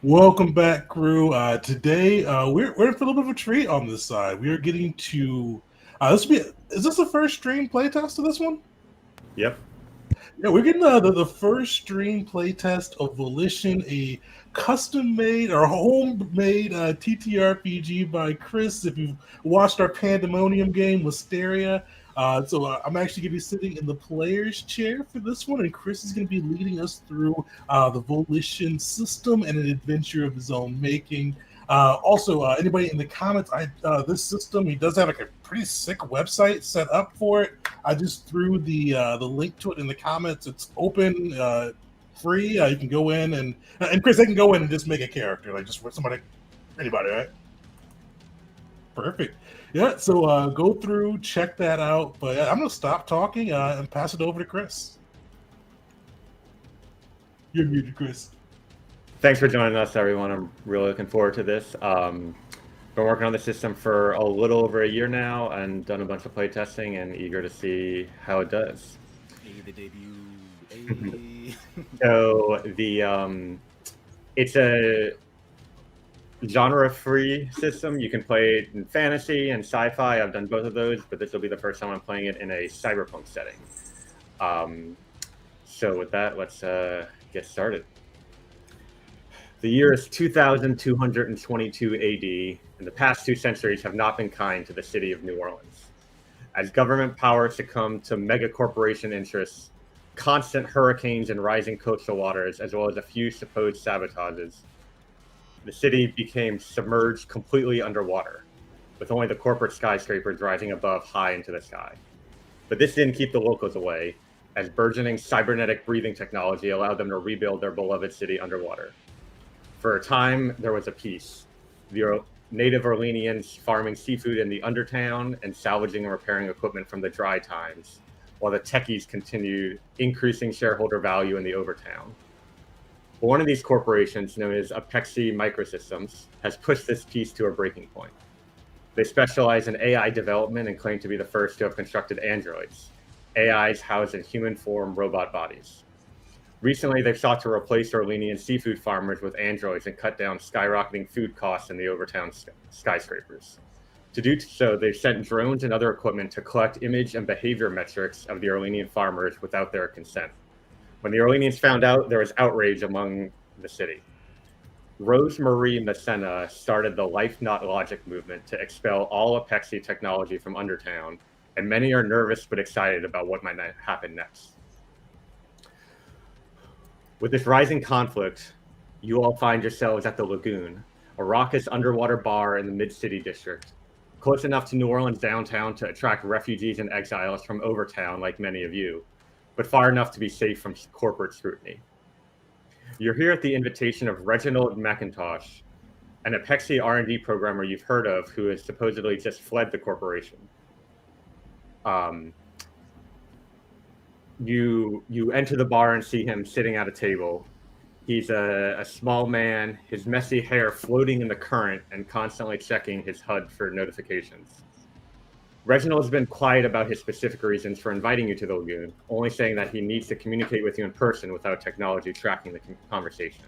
Welcome back, crew. Today, we're in for a little bit of a treat on this side. We are getting to this will be. Is this the first stream playtest of this one? Yep. Yeah, we're getting the first stream playtest of Volition, a custom-made or homemade TTRPG by Chris. If you've watched our Pandemonium game, Wisteria, I'm actually going to be sitting in the player's chair for this one, and Chris is going to be leading us through the Volition system and an adventure of his own making. Anybody in the comments, this system, he does have like a pretty sick website set up for it. I just threw the link to it in the comments. It's open, free. You can go in and Chris, they can go in and just make a character, like just somebody, anybody, right? Perfect. Yeah. So go through, check that out. But I'm gonna stop talking and pass it over to Chris. You're muted, Chris. Thanks for joining us, everyone. I'm really looking forward to this. Been working on the system for a little over a year now and done a bunch of play testing and eager to see how it does. Hey, the debut. Hey. So it's a genre-free system. You can play it in fantasy and sci-fi. I've done both of those, but this will be the first time I'm playing it in a cyberpunk setting. So with that, let's get started. The year is 2222 AD, and the past 2 centuries have not been kind to the city of New Orleans. As government power succumbed to mega corporation interests, constant hurricanes and rising coastal waters, as well as a few supposed sabotages, the city became submerged completely underwater, with only the corporate skyscrapers rising above high into the sky. But this didn't keep the locals away, as burgeoning cybernetic breathing technology allowed them to rebuild their beloved city underwater. For a time, there was a peace. The native Orleanians farming seafood in the undertown and salvaging and repairing equipment from the dry times, while the techies continued increasing shareholder value in the overtown. But one of these corporations, known as Apexi Microsystems, has pushed this peace to a breaking point. They specialize in AI development and claim to be the first to have constructed androids, AIs housed in human form robot bodies. Recently, they've sought to replace Orleanian seafood farmers with androids and cut down skyrocketing food costs in the overtown skyscrapers. To do so, they've sent drones and other equipment to collect image and behavior metrics of the Orleanian farmers without their consent. When the Orleanians found out, there was outrage among the city. Rose Marie Messena started the Life Not Logic movement to expel all Apexi technology from Undertown, and many are nervous but excited about what might happen next. With this rising conflict, you all find yourselves at the Lagoon, a raucous underwater bar in the Mid-City district, close enough to New Orleans downtown to attract refugees and exiles from Overtown like many of you, but far enough to be safe from corporate scrutiny. You're here at the invitation of Reginald McIntosh, an Apexi R&D programmer you've heard of who has supposedly just fled the corporation. You enter the bar and see him sitting at a table. He's a small man, his messy hair floating in the current and constantly checking his HUD for notifications. Reginald has been quiet about his specific reasons for inviting you to the Lagoon, only saying that he needs to communicate with you in person without technology tracking the conversation.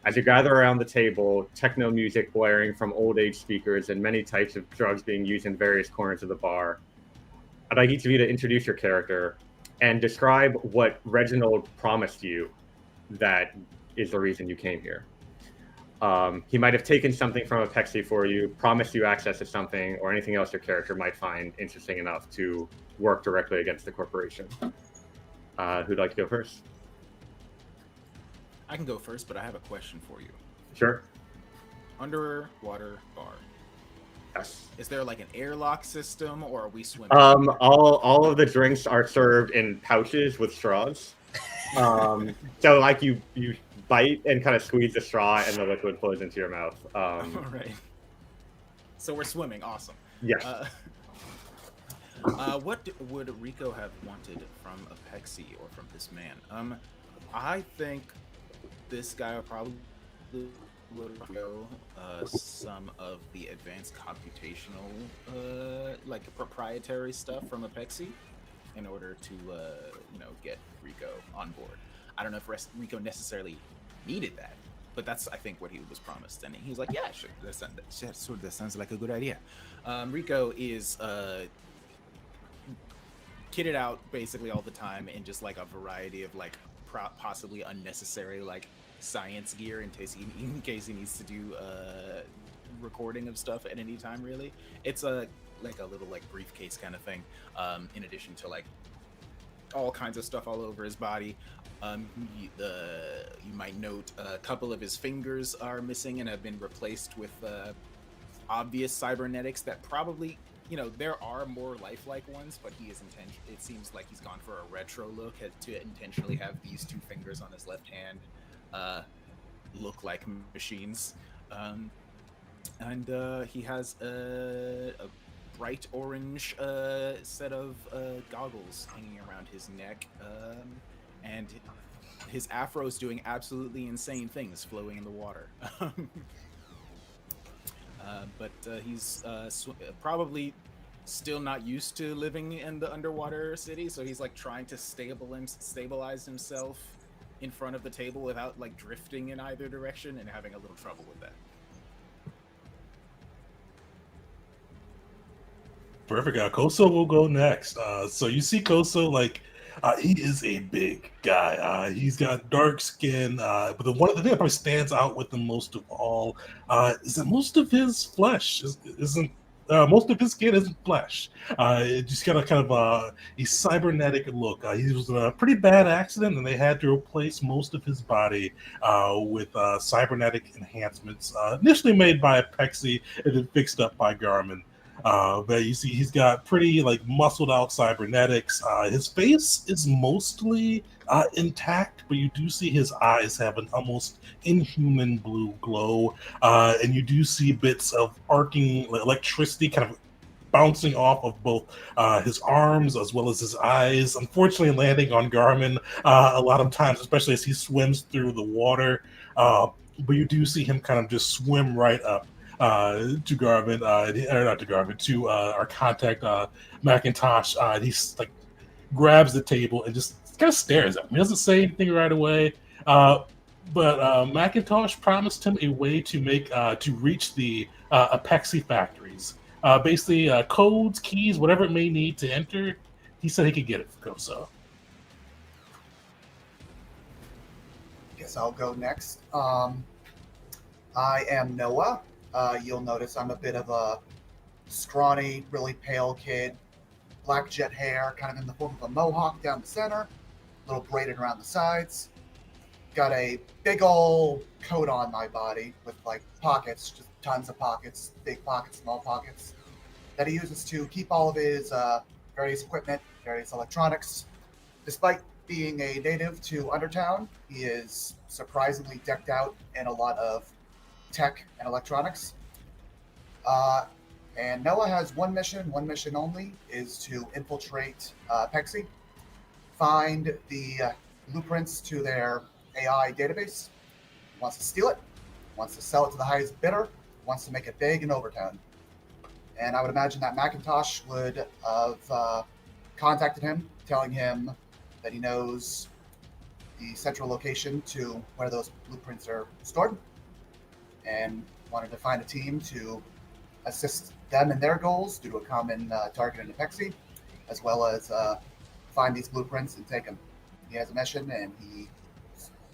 As you gather around the table, techno music blaring from old age speakers and many types of drugs being used in various corners of the bar, I'd like each of you to introduce your character and describe what Reginald promised you that is the reason you came here. He might have taken something from Apexi for you, promised you access to something, or anything else your character might find interesting enough to work directly against the corporation. Who'd like to go first? I can go first, but I have a question for you. Sure. Underwater bar. Yes. Is there like an airlock system, or are we swimming? All of the drinks are served in pouches with straws. So like you bite and kind of squeeze the straw, and the liquid flows into your mouth. All right. So we're swimming. Awesome. Yes. What would Rico have wanted from Apexi or from this man? I think this guy probably would go some of the advanced computational, like proprietary stuff from Apexi in order to, get Rico on board. I don't know if Rico necessarily needed that, but that's, I think, what he was promised, and he's like, yeah, sure, that sounds like a good idea. Rico is kitted out basically all the time in just like a variety of like possibly unnecessary like science gear in case he needs to do recording of stuff at any time. Really, it's a like a little like briefcase kind of thing. In addition to like all kinds of stuff all over his body. You might note a couple of his fingers are missing and have been replaced with obvious cybernetics that probably, you know, there are more lifelike ones, but he is it seems like he's gone for a retro look to intentionally have these two fingers on his left hand look like machines. And he has a bright orange set of goggles hanging around his neck, and his afro is doing absolutely insane things flowing in the water. But he's probably still not used to living in the underwater city, so he's like trying to stabilize himself in front of the table without like drifting in either direction, and having a little trouble with that. Perfect. Koso will go next. So you see Koso, like, he is a big guy. He's got dark skin, but one of the things that probably stands out with him most of all is that most of his flesh isn't. Most of his skin isn't flesh. It just got a kind of a cybernetic look. He was in a pretty bad accident, and they had to replace most of his body with cybernetic enhancements, initially made by Pexi and then fixed up by Garmin. But you see, he's got pretty like muscled out cybernetics. His face is mostly intact, but you do see his eyes have an almost inhuman blue glow, and you do see bits of arcing electricity kind of bouncing off of both his arms as well as his eyes. Unfortunately, landing on Garmin a lot of times, especially as he swims through the water. But you do see him kind of just swim right up to Garvin, or not to Garvin, to our contact Macintosh. He's like grabs the table and just kind of stares at him. He doesn't say anything right away, but Macintosh promised him a way to make to reach the Apexi factories. Basically, codes, keys, whatever it may need to enter. He said he could get it for Koso. Guess I'll go next. I am Noah. You'll notice I'm a bit of a scrawny, really pale kid. Black jet hair, kind of in the form of a mohawk down the center, a little braided around the sides. Got a big old coat on my body with like pockets, just tons of pockets, big pockets, small pockets, that he uses to keep all of his various equipment, various electronics. Despite being a native to Undertown, he is surprisingly decked out in a lot of tech and electronics. And Noah has one mission only, is to infiltrate Pexi, find the blueprints to their AI database. He wants to steal it, wants to sell it to the highest bidder, wants to make it big in Overtown. And I would imagine that Macintosh would have contacted him, telling him that he knows the central location to where those blueprints are stored, and wanted to find a team to assist them in their goals due to a common target in Apexi, as well as find these blueprints and take them. He has a mission, and he's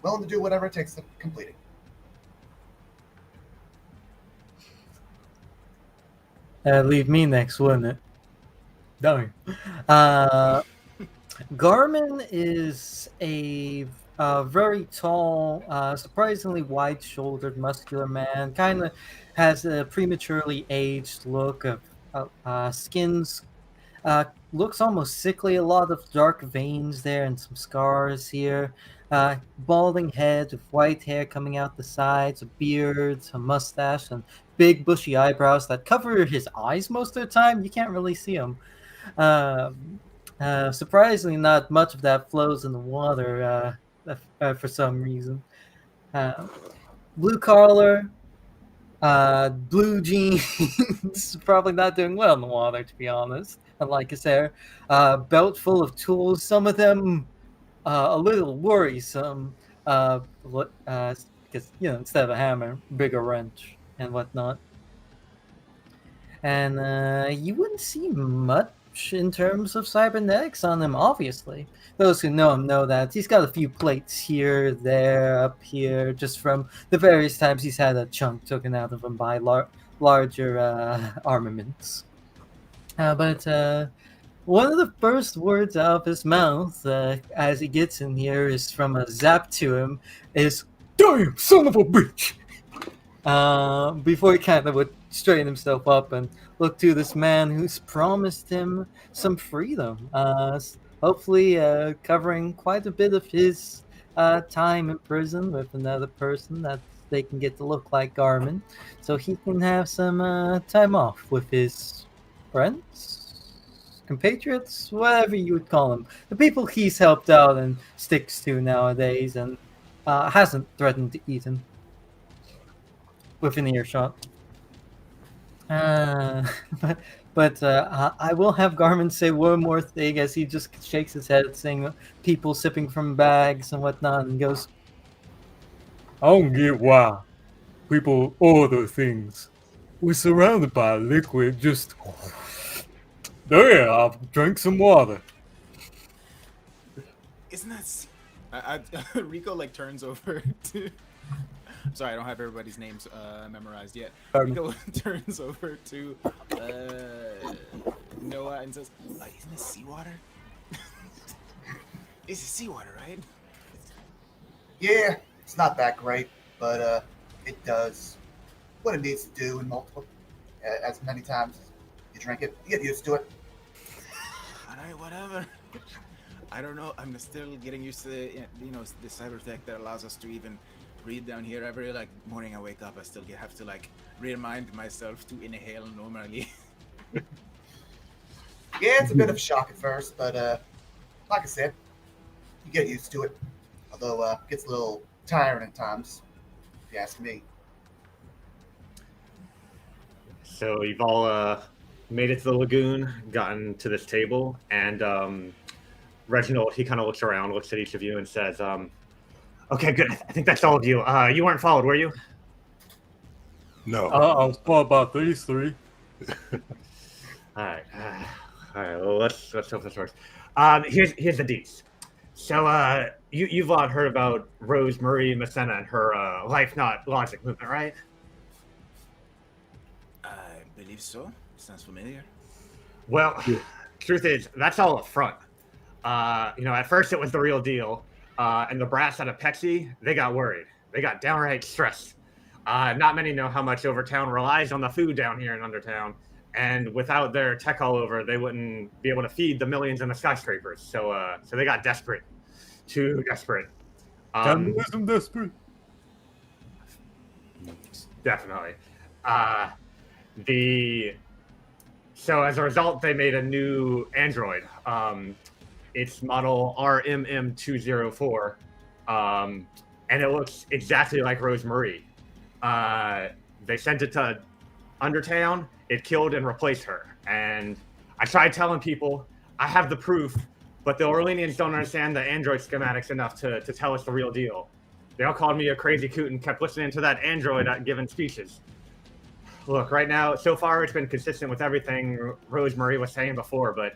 willing to do whatever it takes to complete it. Leave me next, wouldn't it? No. Garmin is a very tall, surprisingly wide-shouldered, muscular man. Kind of has a prematurely aged look of skins. Looks almost sickly. A lot of dark veins there and some scars here. Balding head with white hair coming out the sides, a beard, a mustache, and big bushy eyebrows that cover his eyes most of the time. You can't really see them. Surprisingly, not much of that flows in the water for some reason. Blue collar, blue jeans, probably not doing well in the water, to be honest. Unlike his hair. Belt full of tools, some of them a little worrisome. because instead of a hammer, bigger wrench and whatnot. And you wouldn't see much in terms of cybernetics on him, obviously. Those who know him know that he's got a few plates here, there, up here, just from the various times he's had a chunk taken out of him by larger armaments. But one of the first words out of his mouth as he gets in here is from a zap to him is, "Damn, son of a bitch!" Before he kind of would straighten himself up and look to this man who's promised him some freedom, hopefully covering quite a bit of his time in prison with another person that they can get to look like Garmin, so he can have some time off with his friends, compatriots, whatever you would call them, the people he's helped out and sticks to nowadays, and hasn't threatened to eat him within earshot. But I will have Garmin say one more thing as he just shakes his head, saying people sipping from bags and whatnot, and goes, I don't get why people order things. We're surrounded by liquid, just... There, I'll drink some water. Isn't that... Rico, like, turns over to... I'm sorry, I don't have everybody's names memorized yet. Rico turns over to Noah and says, isn't this seawater? It's seawater, right? Yeah, it's not that great, but it does what it needs to do in multiple, as many times as you drink it. You get used to it. Alright, whatever. I don't know. I'm still getting used to the cyber tech that allows us to even breathe down here. Every morning I wake up, I still have to remind myself to inhale normally. Yeah, it's a bit of a shock at first, but like I said, you get used to it. Although it gets a little tiring at times, if you ask me. So you've all made it to the lagoon, gotten to this table, and Reginald, he kind of looks around, looks at each of you, and says, "Okay, good. I think that's all of you. You weren't followed, were you?" No. I was followed by these three. All right. Well, let's hope this works. Here's the deets. So you've all heard about Rose Marie Messena and her life not logic movement, right? I believe so. Sounds familiar. Well, truth is, that's all up front. At first it was the real deal, and the brass out of Pexi, they got worried. They got downright stressed. Not many know how much Overtown relies on the food down here in Undertown, and without their tech all over, they wouldn't be able to feed the millions in the skyscrapers. So they got desperate, too desperate. Capitalism desperate. Definitely. So as a result, they made a new android. It's model RMM204, and it looks exactly like Rose Marie. They sent it to Undertown. It killed and replaced her. And I tried telling people I have the proof, but the Orleanians don't understand the android schematics enough to tell us the real deal. They all called me a crazy coot and kept listening to that android giving speeches. Look, right now, so far it's been consistent with everything Rose Marie was saying before, but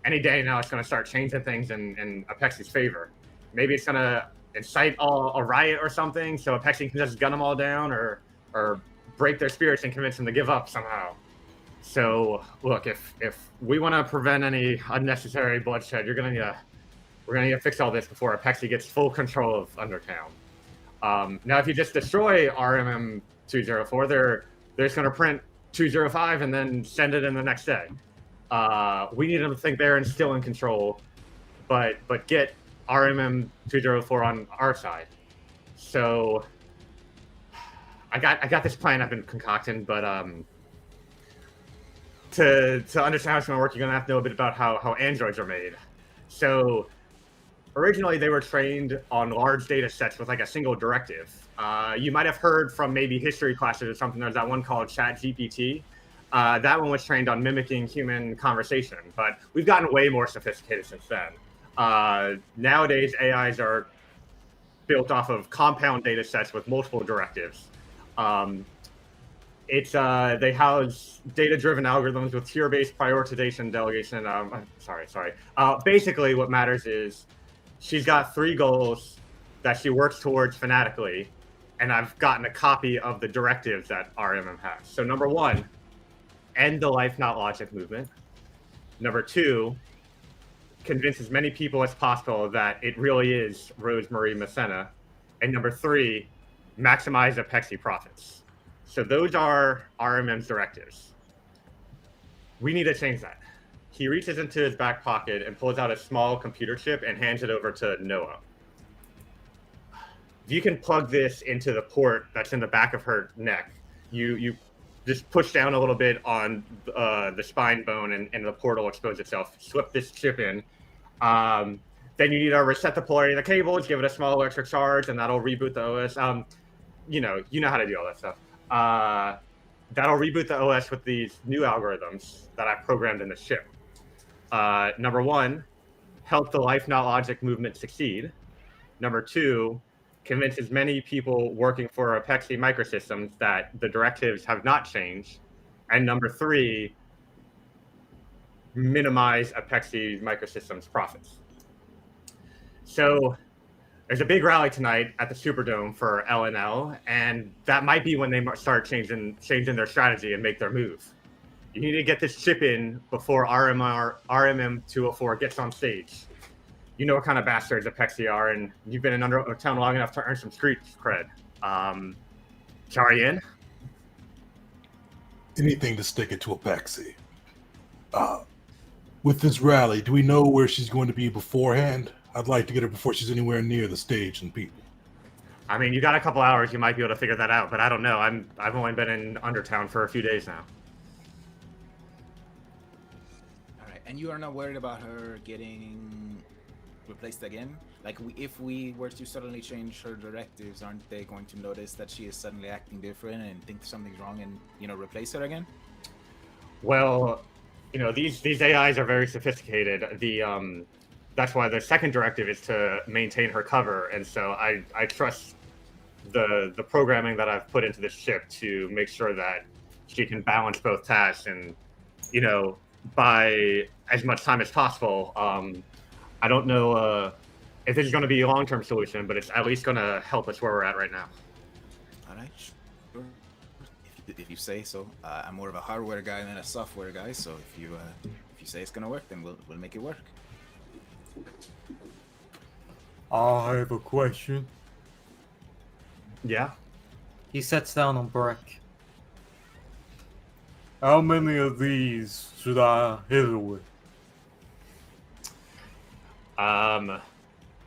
any day now it's going to start changing things in Apexi's favor. Maybe it's going to incite a riot or something, so Apexi can just gun them all down, or break their spirits and convince them to give up somehow. So, look, if we want to prevent any unnecessary bloodshed, we're going to need to fix all this before Apexi gets full control of Undertown. Now, if you just destroy RMM204, they're just going to print 205 and then send it in the next day. We need them to think they're still in control, but get RMM204 on our side. So I got this plan I've been concocting, but to understand how it's going to work, you're going to have to know a bit about how androids are made. So originally they were trained on large data sets with a single directive. You might have heard from maybe history classes or something. There's that one called ChatGPT. That one was trained on mimicking human conversation, but we've gotten way more sophisticated since then. Nowadays, AIs are built off of compound data sets with multiple directives. They house data-driven algorithms with tier-based prioritization, delegation. Basically, what matters is she's got 3 goals that she works towards fanatically, and I've gotten a copy of the directives that RMM has. So number 1, end the life not logic movement. Number 2, convince as many people as possible that it really is Rosemarie Messina. And number 3, maximize Apexi profits. So those are RMM's directives. We need to change that. He reaches into his back pocket and pulls out a small computer chip and hands it over to Noah. If you can plug this into the port that's in the back of her neck, you just push down a little bit on the spine bone and the port will expose itself. Slip this chip in. Then you need to reset the polarity of the cables, give it a small electric charge, and that'll reboot the OS. You know how to do all that stuff. That'll reboot the OS with these new algorithms that I've programmed in the chip. Number 1, help the life not logic movement succeed. Number 2, convince as many people working for Apexi Microsystems that the directives have not changed. And number 3, minimize Apexi Microsystems profits. So there's a big rally tonight at the Superdome for LNL, and that might be when they start changing their strategy and make their move. You need to get this chip in before RMM 204 gets on stage. You know what kind of bastards Apexi are, and you've been in Undertown long enough to earn some street cred. Charian? Anything to stick it to Apexi. With this rally, do we know where she's going to be beforehand? I'd like to get her before she's anywhere near the stage and people. I mean, you got a couple hours, you might be able to figure that out, but I don't know. I've only been in Undertown for a few days now. All right, and you are not worried about her getting replaced again? Like, if we were to suddenly change her directives, aren't they going to notice that she is suddenly acting different and think something's wrong and, replace her again? Well, these AIs are very sophisticated. That's why the second directive is to maintain her cover, and so I trust the programming that I've put into this chip to make sure that she can balance both tasks and, by as much time as possible. I don't know if this is going to be a long-term solution, but it's at least going to help us where we're at right now. All right, sure. If you say so. I'm more of a hardware guy than a software guy, so if you say it's going to work, then we'll make it work. I have a question. Yeah? He sets down on Breck. How many of these should I hit her with?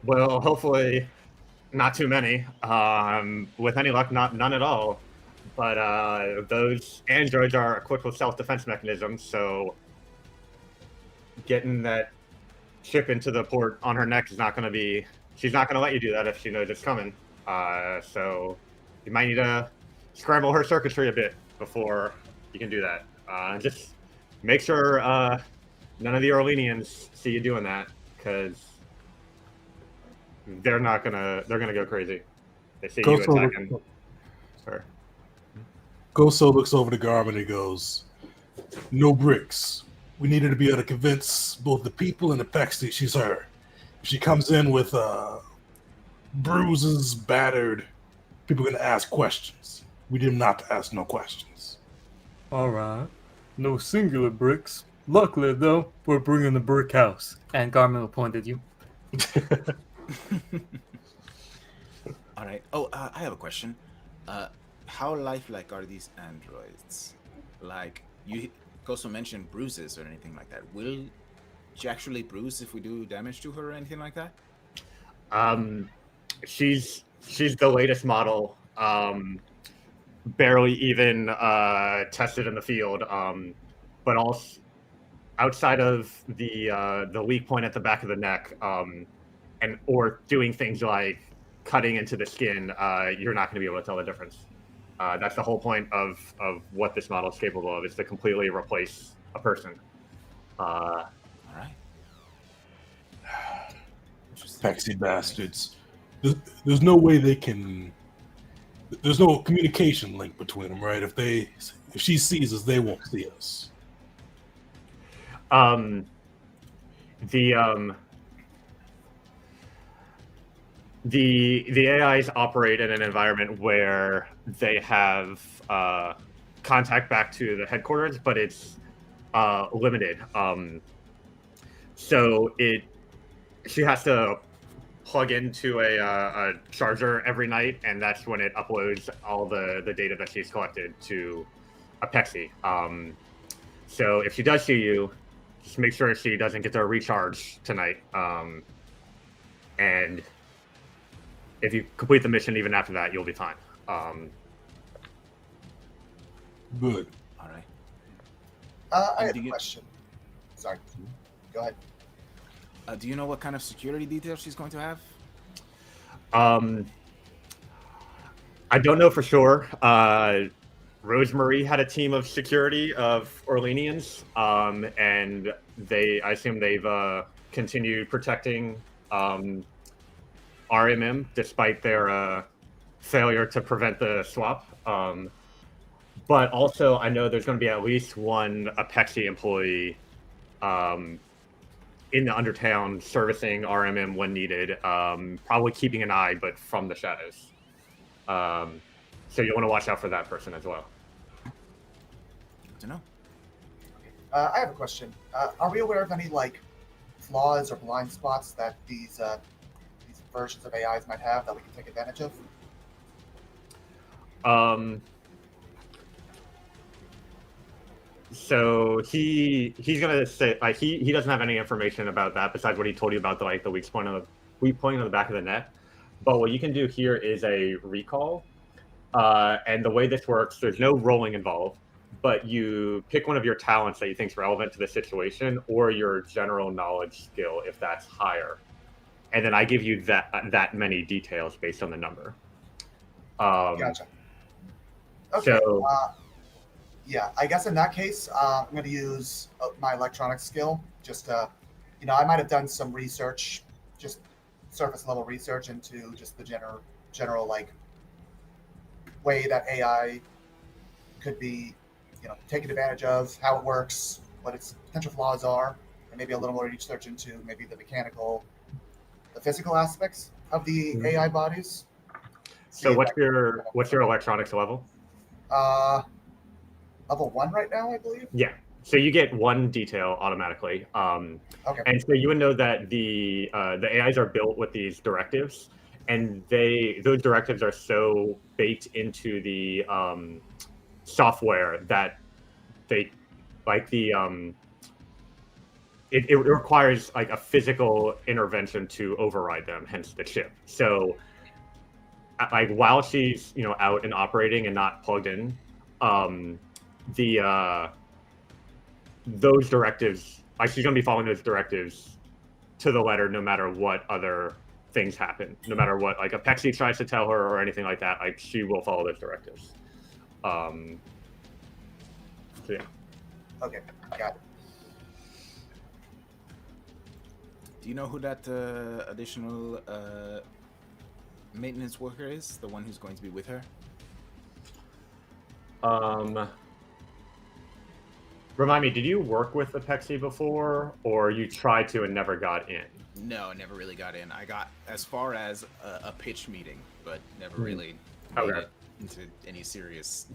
Well, hopefully not too many. With any luck, none at all. But those androids are equipped with self-defense mechanisms, so getting that chip into the port on her neck is not going to be... She's not going to let you do that if she knows it's coming. So you might need to scramble her circuitry a bit before you can do that. Just make sure none of the Orleanians see you doing that, because they're gonna go crazy. They see you attacking her. Goso looks over the garment and goes, "No bricks. We need her to be able to convince both the people and the Apexi she's her. If she comes in with bruises, battered, people are going to ask questions. We need them not to ask no questions." Alright. No singular bricks. Luckily, though, we're bringing the brick house. And Garmin will point at you. All right. Oh, I have a question. How lifelike are these androids? Like, you also mentioned bruises or anything like that. Will she actually bruise if we do damage to her or anything like that? She's the latest model. Barely even tested in the field. But also outside of the weak point at the back of the neck, or doing things like cutting into the skin, you're not going to be able to tell the difference. That's the whole point of what this model is capable of, is to completely replace a person. All right. Apexi bastards. there's no way they can. There's no communication link between them, right? If she sees us, they won't see us. The the AIs operate in an environment where they have contact back to the headquarters, but it's limited. So she has to plug into a charger every night, and that's when it uploads all the data that she's collected to Apexi. So if she does see you, just make sure she doesn't get to recharge tonight. And if you complete the mission even after that, you'll be fine. Good. All right. I have a question. Sorry. Go ahead. Do you know what kind of security details she's going to have? I don't know for sure. Rosemary had a team of security of Orleanians, and I assume they've continued protecting RMM despite their failure to prevent the swap. But also, I know there's going to be at least one Apexi employee in the Undertown servicing RMM when needed, probably keeping an eye, but from the shadows. So you want to watch out for that person as well. Good to know. I have a question. Are we aware of any flaws or blind spots that these versions of AIs might have that we can take advantage of? So he's gonna say he doesn't have any information about that besides what he told you about the weak point on the back of the net. But what you can do here is a recall, and the way this works, there's no rolling involved, but you pick one of your talents that you think is relevant to the situation, or your general knowledge skill if that's higher, and then I give you that many details based on the number. Gotcha. Okay. So. Yeah, I guess in that case, I'm going to use my electronics skill. Just, I might have done some research, just surface level research into just the general way that AI could be, taken advantage of, how it works, what its potential flaws are, and maybe a little more research into maybe the physical aspects of the AI bodies. So what's your electronics level? Level 1 right now, I believe. Yeah. So you get one detail automatically. Okay. And so you would know that the AIs are built with these directives, and those directives are so baked into the software that they it requires a physical intervention to override them, hence the chip. So while she's out and operating and not plugged in, those directives, she's going to be following those directives to the letter, no matter what other things happen, no matter what Apexi tries to tell her or anything like that. She will follow those directives. So yeah. Okay, got it. Do you know who that additional maintenance worker is? The one who's going to be with her? Remind me, did you work with Apexi before, or you tried to and never got in? No, I never really got in. I got as far as a pitch meeting, but never really made it into any serious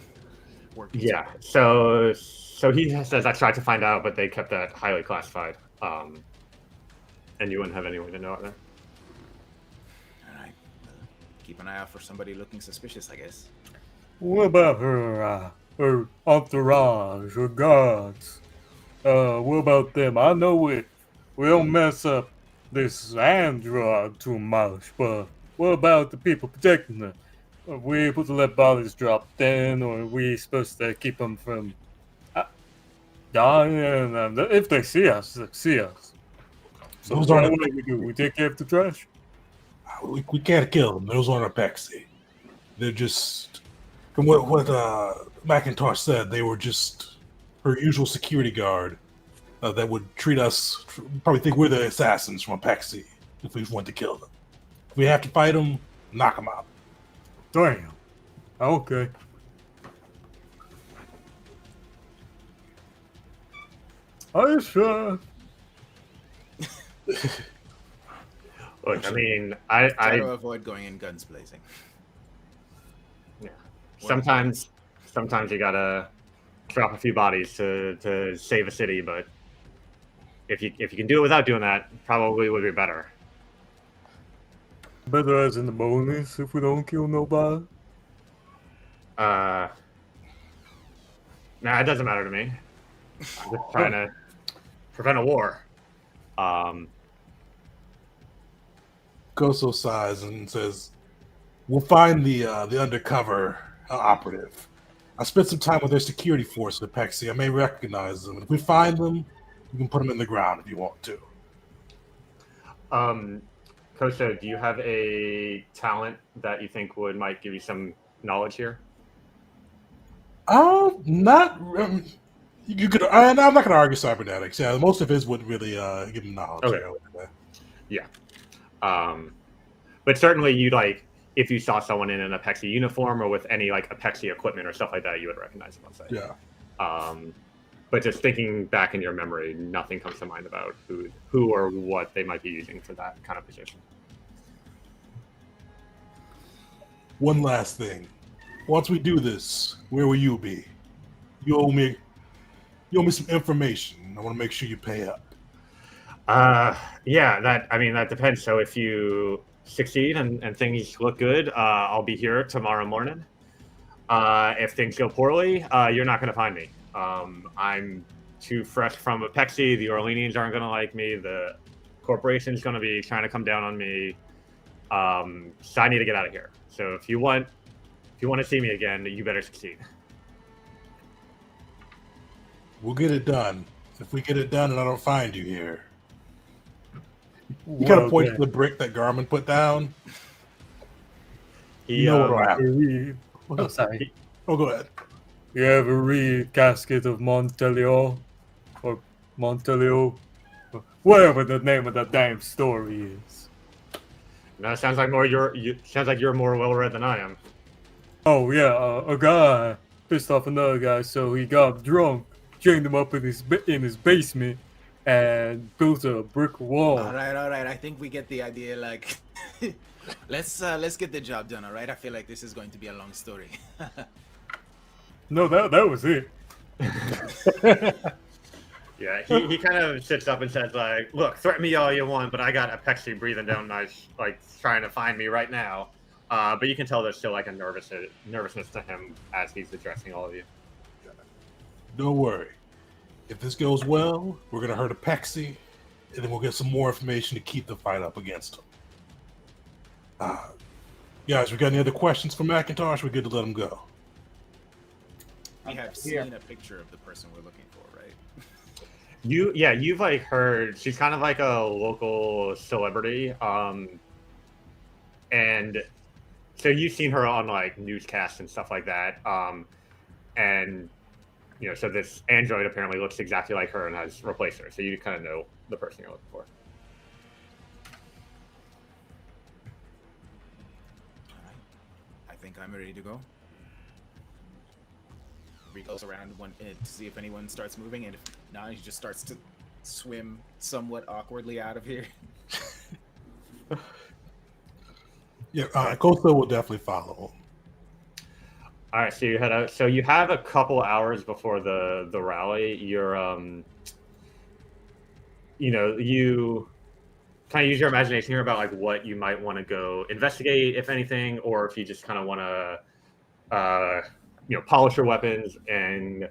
work. Yeah, so he says I tried to find out, but they kept that highly classified. And you wouldn't have any way to know it then? All right. Keep an eye out for somebody looking suspicious, I guess. What about her entourage, her guards? What about them? I know we don't mess up this android too much, but what about the people protecting her? Are we able to let bodies drop then, or are we supposed to keep them from dying? And if they see us, they see us. So Those what aren't do we do? We take care of the trash? we can't kill them. Those aren't Apexi. They're just, from what McIntosh said, they were just her usual security guard that would treat us, probably think we're the assassins from Apexi if we want to kill them. If we have to fight them, knock them out. Damn. Okay. Are you sure? Look, I mean, Try I to avoid going in guns blazing. yeah. Sometimes you gotta drop a few bodies to save a city, but if you can do it without doing that, probably would be better. Better as in the bonus if we don't kill nobody. Nah, it doesn't matter to me. I'm just trying to prevent a war. Goso sighs and says, "We'll find the undercover operative. I spent some time with their security force at Pexi. I may recognize them. If we find them, you can put them in the ground if you want to." Kosho, do you have a talent that you think might give you some knowledge here? Not. You could. I'm not going to argue cybernetics. Yeah, most of his wouldn't really give him knowledge. Okay. Yeah. But certainly you if you saw someone in an Apexi uniform or with any Apexi equipment or stuff like that, you would recognize them, I'll say. Yeah. But just thinking back in your memory, nothing comes to mind about who or what they might be using for that kind of position. One last thing. Once we do this, where will you be? You owe me some information. I want to make sure you pay up. Yeah, that depends. So if you succeed and things look good, I'll be here tomorrow morning. If things go poorly, you're not going to find me. I'm too fresh from Apexi. The Orleanians aren't going to like me. The corporation's going to be trying to come down on me. So I need to get out of here. So if you want to see me again, you better succeed. We'll get it done. If we get it done and I don't find you here. You Well, kind of point to the brick that Garmin put down. You know what'll happen. Oh, sorry. Oh, go ahead. You ever read Casket of Montelio? Or Montelio? Whatever the name of the damn story is. No, it sounds like you're more well read than I am. Oh yeah, a guy pissed off another guy, so he got drunk, chained him up in his basement, and built a brick wall. All right. I think we get the idea. Let's get the job done. All right. I feel like this is going to be a long story. No, that was it. Yeah, he kind of sits up and says, look, threaten me all you want, but I got Apexi breathing down my, trying to find me right now. But you can tell there's still, a nervousness to him as he's addressing all of you. Don't worry. If this goes well, we're going to hurt Apexi, and then we'll get some more information to keep the fight up against them. Guys, we got any other questions for McIntosh? We're good to let him go. We have seen a picture of the person we're looking for, right? You've heard she's kind of like a local celebrity, and so you've seen her on newscasts and stuff like that, and so this android apparently looks exactly like her and has replaced her, so you kind of know the person you're looking for. All right. I think I'm ready to go. He goes around to see if anyone starts moving, and if not, he just starts to swim somewhat awkwardly out of here. Yeah, Costa will definitely follow. All right, so you head out. So you have a couple hours before the rally. You're you kind of use your imagination here about what you might want to go investigate, if anything, or if you just kind of want to polish your weapons and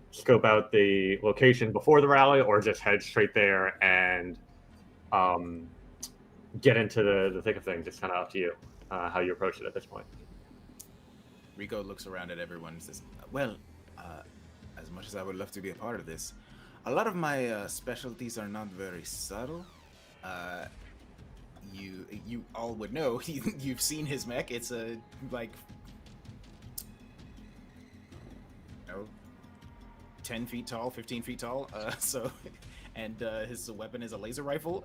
scope out the location before the rally, or just head straight there and get into the thick of things. It's kind of up to you how you approach it at this point. Rico looks around at everyone and says, well, as much as I would love to be a part of this, a lot of my specialties are not very subtle. You all would know. You've seen his mech. It's a 10 feet tall, 15 feet tall. And his weapon is a laser rifle.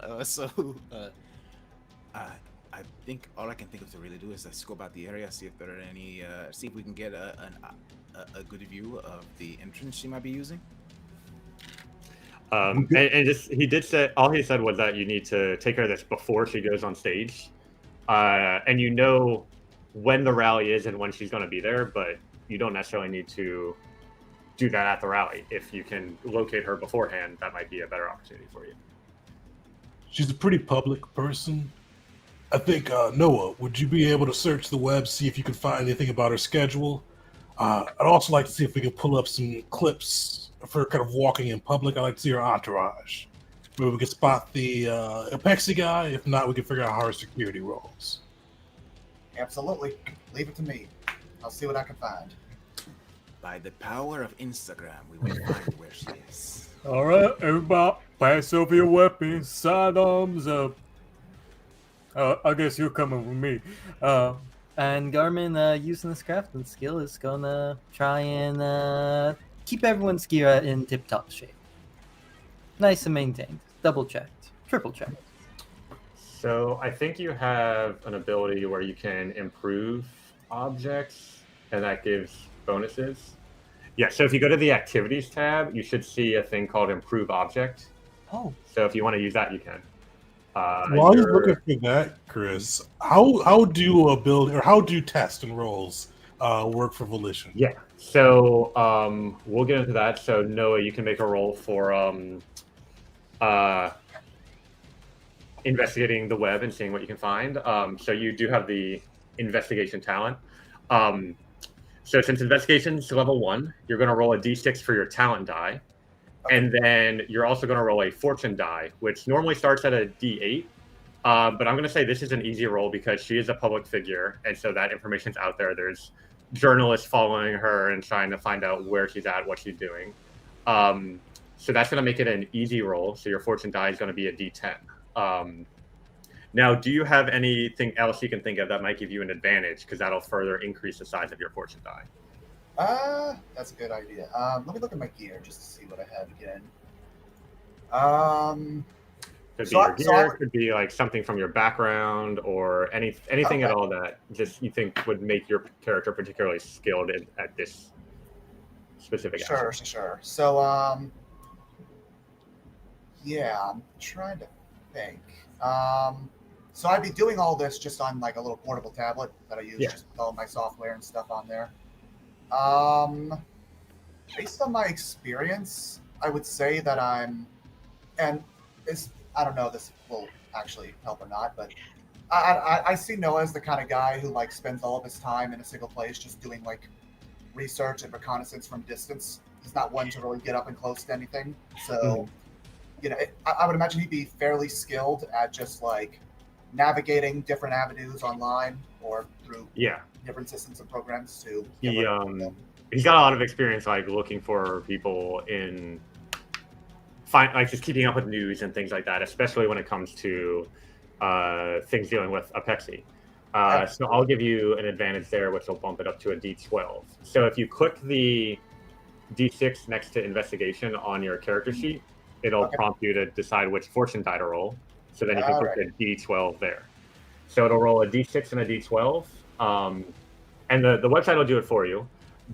I think all I can think of to really do is just scope out the area, see if there are any, see if we can get a good view of the entrance she might be using. And just he did say all he said was that you need to take care of this before she goes on stage, and you know when the rally is and when she's going to be there, but you don't necessarily need to do that at the rally. If you can locate her beforehand, that might be a better opportunity for you. She's a pretty public person. I think, Noah, would you be able to search the web, see if you can find anything about her schedule? I'd also like to see if we can pull up some clips of her kind of walking in public. I'd like to see her entourage. Maybe we can spot the Apexi guy. If not, we can figure out how her security rolls. Absolutely. Leave it to me. I'll see what I can find. By the power of Instagram, we will find where she is. All right, everybody, pass over your weapons, sidearms up. I guess you're coming with me. And Garmin, using his crafting skill, is gonna try and keep everyone's gear in tip-top shape. Nice and maintained. Double-checked. Triple-checked. So I think you have an ability where you can improve objects, and that gives bonuses. Yeah, so if you go to the Activities tab, you should see a thing called Improve Object. Oh. So if you want to use that, you can. While you're looking for that, Chris, how do a build or how do test and rolls work for Volition? Yeah, so we'll get into that. So Noah, you can make a roll for investigating the web and seeing what you can find. So you do have the investigation talent. So since investigation's level 1, you're going to roll a d6 for your talent die. And then you're also going to roll a fortune die, which normally starts at a d8. But I'm going to say this is an easy roll because she is a public figure. And so that information's out there. There's journalists following her and trying to find out where she's at, what she's doing. So that's going to make it an easy roll. So your fortune die is going to be a d10. Now, do you have anything else you can think of that might give you an advantage? Because that'll further increase the size of your fortune die. That's a good idea. Let me look at my gear just to see what I have again. Could be your gear, could be like something from your background, or anything at all that just you think would make your character particularly skilled at this specific aspect. Sure. So, yeah, I'm trying to think. So I'd be doing all this just on like a little portable tablet that I use just with all my software and stuff on there. Based on my experience, I would say that I don't know if this will actually help or not, but I see Noah as the kind of guy who like spends all of his time in a single place just doing like research and reconnaissance from distance. He's not one to really get up and close to anything. So, you know, I would imagine he'd be fairly skilled at just like navigating different avenues online or through different systems and programs to he's got a lot of experience like looking for people in just keeping up with news and things like that, especially when it comes to things dealing with Apexi. So I'll give you an advantage there, which will bump it up to a D12. So if you click the D6 next to investigation on your character sheet, it'll prompt you to decide which fortune die to roll. So then you can click the D12 there. So it'll roll a D6 and a D12. And the website will do it for you.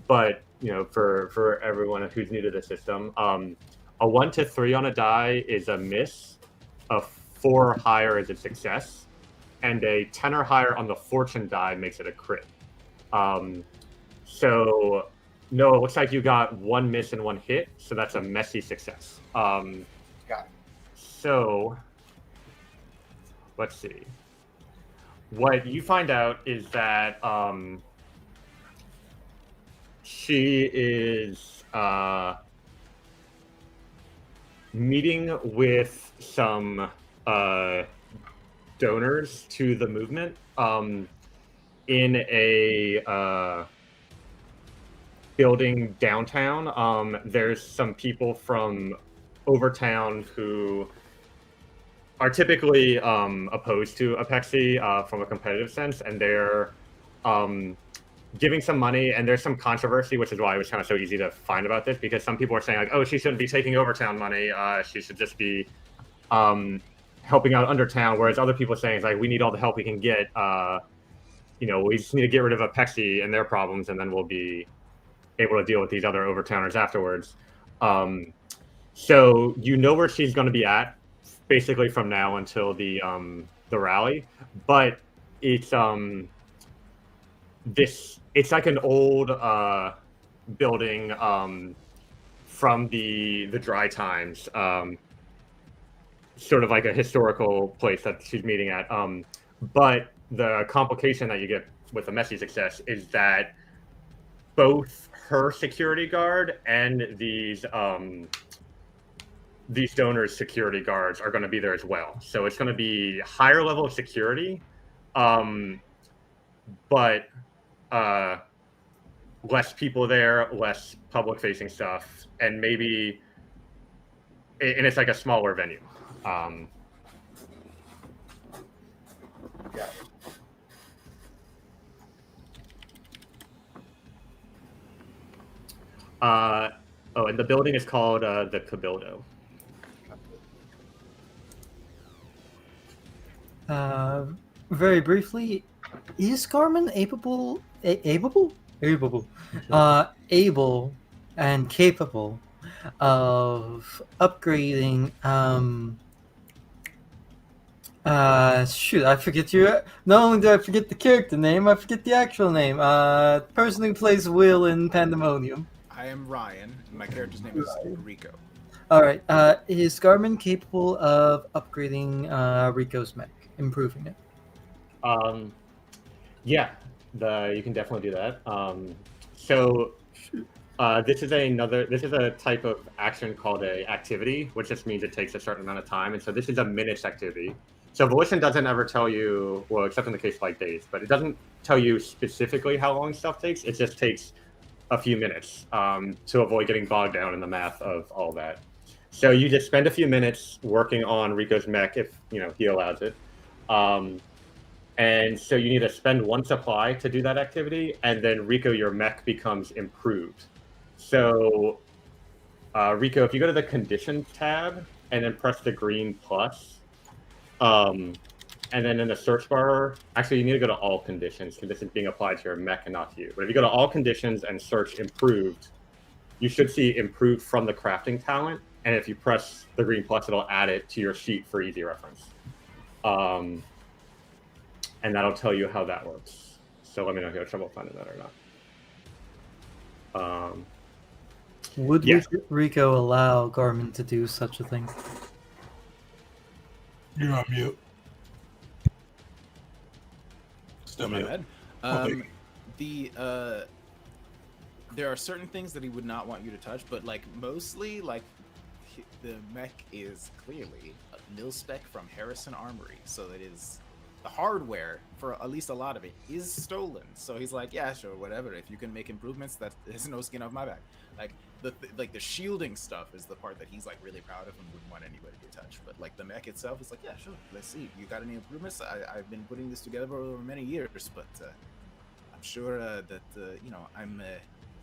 But, you know, for everyone who's new to the system, a 1 to 3 on a die is a miss, a 4 or higher is a success, and a 10 or higher on the fortune die makes it a crit. So, no, it looks like you got 1 miss and 1 hit, so that's a messy success. Got it. So, let's see. What you find out is that she is meeting with some donors to the movement in a building downtown. There's some people from Overtown who are typically opposed to Apexi from a competitive sense, and they're giving some money, and there's some controversy, which is why it was kind of so easy to find about this, because some people are saying like, oh, she shouldn't be taking Overtown money. She should just be helping out Undertown, whereas other people are saying it's like we need all the help we can get. We just need to get rid of Apexi and their problems, and then we'll be able to deal with these other Overtowners afterwards. So you know where she's going to be at, basically from now until the rally, but it's it's like an old building from the dry times, sort of like a historical place that she's meeting at. But the complication that you get with the messy success is that both her security guard and these donors' security guards are going to be there as well. So it's going to be higher level of security, but less people there, less public-facing stuff, and it's like a smaller venue. Yeah. And the building is called the Cabildo. Very briefly, is Garmin able and capable of upgrading? Shoot, I forget Not only do I forget the character name, I forget the actual name. Person who plays Will in Pandemonium. I am Ryan. My character's name is Rico. All right. Is Garmin capable of upgrading Rico's mech, improving it? Yeah, you can definitely do that. This is a type of action called a activity, which just means it takes a certain amount of time, and so this is a minutes activity. So Volition doesn't ever tell you, well, except in the case of like days, but it doesn't tell you specifically how long stuff takes. It just takes a few minutes to avoid getting bogged down in the math of all that. So you just spend a few minutes working on Rico's mech if he allows it. And so you need to spend one supply to do that activity, and then Rico, your mech becomes improved. So Rico, if you go to the conditions tab and then press the green plus, and then in the search bar, actually you need to go to all conditions because this is being applied to your mech and not to you. But if you go to all conditions and search improved, you should see improved from the crafting talent. And if you press the green plus, it'll add it to your sheet for easy reference. And that'll tell you how that works. So let me know if you have trouble finding that or not. Would Rico allow Garmin to do such a thing? You're on mute. Still My mute. bad. There are certain things that he would not want you to touch, but like mostly like the mech is clearly a mil-spec from Harrison Armory, so that is the hardware for at least a lot of it is stolen. So he's like, yeah, sure, whatever. If you can make improvements, that is no skin off my back. Like the shielding stuff is the part that he's like really proud of and wouldn't want anybody to touch. But like the mech itself is like, yeah, sure, let's see. You got any improvements? I've been putting this together over many years, but I'm sure that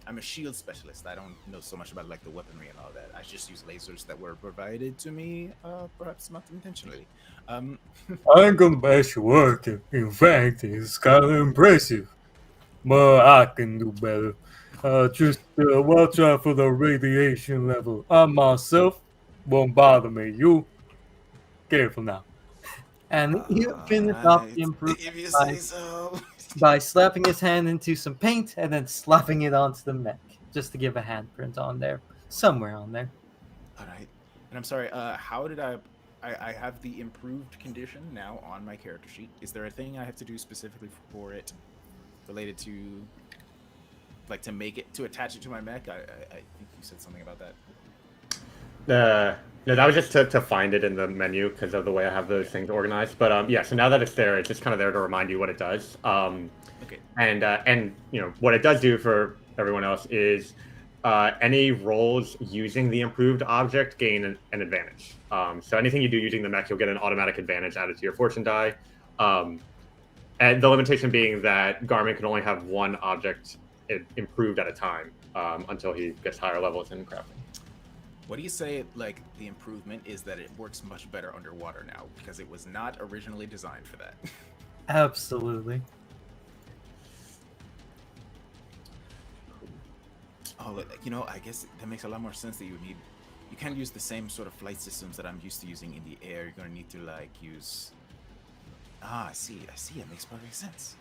I'm a shield specialist. I don't know so much about like the weaponry and all that. I just use lasers that were provided to me, perhaps not intentionally. I'm gonna bash your work. In fact, it's kind of impressive. But I can do better. Just watch out for the radiation level. I myself won't bother me. You careful now. And you finish off the improvement by slapping his hand into some paint and then slapping it onto the mech, just to give a handprint on there, somewhere on there. All right. And I'm sorry, how did I have the improved condition now on my character sheet. Is there a thing I have to do specifically for it related to, like, to make it, to attach it to my mech? I think you said something about that. No, that was just to find it in the menu because of the way I have those things organized. But yeah, so now that it's there, it's just kind of there to remind you what it does. Okay. And what it does do for everyone else is any rolls using the improved object gain an advantage. So anything you do using the mech, you'll get an automatic advantage added to your fortune die. And the limitation being that Garmin can only have one object improved at a time until he gets higher levels in crafting. What do you say, like, the improvement is that it works much better underwater now, because it was not originally designed for that. Absolutely. Oh, I guess that makes a lot more sense that you can't use the same sort of flight systems that I'm used to using in the air. You're gonna need to, like, use... I see, it makes perfect sense.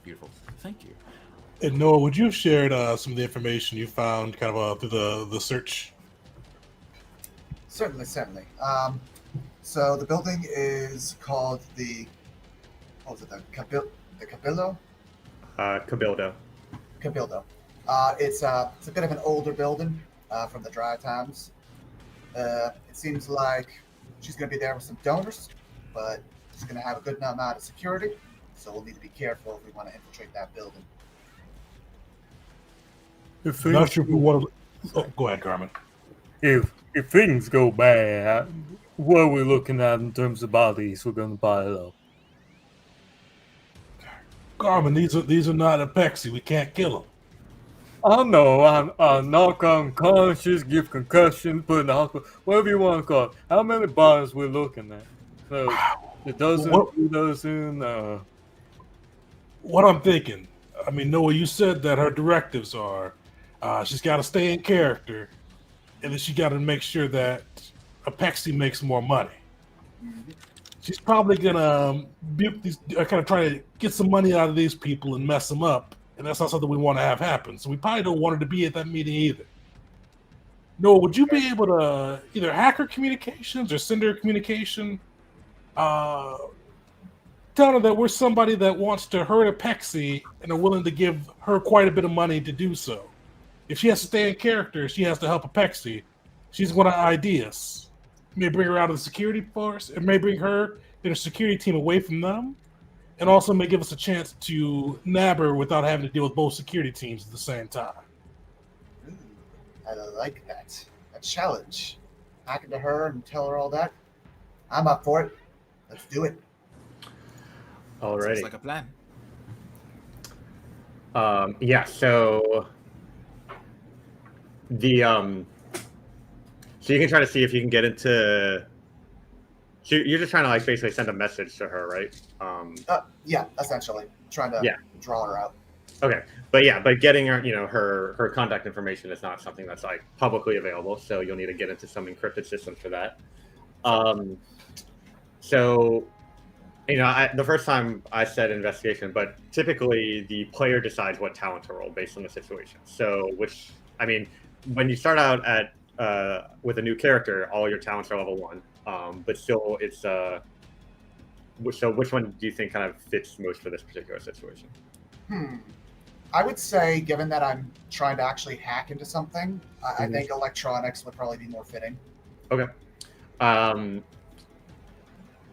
Beautiful, thank you. And Noah, would you have shared some of the information you found kind of through the search? Certainly. So the building is called the Cabildo? Cabildo. Cabildo. It's a bit of an older building from the dry times. It seems like she's going to be there with some donors, but she's going to have a good amount of security, so we'll need to be careful if we want to infiltrate that building. If Not things, sure if we want to. Oh, go ahead, Carmen. if things go bad, what are we looking at in terms of bodies we're gonna pile up? Carmen, these are not Apexi. We can't kill them. I know, I knock unconscious, give concussion, put in the hospital, whatever you want to call it. How many bodies we're looking at? So, it doesn't, What I'm thinking, I mean, Noah, you said that her directives are she's got to stay in character, and then she got to make sure that Apexi makes more money. She's probably gonna kind of try to get some money out of these people and mess them up, and that's not something we want to have happen. So we probably don't want her to be at that meeting either. Noah, would you be able to either hack her communications or send her a communication? Tell her that we're somebody that wants to hurt Apexi and are willing to give her quite a bit of money to do so. If she has to stay in character, she has to help Apexi. She's going to ID us. May bring her out of the security force. It may bring her and her security team away from them. And also may give us a chance to nab her without having to deal with both security teams at the same time. Ooh, I like that. A challenge. Hack into her and tell her all that. I'm up for it. Let's do it. Alrighty. Sounds like a plan. Yeah, so so you can try to see if you can get into. So you're just trying to like basically send a message to her, right? Yeah, essentially. Trying to draw her out. Okay, but getting her, her contact information is not something that's like publicly available, so you'll need to get into some encrypted systems for that. So, the first time I said investigation, but typically the player decides what talent to roll based on the situation. So, when you start out at with a new character, all your talents are level 1, but still it's so which one do you think kind of fits most for this particular situation? I would say, given that I'm trying to actually hack into something, I think electronics would probably be more fitting. Okay.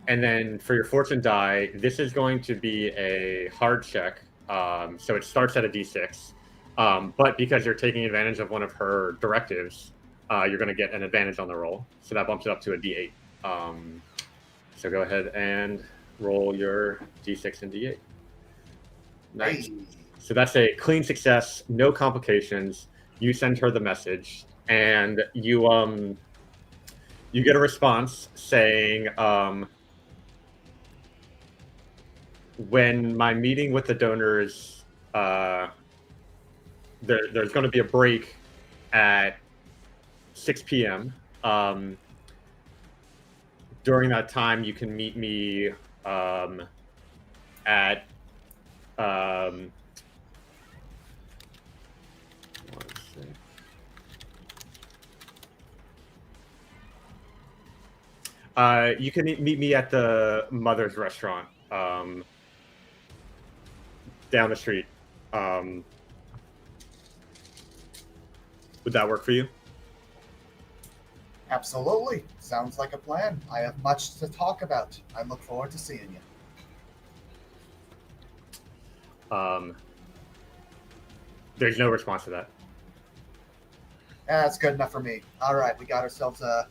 And then for your fortune die, this is going to be a hard check. So it starts at a d6. But because you're taking advantage of one of her directives, you're going to get an advantage on the roll. So that bumps it up to a d8. So go ahead and roll your d6 and d8. Nice. Hey. So that's a clean success, no complications. You send her the message, and you get a response saying, when my meeting with the donors, there's going to be a break at 6 p.m. During that time, you can meet me at you can meet me at the Mother's restaurant down the street. Would that work for you? Absolutely. Sounds like a plan. I have much to talk about. I look forward to seeing you. There's no response to that. That's good enough for me. All right, we got ourselves a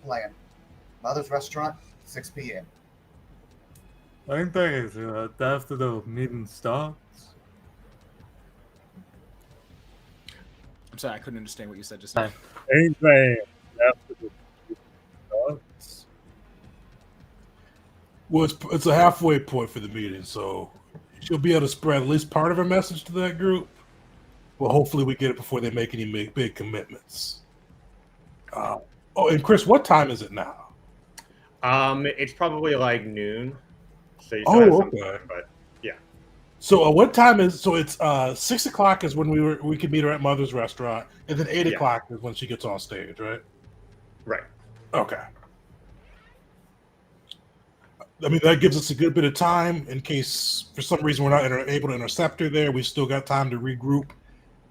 plan. Mother's Restaurant, 6 p.m. I think that is after the meeting starts. sorry, I couldn't understand what you said just now. Ain't playing after the starts. Well, it's a halfway point for the meeting, so she'll be able to spread at least part of her message to that group. Well, hopefully we get it before they make any big commitments. Oh, and Chris, what time is it now? It's probably like noon. So you still have some time, but yeah. So what time is? So it's 6 o'clock is when we could meet her at Mother's restaurant, and then 8 o'clock is when she gets on stage, right? Right. Okay. I mean, that gives us a good bit of time in case for some reason we're not able to intercept her there. We still got time to regroup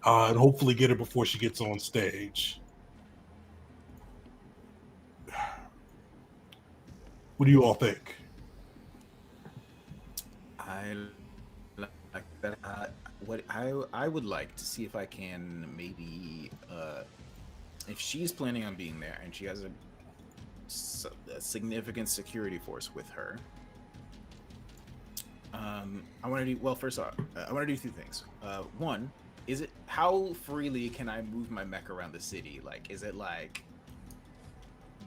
and hopefully get her before she gets on stage. What do you all think? I like that. What I would like to see if I can maybe, if she's planning on being there and she has a significant security force with her. I want to do well. First off, I want to do two things. One, how freely can I move my mech around the city? Like, is it like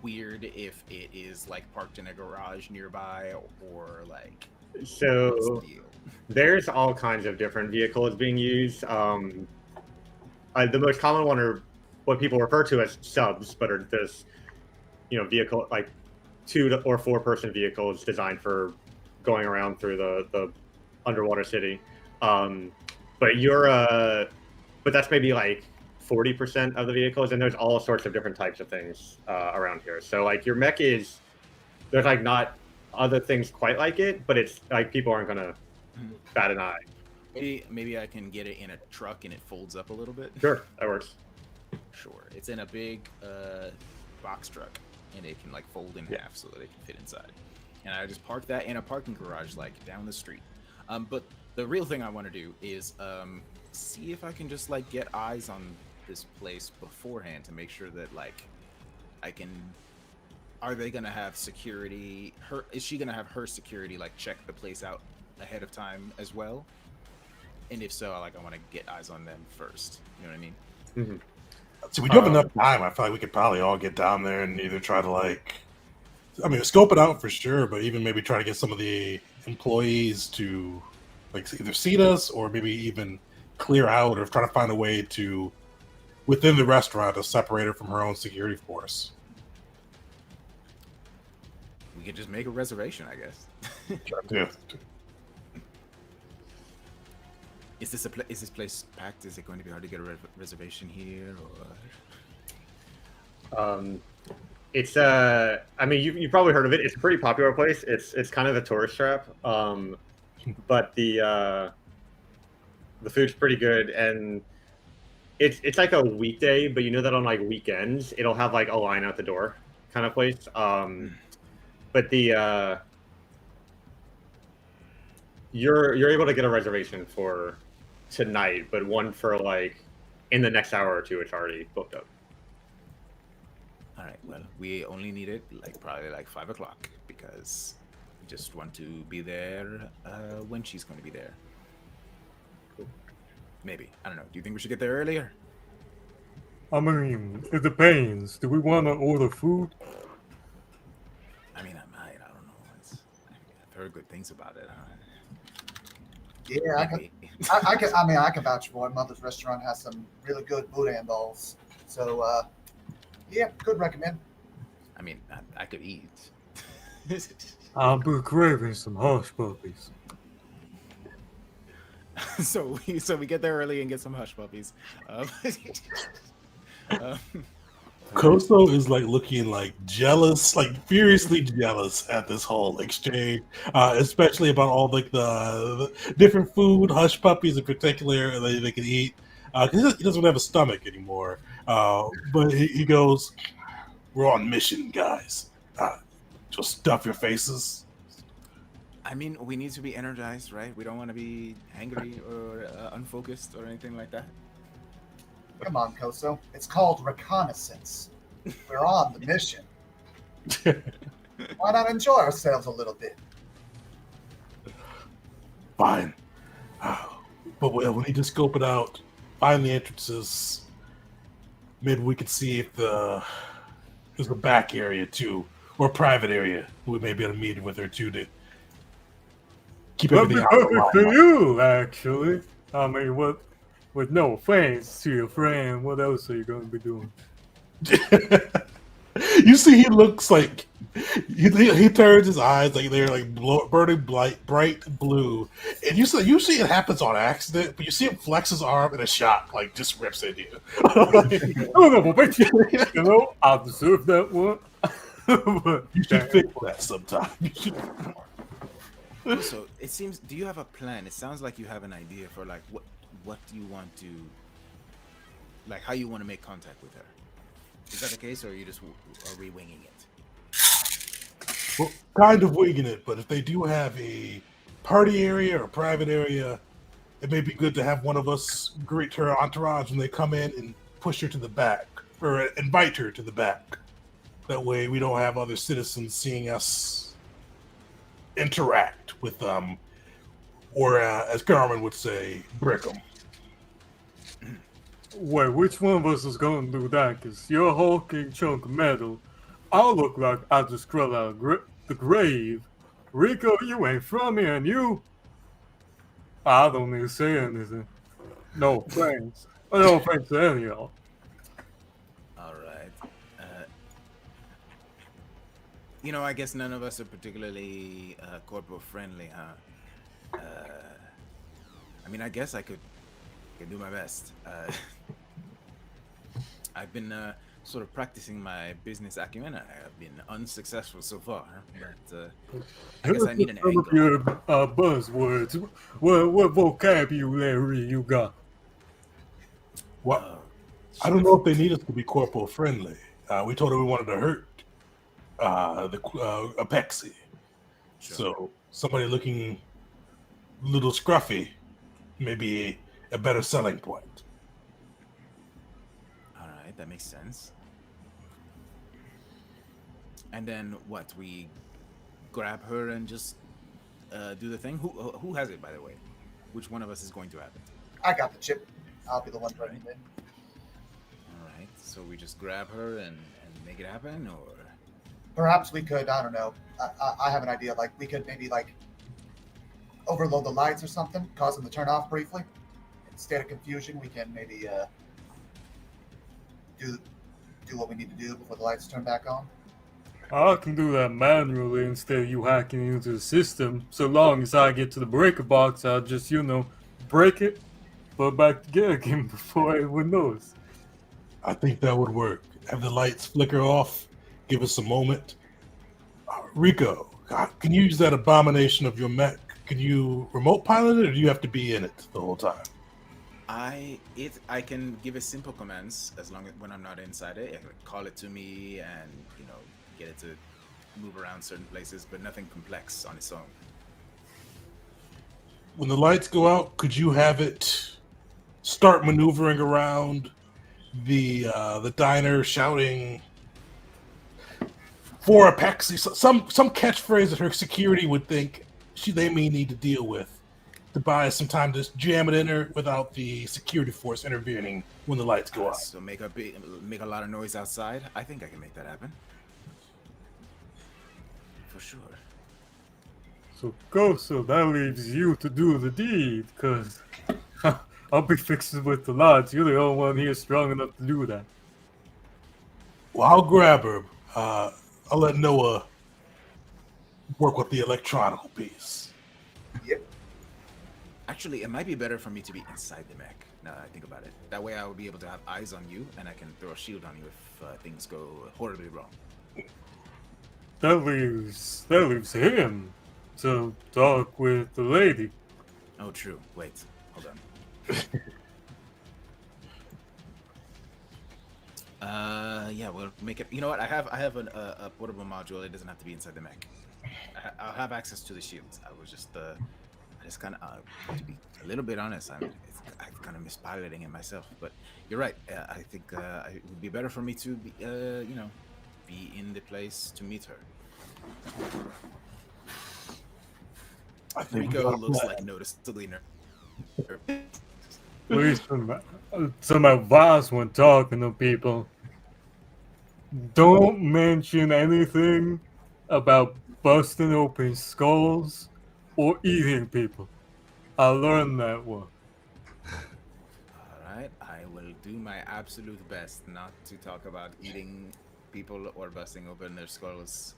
weird if it is like parked in a garage nearby, or like? So there's all kinds of different vehicles being used. The most common one are what people refer to as subs, but are this, vehicle like 2 or 4 person vehicles designed for going around through the underwater city. But that's maybe like 40% of the vehicles, and there's all sorts of different types of things around here. So like your mech there's like not other things quite like it, but it's like people aren't gonna bat an eye. Maybe I can get it in a truck and it folds up a little bit. Sure, that works. Sure, it's in a big box truck, and it can like fold in half so that it can fit inside. And I just park that in a parking garage like down the street. But the real thing I want to do is see if I can just like get eyes on this place beforehand to make sure that like I can. Are they gonna have security? Is she gonna have her security like check the place out ahead of time as well? And if so, like I want to get eyes on them first. You know what I mean? Mm-hmm. So we do have enough time. I feel like we could probably all get down there and either try to scope it out for sure, but even maybe try to get some of the employees to like either seat us or maybe even clear out or try to find a way to within the restaurant to separate her from her own security force. We could just make a reservation, I guess. Yeah. Is this place packed? Is it going to be hard to get a reservation here? Or? It's I mean you've probably heard of it. It's a pretty popular place. It's kind of a tourist trap. But the food's pretty good, and it's like a weekday, but you know that on like weekends it'll have like a line out the door kind of place. But you're able to get a reservation for tonight, but one for like in the next hour or two, it's already booked up. All right. Well, we only need it probably 5 o'clock because we just want to be there when she's going to be there. Maybe. I don't know. Do you think we should get there earlier? I mean, it depends. Do we want to order food? I mean, I might. I don't know. I've heard good things about it. Yeah, I can vouch for it. Mother's restaurant has some really good boudin balls. So, yeah, could recommend. I mean, I could eat. I'll be craving some hush puppies. So we get there early and get some hush puppies. Koso is like looking like jealous, like furiously jealous at this whole exchange, especially about all like the different food, hush puppies in particular that they can eat. He doesn't have a stomach anymore. But he goes, "We're on mission, guys. Just stuff your faces." I mean, we need to be energized, right? We don't want to be angry or unfocused or anything like that. Come on, Koso. It's called reconnaissance. We're on the mission. Why not enjoy ourselves a little bit? Fine. But we'll need to scope it out, find the entrances, maybe we could see if there's a back area too, or a private area. We may be able to meet with her too to keep That'd be everything out of perfect for the you, actually. I mean, what? With no offense to your friend, what else are you going to be doing? limelight. You see, he looks like he turns his eyes like they're like burning bright blue, and usually it happens on accident, but you see him flex his arm and a shot like just rips into you. Oh no, but you know, I deserve that one. But You should fix that sometime. Also, it seems. Do you have a plan? It sounds like you have an idea for like what do you want to, like how you want to make contact with her. Is that the case, or are we winging it? Well, kind of winging it, but if they do have a party area or private area, it may be good to have one of us greet her entourage when they come in and push her to the back or invite her to the back. That way, we don't have other citizens seeing us interact with them, or as Carmen would say, brick them. wait, which one of us is going to do that? Because you're a hulking chunk of metal. I'll look like I just crawled out of the grave. Rico, you ain't from here, and you. I don't need to say anything. No offense. No offense to any of y'all. All right. I guess none of us are particularly corporal friendly, huh? I mean, I guess I could do my best. I've been sort of practicing my business acumen. I have been unsuccessful so far, but I guess I need an Some of angle. your buzzwords. What vocabulary you got? Well, I don't know if they need us to be corporal friendly. We told her we wanted to hurt the Apexi. Sure. So somebody looking a little scruffy may be a better selling point. All right, that makes sense. And then what? We grab her and just do the thing. Who has it, by the way? Which one of us is going to have it? I got the chip. I'll be the one running in. All right. So we just grab her and make it happen, or Perhaps we could, I don't know. I have an idea. Like, we could maybe, like, overload the lights or something, cause them to turn off briefly. Instead of confusion, we can maybe do what we need to do before the lights turn back on. I can do that manually instead of you hacking into the system. So long as I get to the breaker box, I'll just, break it, put it back together again before anyone knows. I think that would work. Have the lights flicker off. Give us a moment. Rico, can you use that abomination of your mech? Can you remote pilot it, or do you have to be in it the whole time? I can give it simple commands as long as when I'm not inside it. I can call it to me and get it to move around certain places, but nothing complex on its own. When the lights go out, could you have it start maneuvering around the diner, shouting for Apexi, some catchphrase that her security would think they may need to deal with, to buy us some time to jam it in her without the security force intervening when the lights go out. So make a lot of noise outside. I think I can make that happen. For sure. So that leaves you to do the deed, because I'll be fixing with the lights. You're the only one here strong enough to do that. Well, I'll grab her. I'll let Noah work with the electronical piece. Yep. Actually, it might be better for me to be inside the mech, now that I think about it. That way I will be able to have eyes on you, and I can throw a shield on you if things go horribly wrong. That leaves him to talk with the lady. Oh, true. Wait, hold on. Yeah, we'll make it. You know what? I have a portable module. It doesn't have to be inside the mech. I'll have access to the shields. I just kind of, to be a little bit honest, I'm kind of mispiloting it myself. But you're right. I think it would be better for me to be, be in the place to meet her. I think Rico looks like noticeably nervous. Listen, some advice when talking to people. Don't mention anything about busting open skulls or eating people. I learned that one. All right, I will do my absolute best not to talk about eating people or busting open their skulls.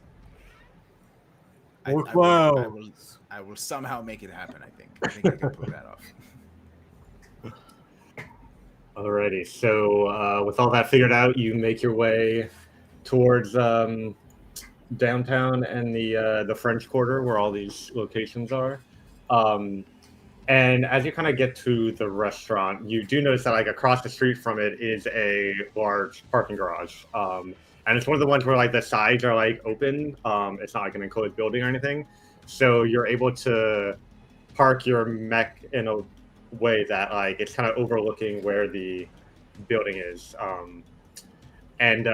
Or I will, I clowns. will, I will somehow make it happen. I think I can pull that off. Alrighty, so with all that figured out, you make your way towards downtown and the French Quarter, where all these locations are. Um, and as you kind of get to the restaurant, you do notice that like across the street from it is a large parking garage. And it's one of the ones where like the sides are like open. It's not like an enclosed building or anything, so you're able to park your mech in a way that like it's kind of overlooking where the building is. And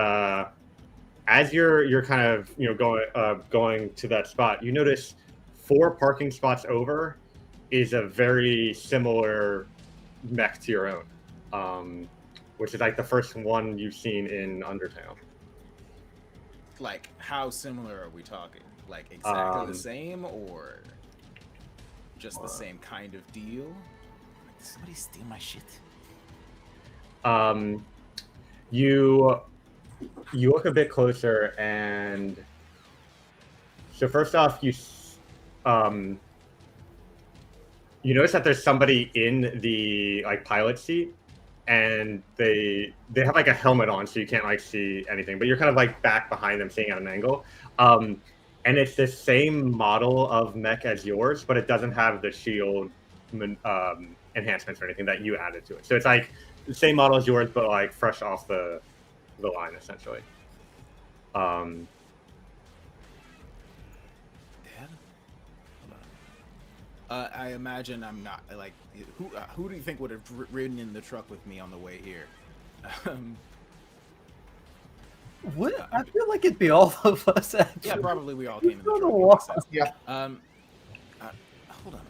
as you're kind of going to that spot, you notice 4 parking spots over is a very similar mech to your own, which is like the first one you've seen in Undertale. Like, how similar are we talking? Like, exactly the Um, same, or just the same kind of deal? Like, did somebody steal my shit? Um, you look a bit closer, and so first off, you notice that there's somebody in the like pilot seat, and they have like a helmet on, so you can't like see anything, but you're kind of like back behind them, seeing at an angle. And it's the same model of mech as yours, but it doesn't have the shield enhancements or anything that you added to it. So it's like the same model as yours, but like fresh off the line, essentially. Um, The hell? Hold on. I imagine I'm not like who do you think would have ridden in the truck with me on the way here? Um, What? I feel like it'd be all of us. Actually. yeah, probably we all came in the don't truck. know It why. makes sense. Yeah. Hold on a moment.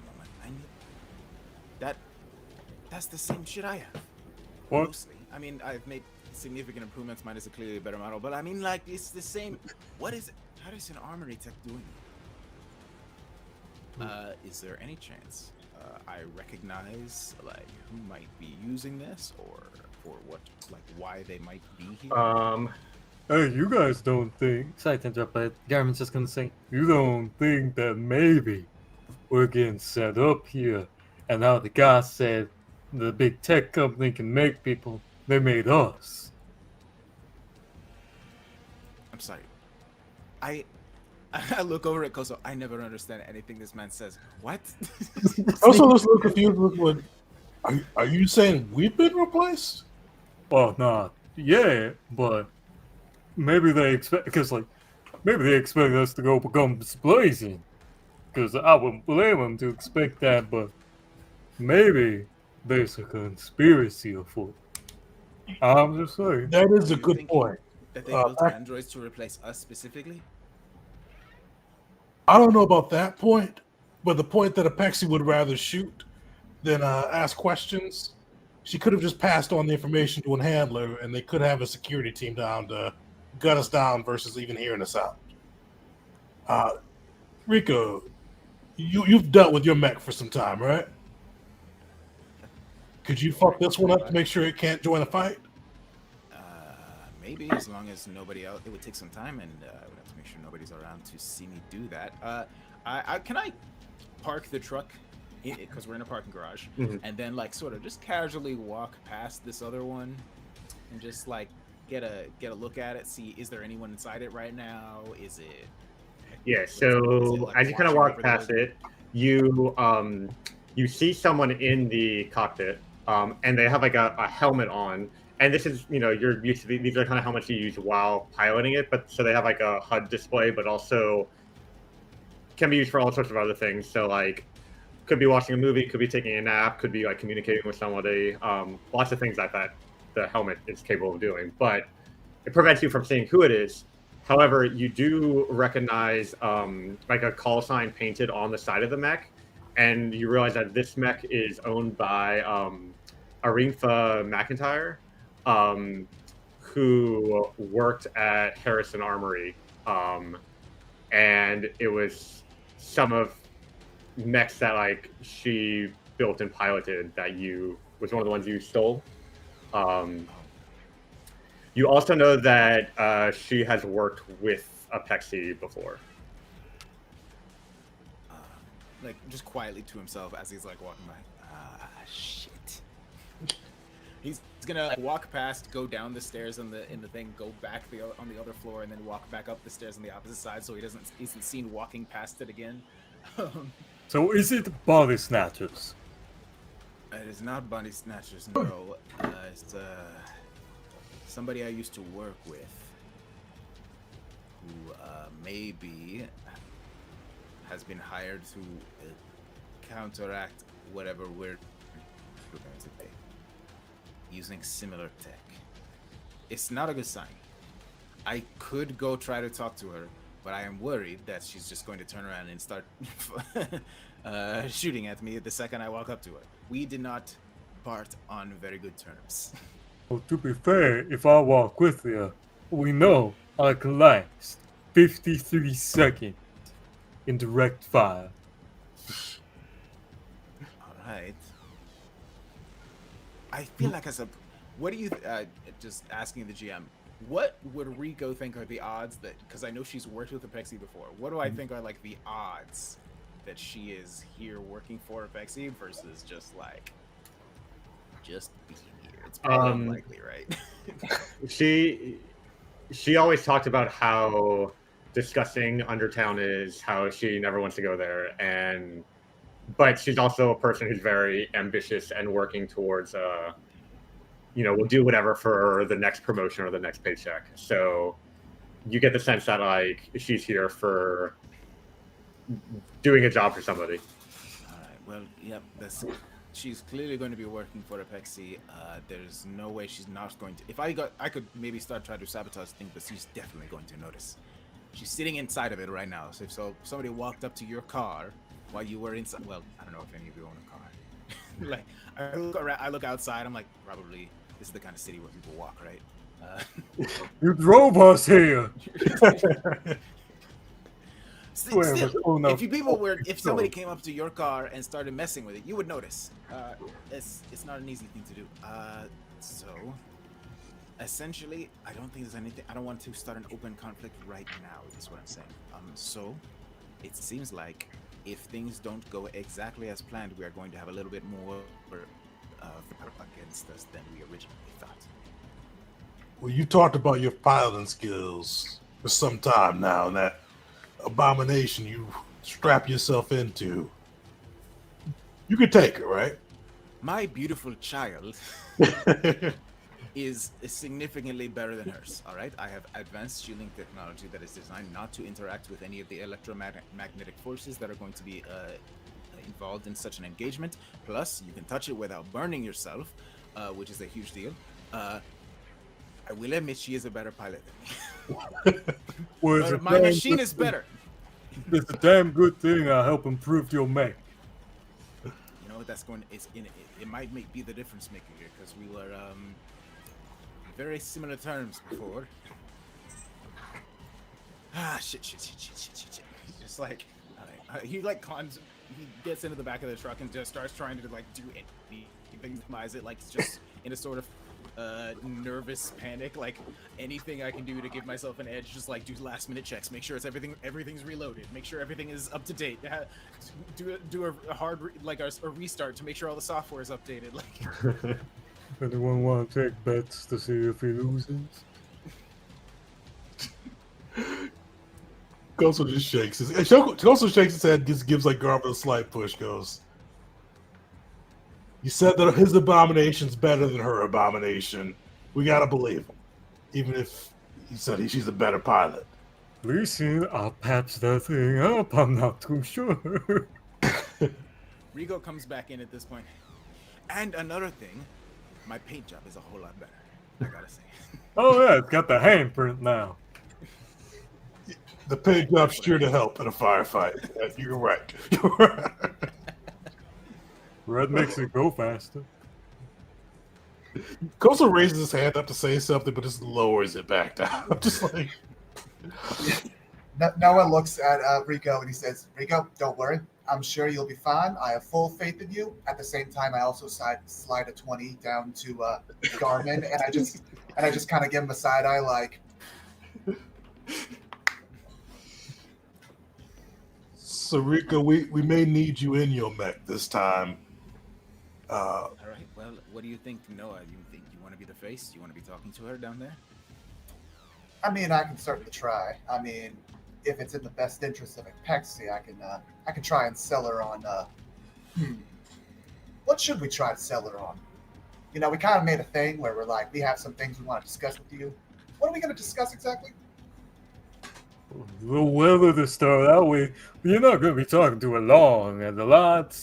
That's the same shit I have. What? Mostly. I mean, I've made significant improvements. Mine is a clearly better model, but I mean, like, it's the same. What is it? How does an armory tech doing? Is there any chance I recognize like who might be using this, or what, like why they might be here? Hey, you guys don't think, Sorry to interrupt, but Garmin's just gonna say, you don't think that maybe we're getting set up here, and how the guy said the big tech company can make people, they made us. I'm sorry. I look over at Koso. I never understand anything this man says. What? Also, let's look confused with what. Are you saying we've been replaced? Well, not yet, but maybe they expect, because like, maybe they expect us to go become blazing. Because I wouldn't blame them to expect that, but maybe there's a conspiracy afoot. I'm just saying. That is a You good think point. That they Uh, built I- androids to replace us specifically? I don't know about that point, but the point that Apexi would rather shoot than ask questions, she could have just passed on the information to a handler, and they could have a security team down to gut us down versus even hearing us out. Rico, you've dealt with your mech for some time, right? Could you fuck this one up to make sure it can't join the fight? Maybe, as long as nobody else. It would take some time, and I would have to make sure nobody's around to see me do that. Can I park the truck because we're in a parking garage, Mhm. and then like sort of just casually walk past this other one, and just like get a look at it, see is there anyone inside it right now? Is it? Yeah, Is it, so like, as you kind of watching walk over past the- it, you see someone in the cockpit, and they have like a helmet on. And this is, you're used to these are kind of helmets you use while piloting it, but so they have like a HUD display, but also can be used for all sorts of other things. So like, could be watching a movie, could be taking a nap, could be like communicating with somebody. Lots of things like that the helmet is capable of doing, but it prevents you from seeing who it is. However, you do recognize like a call sign painted on the side of the mech, and you realize that this mech is owned by Aretha McIntyre, who worked at Harrison Armory, and it was some of mechs that like she built and piloted that was one of the ones you stole. You also know that she has worked with Apexi before. Like just quietly to himself as he's like walking by. Shit. He's gonna like, walk past, go down the stairs in the thing, go back on the other floor, and then walk back up the stairs on the opposite side, so he isn't seen walking past it again. So is it body snatchers? It is not body snatchers, no. It's somebody I used to work with, who maybe has been hired to counteract whatever we're going to pay, using similar tech. It's not a good sign. I could go try to talk to her, but I am worried that she's just going to turn around and start shooting at me the second I walk up to her. We did not part on very good terms. Well, to be fair, if I walk with you, we know I can last 53 seconds in direct fire. Alright. I feel like what do you, just asking the GM, what would Rico think are the odds that, because I know she's worked with Apexi before, what do I think are like the odds that she is here working for Apexi versus just being here? It's probably unlikely, right? She always talked about how disgusting Undertown is, how she never wants to go there, but she's also a person who's very ambitious and working towards will do whatever for the next promotion or the next paycheck. So you get the sense that like she's here for doing a job for somebody. All right. Well, yep. She's clearly going to be working for Apexi. There's no way she's not going to. If I could maybe start trying to sabotage things, but she's definitely going to notice. She's sitting inside of it right now. So if somebody walked up to your car while you were inside, well, I don't know if any of you own a car. Like I look outside. I'm like, probably this is the kind of city where people walk, right? You drove us here. Still, if somebody came up to your car and started messing with it, you would notice. It's not an easy thing to do. So essentially, I don't think there's anything. I don't want to start an open conflict right now. Is what I'm saying. So it seems like if things don't go exactly as planned, we are going to have a little bit more against us than we originally thought. Well, you talked about your piloting skills for some time now, and that abomination you strap yourself into. You could take her, right? My beautiful child is significantly better than hers, all right? I have advanced shielding technology that is designed not to interact with any of the electromagnetic forces that are going to be involved in such an engagement. Plus, you can touch it without burning yourself, which is a huge deal. I will admit she is a better pilot than me. My machine is better. It's a damn good thing I help improve your mech. You know what that's going to, it might be the difference maker here, because we were very similar terms before. Shit. Just like, he like climbs, he gets into the back of the truck and just starts trying to like do anything, minimize it, like just in a sort of nervous panic, like anything I can do to give myself an edge, just like do last minute checks, make sure everything's reloaded, make sure everything is up to date, do a hard a restart to make sure all the software is updated. Like, anyone want to take bets to see if he loses? Goso just shakes his head. Goso shakes his head, just gives like Garvin a slight push, goes, "You said that his abomination's better than her abomination. We gotta believe him. Even if he said she's a better pilot." Listen, I'll patch that thing up. I'm not too sure. Rigo comes back in at this point. And another thing, my paint job is a whole lot better, I gotta say. Oh yeah, it's got the handprint now. The paint job's sure to help in a firefight. You're right. You're right. Red makes it go faster. Kosa raises his hand up to say something, but just lowers it back down. I'm just like, Noah looks at Rico and he says, "Rico, don't worry. I'm sure you'll be fine. I have full faith in you." At the same time, I also slide a 20 down to Garmin, and I just kind of give him a side eye, like, so Rico, we may need you in your mech this time. All right. Well, what do you think, Noah? You think you want to be the face? You want to be talking to her down there? I mean, I can certainly try. I mean, if it's in the best interest of Apexi, I can try and sell her on. What should we try to sell her on? You know, we kind of made a thing where we're like, we have some things we want to discuss with you. What are we going to discuss exactly? The weather to start out with. You're not going to be talking to her long, and a lot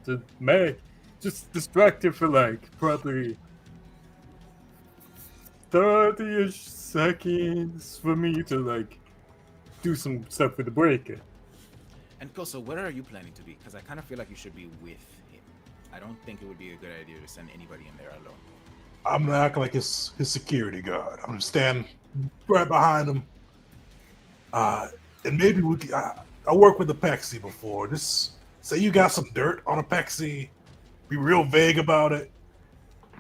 to make. Just distract her for like probably 30-ish seconds for me to like do some stuff with the breaker. And Koso, where are you planning to be? Because I kind of feel like you should be with him. I don't think it would be a good idea to send anybody in there alone. I'm gonna act like his security guard. I'm gonna stand right behind him. And maybe we can, I worked with Apexi before. Just say you got some dirt on Apexi. Be real vague about it. I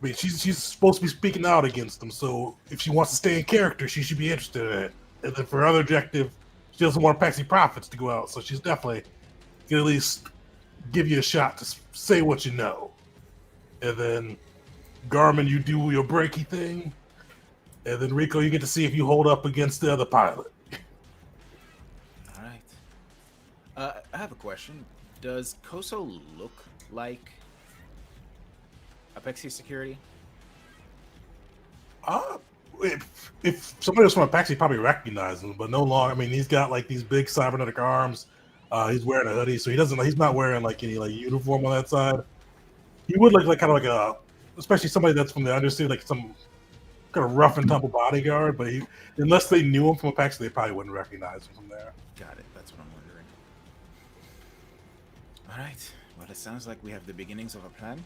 mean, she's supposed to be speaking out against them, so if she wants to stay in character, she should be interested in it. And then for her other objective, she doesn't want Apexi profits to go out, so she's definitely gonna at least give you a shot to say what you know. And then Garmin, you do your breaky thing, and then Rico, you get to see if you hold up against the other pilot. All right. I have a question. Does Koso look like Apexi security? If somebody was from Apexi, probably recognize him, but no longer. I mean, he's got like these big cybernetic arms. He's wearing a hoodie, so he's not wearing like any like uniform on that side. He would look like kind of like a, especially somebody that's from the undersea, like some kind of rough and tumble bodyguard. But unless they knew him from Apexi, they probably wouldn't recognize him from there. Got it. That's what I'm wondering. All right. Well, it sounds like we have the beginnings of a plan.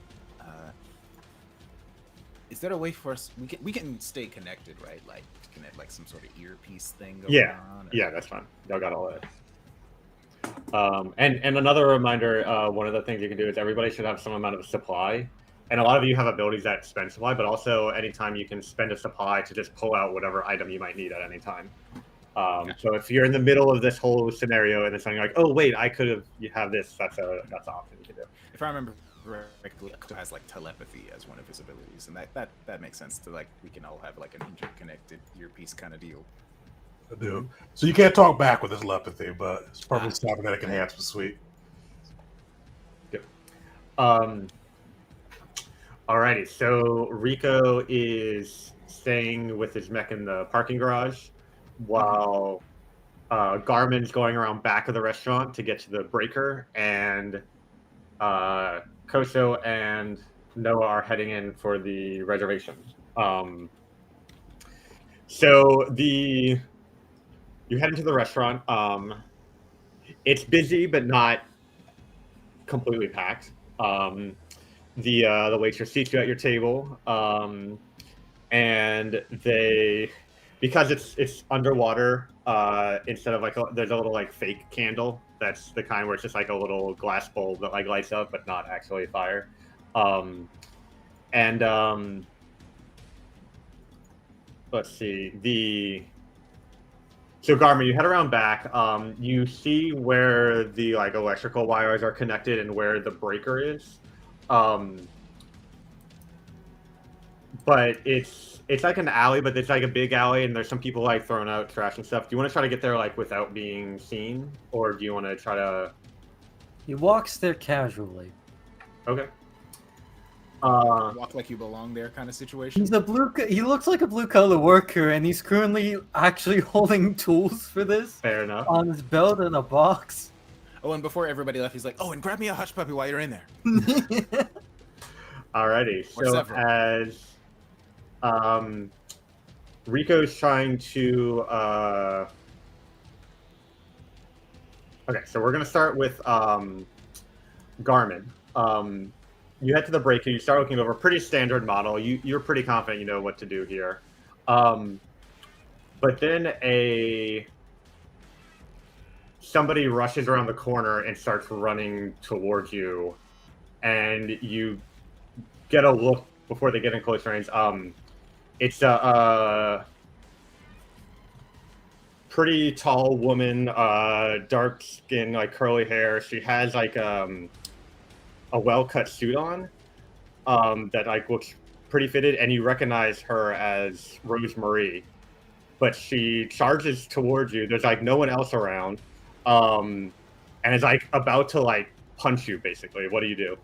Is there a way for us? We can stay connected, right? Like connect like some sort of earpiece thing going on. Yeah, that's fine. Y'all got all that. And another reminder, one of the things you can do is everybody should have some amount of supply. And a lot of you have abilities that spend supply, but also anytime you can spend a supply to just pull out whatever item you might need at any time. So if you're in the middle of this whole scenario and then something like, oh wait, I could have, you have this, that's an option you can do. If I remember correctly, Koso has like telepathy as one of his abilities, and that makes sense. To like, we can all have like an interconnected earpiece kind of deal. I do. So you can't talk back with his telepathy, but it's probably cybernetic enhancement suite. Yep. Alrighty, so Rico is staying with his mech in the parking garage, while Garmin's going around back of the restaurant to get to the breaker, and Koso and Noah are heading in for the reservation. So you head into the restaurant. It's busy, but not completely packed. The waitress seats you at your table, and they, because it's underwater, instead of like there's a little like fake candle that's the kind where it's just like a little glass bulb that like lights up but not actually fire. Let's see, so Garmin, you head around back. You see where the like electrical wires are connected and where the breaker is. But it's like an alley, but it's like a big alley, and there's some people like throwing out trash and stuff. Do you want to try to get there like without being seen, or do you want to try to? He walks there casually. Okay. Walk like you belong there, kind of situation. He looks like a blue collar worker, and he's currently actually holding tools for this Fair enough. on his belt in a box. Oh, and before everybody left, he's like, "Oh, and grab me a hush puppy while you're in there." Alrighty. Or So several. as Rico's trying to okay, so we're gonna start with Garmin. you head to the breaker. You start looking over. Pretty standard model. You're pretty confident you know what to do here. But then somebody rushes around the corner and starts running towards you, and you get a look before they get in close range. It's a pretty tall woman, dark skin, like curly hair. She has like a well-cut suit on that like looks pretty fitted, and you recognize her as Rosemary. But she charges towards you. There's like no one else around, and is like about to like punch you. Basically, what do you do?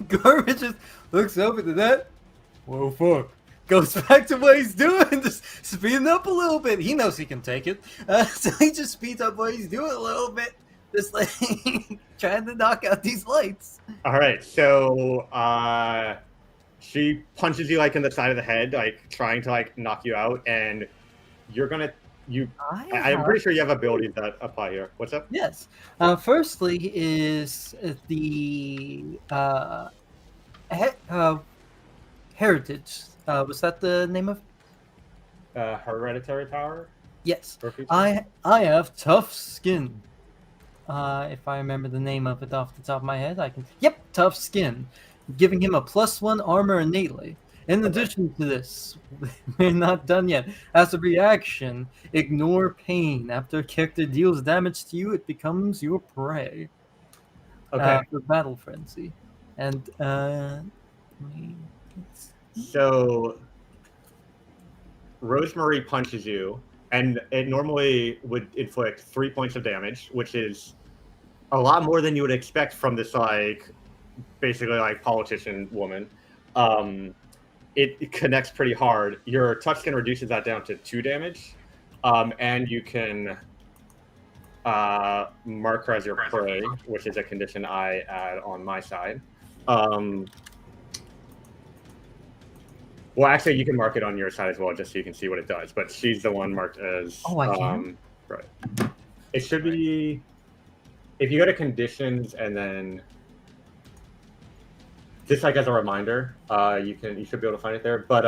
Garmin just looks over to that. Well, fuck. Goes back to what he's doing, just speeding up a little bit. He knows he can take it, so he just speeds up what he's doing a little bit, just like trying to knock out these lights. All right, so she punches you like in the side of the head, like trying to like knock you out, and you're gonna I'm pretty sure you have abilities that apply here. What's up? Yes. Firstly is the heritage. Was that the name of? Hereditary power. Yes. Perfect. I have tough skin. If I remember the name of it off the top of my head, I can. Yep, tough skin, giving him a +1 armor innately. In addition to this, we're not done yet. As a reaction, ignore pain. After a character deals damage to you, it becomes your prey. Okay. For battle frenzy, and So Rosemary punches you, and it normally would inflict 3 points of damage, which is a lot more than you would expect from this like basically like politician woman. It connects pretty hard. Your touch skin reduces that down to 2 damage, and you can mark her as your prey, which is a condition I add on my side. Well, actually, you can mark it on your side as well, just so you can see what it does. But she's the one marked as. Oh, I can. Right. It should be. If you go to conditions and then, just like as a reminder, you should be able to find it there. But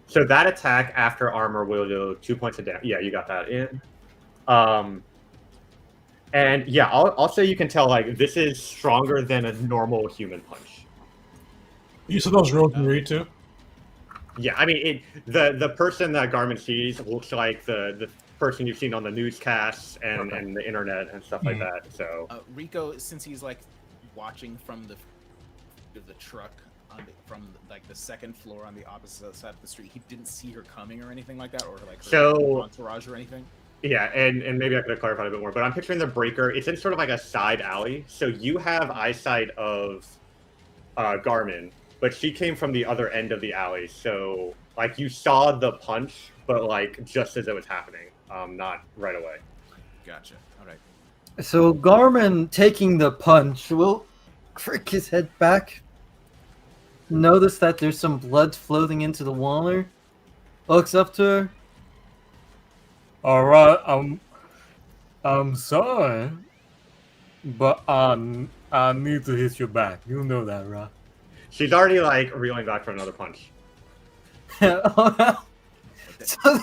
so that attack after armor will do 2 points of damage. Yeah, you got that in. And yeah, I'll say you can tell like this is stronger than a normal human punch. You said that was Rosemary too? Yeah, I mean, the person that Garmin sees looks like the person you've seen on the newscasts and the internet and stuff like that. So Rico, since he's like watching from the truck from like the second floor on the opposite side of the street, he didn't see her coming or anything like that, or like her entourage or anything. Yeah, and maybe I could have clarified a bit more, but I'm picturing the breaker. It's in sort of like a side alley, so you have eyesight of Garmin. But she came from the other end of the alley, so like you saw the punch, but like just as it was happening, not right away. Gotcha. All right. So Garmin taking the punch will crick his head back. Notice that there's some blood floating into the water. Looks up to her. All right, I'm sorry, but I need to hit you back. You know that, right? She's already like reeling back for another punch. So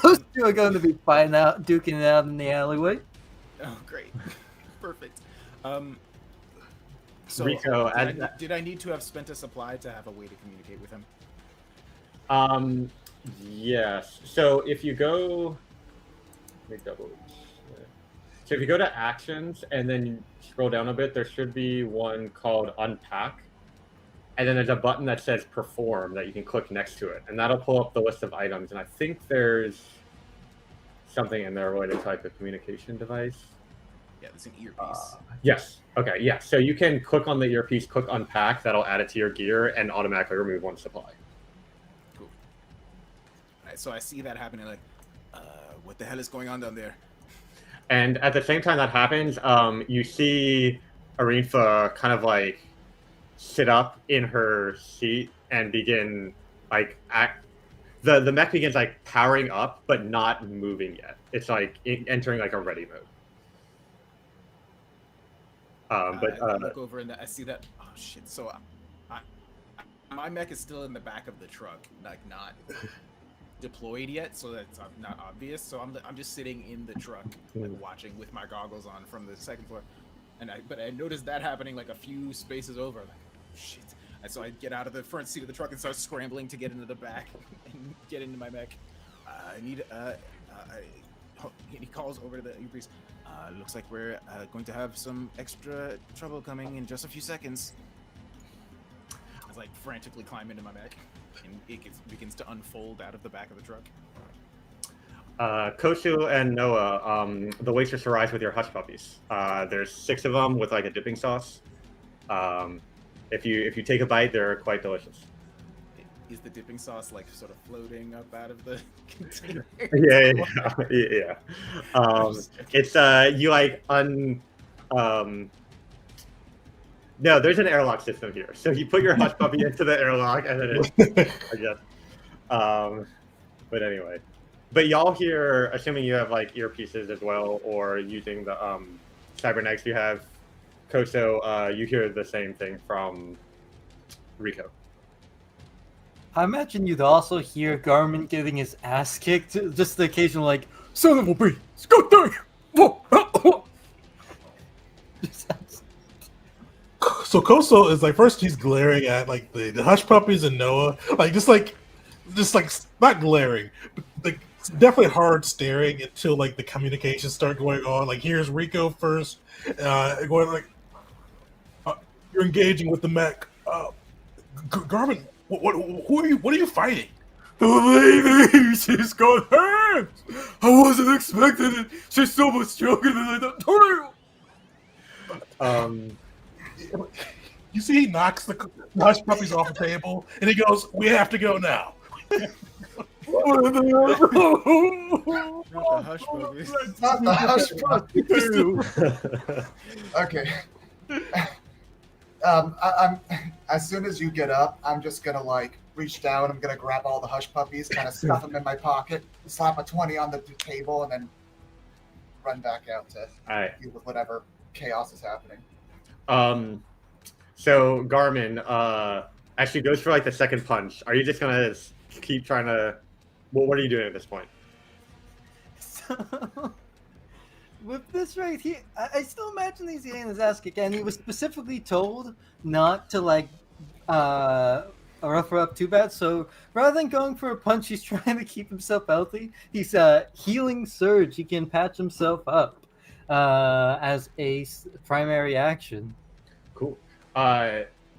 those two are going to be duking it out in the alleyway. Oh, great. Perfect. So Rico, did I need to have spent a supply to have a way to communicate with him? Yes. So if you go, let me double. So if you go to actions and then you scroll down a bit, there should be one called unpack. And then there's a button that says perform that you can click next to it. And that'll pull up the list of items. And I think there's something in there related to like a communication device. Yeah, there's an earpiece. Yes. Okay, yeah. So you can click on the earpiece, click unpack, that'll add it to your gear and automatically remove one supply. Cool. All right, so I see that happening, like, what the hell is going on down there? And at the same time that happens, you see Arinfa kind of like sit up in her seat and begin like the mech begins like powering up but not moving yet. It's like entering like a ready mode. I look over and I see that. Oh shit! So my mech is still in the back of the truck, like not deployed yet, so that's not obvious. So I'm just sitting in the truck, like watching with my goggles on from the second floor, but I noticed that happening like a few spaces over. Like, shit! And so I get out of the front seat of the truck and start scrambling to get into the back and get into my mech. I need he calls over to the priest. Looks like we're going to have some extra trouble coming in just a few seconds. I was like frantically climb into my mech, and it begins to unfold out of the back of the truck. Kosu and Noah, the waitress arrives with your hush puppies. There's 6 of them with like a dipping sauce. If you take a bite, they're quite delicious. Is the dipping sauce like sort of floating up out of the container? Yeah. It's you like no, there's an airlock system here. So you put your hush puppy into the airlock, and then it, I guess. But anyway, but y'all hear, assuming you have like earpieces as well, or using the cybernetics you have, Koso, you hear the same thing from Rico. I imagine you'd also hear Garmin getting his ass kicked, just the occasional like, son of a bitch, go there! So Koso is like, first he's glaring at like the hush puppies and Noah, like just like not glaring, but like definitely hard staring until like the communications start going on. Like here's Rico first, going like, you're engaging with the mech. Garmin, who are you? What are you fighting? The lady, she's got hands. I wasn't expecting it. She's so much stronger than I thought. You see, he knocks the hush puppies off the table, and he goes, "We have to go now." Not the hush puppies. Not the hush puppies. Okay. I'm as soon as you get up, I'm just gonna like reach down. I'm gonna grab all the hush puppies, kind of stuff them in my pocket, slap a 20 on the table, and then run back out to deal with whatever chaos is happening. So Garmin actually goes for like the second punch. Are you just gonna keep trying to? Well, what are you doing at this point? So, with this right here, I still imagine he's getting his ass kicked, and he was specifically told not to like rough her up too bad. So rather than going for a punch, he's trying to keep himself healthy. He's healing surge. He can patch himself up as a primary action. Cool.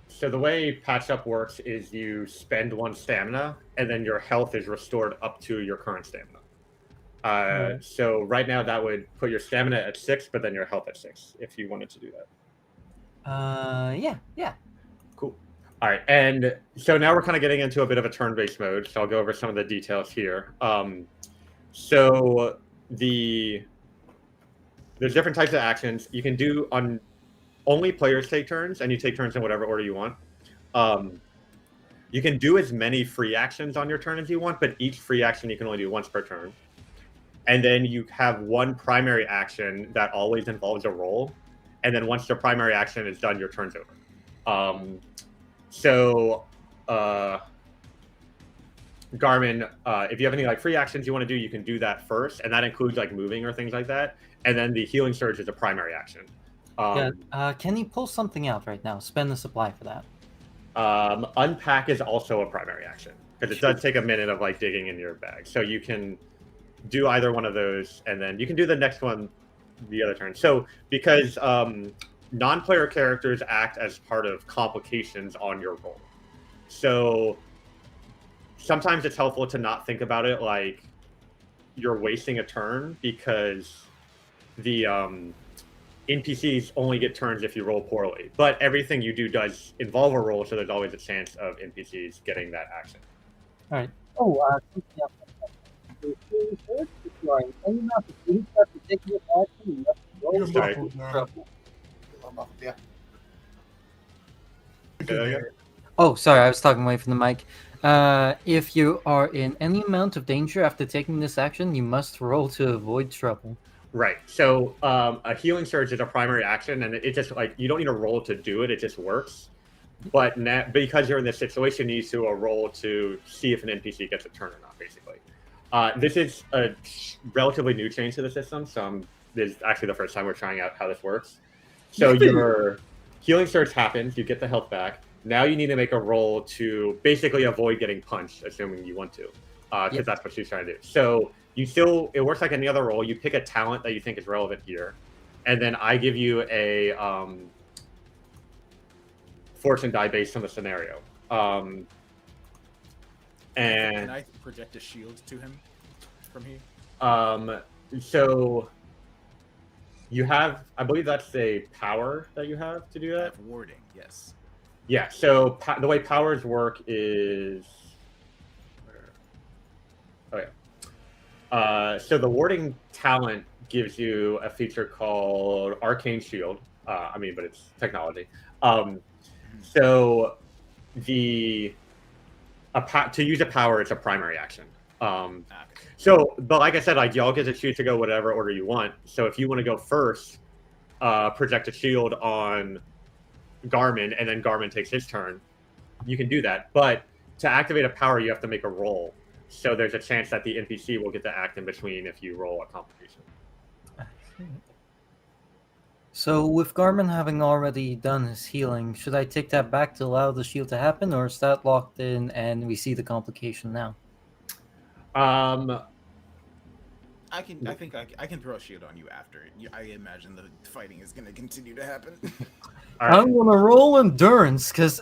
So the way patch up works is you spend 1 stamina, and then your health is restored up to your current stamina. So right now that would put your stamina at 6, but then your health at 6, if you wanted to do that. Yeah. Cool. All right, and so now we're kind of getting into a bit of a turn-based mode, so I'll go over some of the details here. So there's different types of actions you can do on. Only players take turns, and you take turns in whatever order you want. You can do as many free actions on your turn as you want, but each free action you can only do once per turn. And then you have 1 primary action that always involves a roll. And then once the primary action is done, your turn's over. Garmin, if you have any like free actions you want to do, you can do that first. And that includes like moving or things like that. And then the healing surge is a primary action. Can he pull something out right now? Spend the supply for that. Unpack is also a primary action because it does take a minute of like digging in your bag. So you can do either one of those, and then you can do the next one the other turn. So because non-player characters act as part of complications on your roll. So sometimes it's helpful to not think about it like you're wasting a turn, because the NPCs only get turns if you roll poorly, but everything you do does involve a roll, so there's always a chance of NPCs getting that action. All right. Oh, Sorry. Yeah. Oh, sorry, I was talking away from the mic. If you are in any amount of danger after taking this action, you must roll to avoid trouble. Right. So a healing surge is a primary action, and it just like you don't need a roll to do it; it just works. But now, because you're in this situation, you need to roll to see if an NPC gets a turn or not, basically. This is a relatively new change to the system, so this is actually the first time we're trying out how this works. So your healing surge happens, you get the health back. Now you need to make a roll to basically avoid getting punched, assuming you want to, because that's what she's trying to do. So it works like any other roll. You pick a talent that you think is relevant here, and then I give you a fortune die based on the scenario. And can I project a shield to him from here? So you have, I believe that's a power that you have to do I that. have warding, yes. Yeah. So the way powers work is, so the warding talent gives you a feature called Arcane Shield. But it's technology. So to use a power, it's a primary action. So, but like I said, like y'all get to choose to go whatever order you want. So if you want to go first, project a shield on Garmin, and then Garmin takes his turn, you can do that. But to activate a power, you have to make a roll. So there's a chance that the NPC will get to act in between if you roll a complication. So with Garmin having already done his healing, should I take that back to allow the shield to happen, or is that locked in and we see the complication now? I think I can throw a shield on you after. I imagine the fighting is going to continue to happen. All right. I'm gonna roll endurance because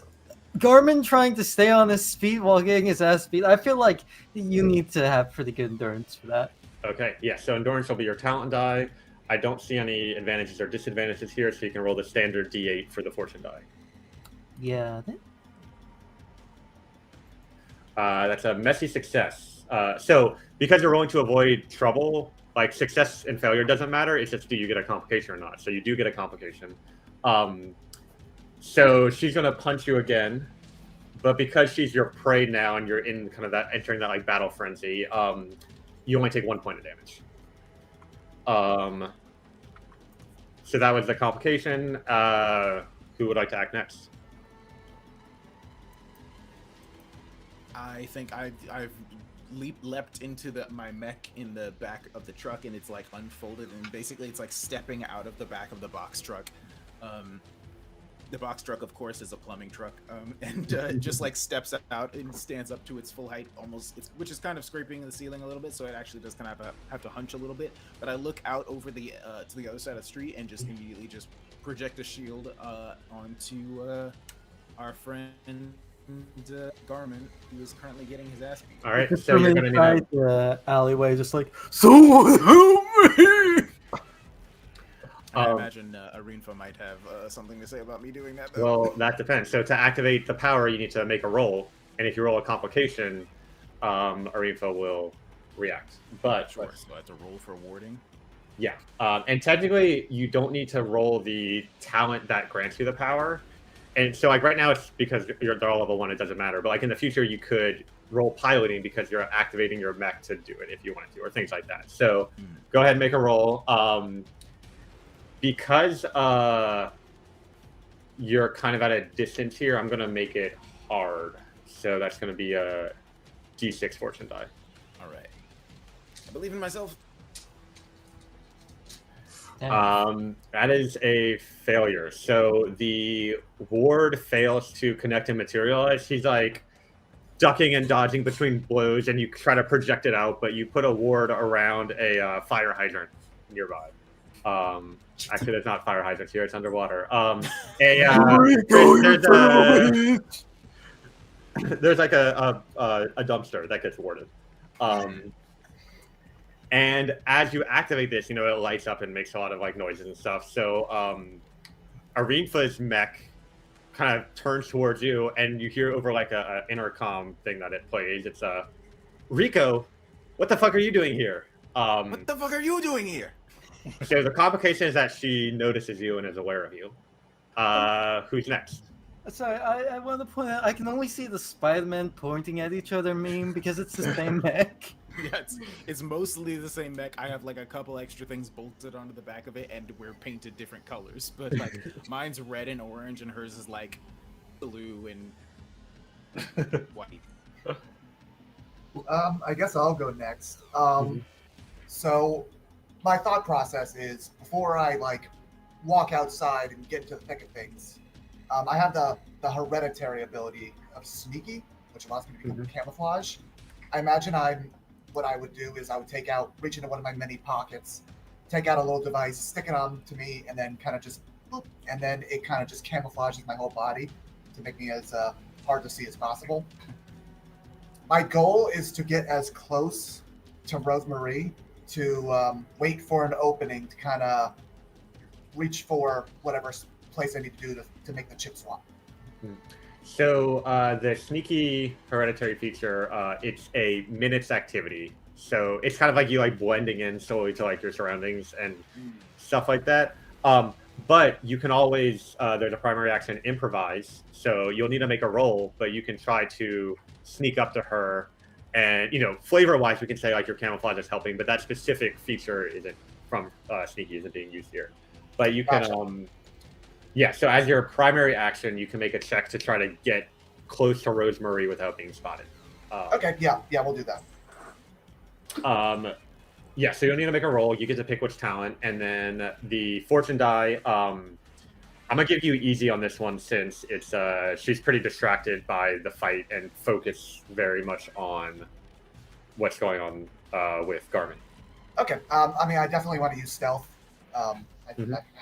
Garmin trying to stay on his feet while getting his ass beat. I feel like you need to have pretty good endurance for that. Okay, yeah, so endurance will be your talent die. I don't see any advantages or disadvantages here, so you can roll the standard D8 for the fortune die. Yeah. That's a messy success. So because you're rolling to avoid trouble, like success and failure doesn't matter. It's just do you get a complication or not. So you do get a complication. So she's gonna punch you again, but because she's your prey now and you're in kind of that entering that like battle frenzy, you only take 1 point of damage. So that was the complication. Who would like to act next? I think I've leapt into my mech in the back of the truck, and it's like unfolded, and basically it's like stepping out of the back of the box truck. The box truck, of course, is a plumbing truck, and just like steps out and stands up to its full height, which is kind of scraping the ceiling a little bit, so it actually does kind of have to hunch a little bit. But I look out over the to the other side of the street and just immediately just project a shield onto our friend Garmin, who is currently getting his ass beat. All right, so you're gonna need the alleyway, just like someone help me. I imagine Arinfa might have something to say about me doing that, though. Well, that depends. So to activate the power, you need to make a roll, and if you roll a complication, Arinfa will react. But sure, so I have to roll for warding. Yeah, and technically, you don't need to roll the talent that grants you the power. And so, like right now, it's because they're all level 1. It doesn't matter. But like in the future, you could roll piloting because you're activating your mech to do it if you wanted to, or things like that. So go ahead and make a roll. Because you're kind of at a distance here, I'm going to make it hard. So that's going to be a D6 fortune die. All right. I believe in myself. That is a failure. So the ward fails to connect and materialize. He's like ducking and dodging between blows, and you try to project it out, but you put a ward around a fire hydrant nearby. Actually, there's not fire hydrants here. It's underwater. There's like a dumpster that gets warded. And as you activate this, it lights up and makes a lot of like noises and stuff. So Arinfa's mech kind of turns towards you, and you hear over like a intercom thing that it plays. It's Rico, what the fuck are you doing here? What the fuck are you doing here? So the complication is that she notices you and is aware of you. Who's next? Sorry, I want to point out, I can only see the Spider-Man pointing at each other meme because it's the same mech. Yeah, it's mostly the same mech. I have like a couple extra things bolted onto the back of it, and we're painted different colors. But like mine's red and orange, and hers is like blue and white. I guess I'll go next. So my thought process is before I like walk outside and get into the thick of things, I have the hereditary ability of sneaky, which allows me to become camouflage. I imagine what I would do is I would reach into one of my many pockets, take out a little device, stick it on to me, and then kind of just boop, and then it kind of just camouflages my whole body to make me as hard to see as possible. My goal is to get as close to Rosemary to wait for an opening to kind of reach for whatever place I need to do to make the chip swap. So the sneaky hereditary feature, it's a minutes activity. So it's kind of like you like blending in slowly to like your surroundings and stuff like that. But you can always, there's a primary action, improvise. So you'll need to make a roll, but you can try to sneak up to her. And, you know, flavor-wise, we can say like your camouflage is helping, but that specific feature isn't from sneaky, isn't being used here. But you can, Gotcha. yeah, so as your primary action, you can make a check to try to get close to Rosemary without being spotted. Okay, yeah, we'll do that. Yeah, so you'll need to make a roll. You get to pick which talent, and then the fortune die. I'm gonna give you easy on this one since it's she's pretty distracted by the fight and focused very much on what's going on with Garmin. Okay, I mean, I definitely want to use stealth. I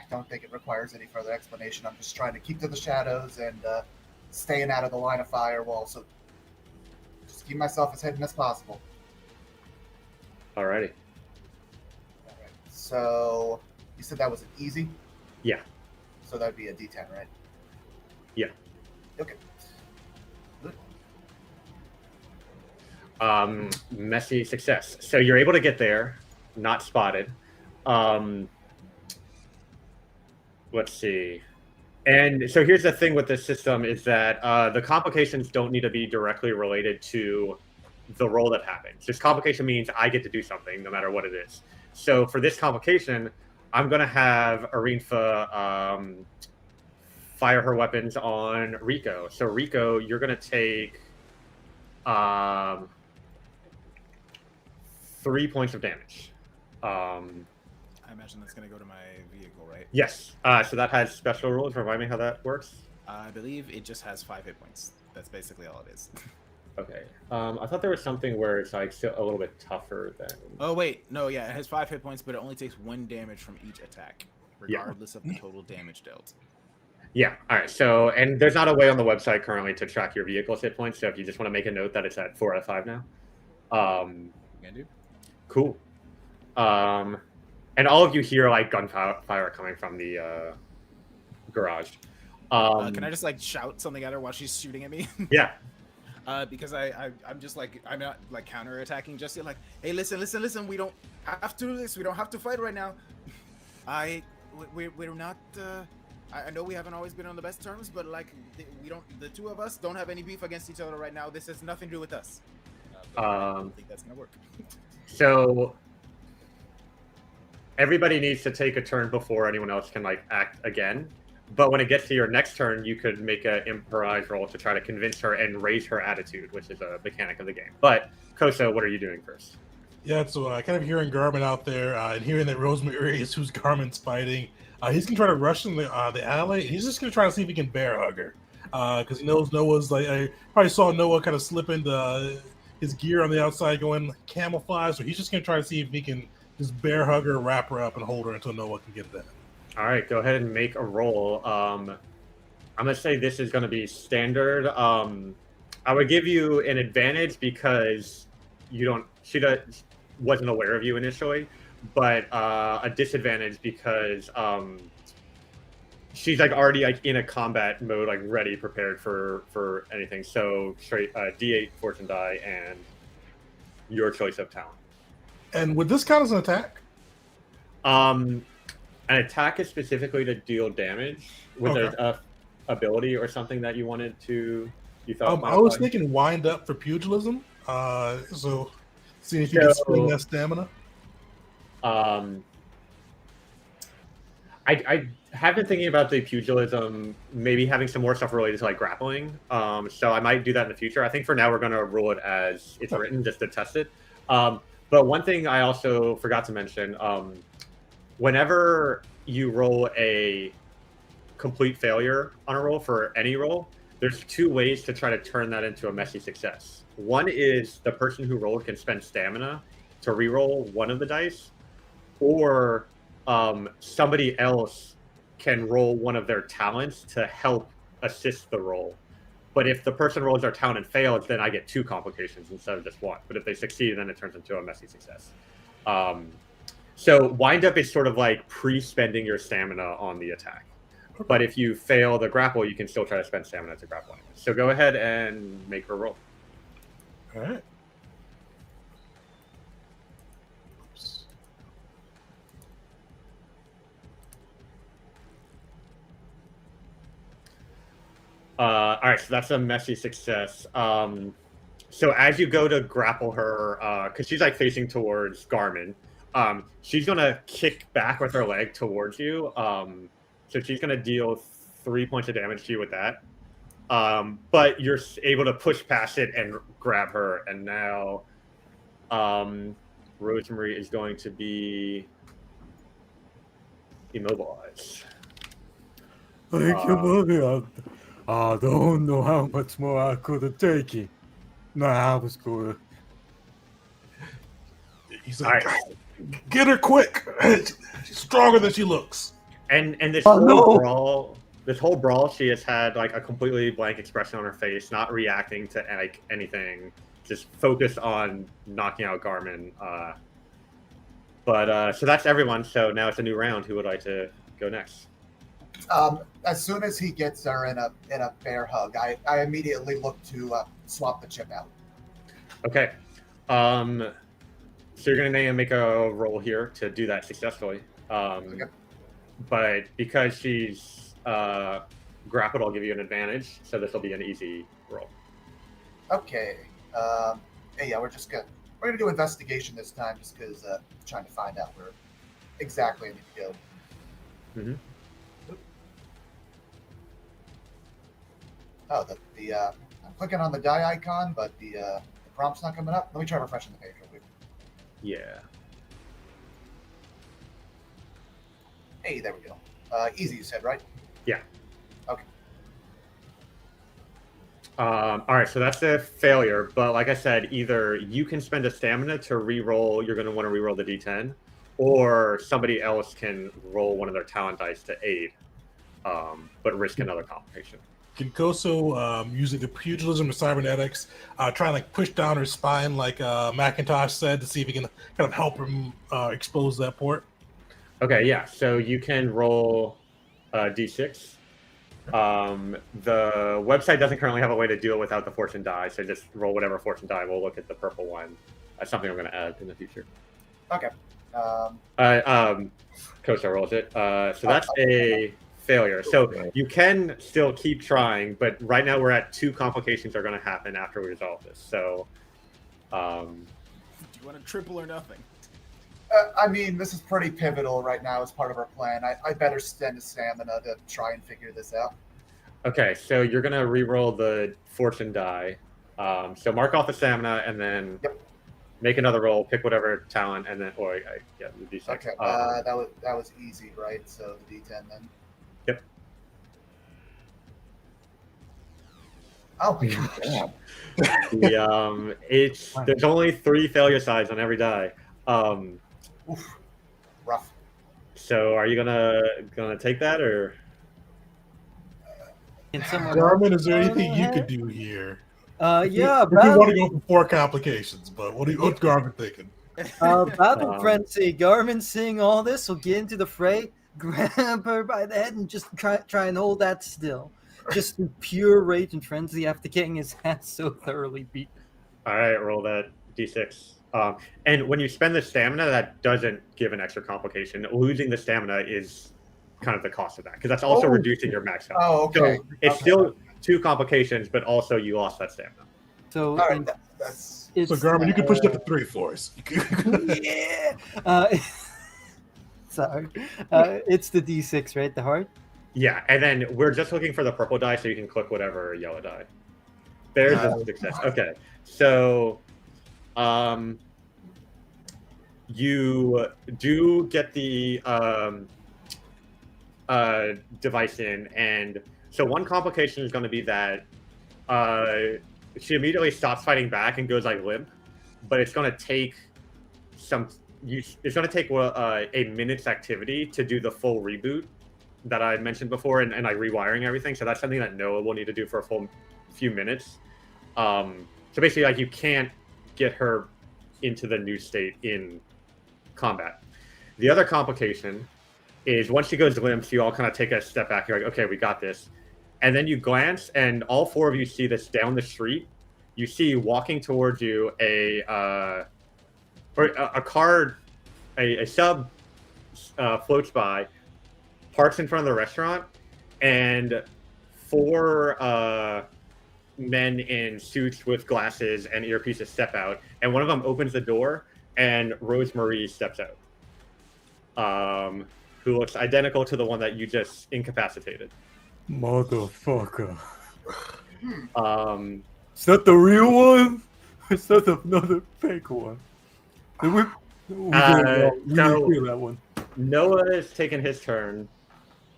don't think it requires any further explanation. I'm just trying to keep to the shadows and staying out of the line of fire while also just keep myself as hidden as possible. Alrighty. All right. So you said that was an easy? Yeah. So that'd be a D10, right? Yeah. Okay. Good. Messy success. So you're able to get there, not spotted. Let's see. And so here's the thing with this system is that the complications don't need to be directly related to the roll that happens. This complication means I get to do something no matter what it is. So for this complication, I'm going to have Arinfa fire her weapons on Rico. So Rico, you're going to take 3 points of damage. I imagine that's going to go to my vehicle, right? Yes. So that has special rules. Remind me how that works. I believe it just has 5 hit points. That's basically all it is. Okay. I thought there was something where it's like still a little bit tougher than. Oh wait, no, yeah, it has 5 hit points, but it only takes 1 damage from each attack, regardless of the total damage dealt. Yeah. All right. So, and there's not a way on the website currently to track your vehicle's hit points. So if you just want to make a note that it's at 4 out of 5 now. You gonna do? Cool. And all of you hear like gunfire coming from the garage. Can I just like shout something at her while she's shooting at me? Yeah. Because I'm just like, I'm not like counterattacking just yet. Like, hey, listen. We don't have to do this. We don't have to fight right now. We're not. I know we haven't always been on the best terms, but like the two of us don't have any beef against each other right now. This has nothing to do with us. I don't think that's gonna work. So everybody needs to take a turn before anyone else can like act again. But when it gets to your next turn, you could make an improvise roll to try to convince her and raise her attitude, which is a mechanic of the game. But Koso, what are you doing first? Yeah, so kind of hearing Garmin out there and hearing that Rosemary is who's Garmin's fighting, he's gonna try to rush in the alley. He's just gonna try to see if he can bear hug her because he knows Noah's like. I probably saw Noah kind of slip into his gear on the outside, going camouflage. So he's just gonna try to see if he can just bear hug her, wrap her up, and hold her until Noah can get that. All right, go ahead and make a roll. I'm gonna say this is gonna be standard. I would give you an advantage because she wasn't aware of you initially, but a disadvantage because she's like already like in a combat mode, like ready, prepared for anything. So straight D8 fortune die and your choice of talent. And would this count as an attack? An attack is specifically to deal damage. Was Okay. there a ability or something that you wanted to? You thought? I was thinking wind up for pugilism. So see if you can spend that stamina. I have been thinking about the pugilism, maybe having some more stuff related to like grappling. So I might do that in the future. I think for now we're going to rule it as it's written just to test it. But one thing I also forgot to mention, whenever you roll a complete failure on a roll for any roll, there's two ways to try to turn that into a messy success. One is the person who rolled can spend stamina to re-roll one of the dice, or somebody else can roll one of their talents to help assist the roll. But if the person rolls their talent and fails, then I get 2 complications instead of just 1. But if they succeed, then it turns into a messy success. So wind up is sort of like pre-spending your stamina on the attack. But if you fail the grapple, you can still try to spend stamina to grapple. So go ahead and make her roll. All right. All right, so that's a messy success. So as you go to grapple her, because she's like facing towards Garmin, she's gonna kick back with her leg towards you. So she's gonna deal 3 points of damage to you with that. But you're able to push past it and grab her, and now Rosemary is going to be immobilized. Thank you, buddy. I don't know how much more I could have taken. No, I was good. He's like, All right. get her quick. She's stronger than she looks. And this Oh, whole brawl, she has had like a completely blank expression on her face, not reacting to like anything, just focused on knocking out Garmin. So that's everyone. So now it's a new round. Who would like to go next? As soon as he gets her in a bear hug, I immediately look to swap the chip out. Okay. So you're gonna make a roll here to do that successfully. Okay. But because she's grappled, I'll give you an advantage. So this will be an easy roll. Okay. Yeah, we're gonna do investigation this time, just because trying to find out where exactly I need to go. Mm-hmm. Oh, I'm clicking on the die icon, but the prompt's not coming up. Let me try refreshing the page real quick. Yeah. Hey, there we go. Easy, you said, right? Yeah. Okay. All right, so that's a failure. But like I said, either you can spend a stamina to re-roll. You're going to want to re-roll the D10, or somebody else can roll one of their talent dice to aid, but risk another complication. Kinkoso, using the pugilism of cybernetics, trying to like push down her spine, like Macintosh said, to see if he can kind of help him expose that port. Okay, yeah. So you can roll D6. The website doesn't currently have a way to do it without the fortune die, so just roll whatever fortune die. We'll look at the purple one. That's something I'm going to add in the future. Okay. Kosa rolls it. So that's a failure. So you can still keep trying, but right now we're at 2 complications are going to happen after we resolve this. So, Do you want to triple or nothing? I mean, this is pretty pivotal right now as part of our plan. I better spend a stamina to try and figure this out. okay, so you're going to re-roll the fortune die. So mark off the stamina and then make another roll, pick whatever talent, and then, the D6. Okay, that was easy, right? So the D10 then. Yep. Oh my gosh. There's only 3 failure sides on every die. Oof. Rough. So are you gonna take that, or? Garmin, is there anything you could do here? Yeah, If you want to go for 4 complications, but what's Garmin thinking? Battle Frenzy. Garmin seeing all this will get into the fray, grab her by the head, and just try and hold that still. Just in pure rage and frenzy after getting his ass so thoroughly beat. All right, roll that D6. And when you spend the stamina, that doesn't give an extra complication. Losing the stamina is kind of the cost of that, because that's also reducing your max health. Oh, okay. So it's still 2 complications, but also you lost that stamina. So, All right, that's So Garmin, you can push it up to 3 for us. yeah. Sorry. It's the D6, right? The heart? Yeah, and then we're just looking for the purple die, so you can click whatever yellow die. There's a success. Okay, so you do get the device in, and so one complication is going to be that she immediately stops fighting back and goes like limp, but it's going to take it's going to take a minute's activity to do the full reboot that I mentioned before, and like rewiring everything. So that's something that Noah will need to do for a full few minutes. So basically, like, you can't get her into the new state in combat. The other complication is once she goes limp, you all kind of take a step back. You're like, okay, we got this. And then you glance, and all four of you see this down the street. You see walking towards you a car, a sub floats by, parks in front of the restaurant, and four men in suits with glasses and earpieces step out, and one of them opens the door, and Rosemarie steps out, who looks identical to the one that you just incapacitated. Motherfucker. Um, Is that the real one? Is that another fake one? Did we so feel that one. Noah is taking his turn.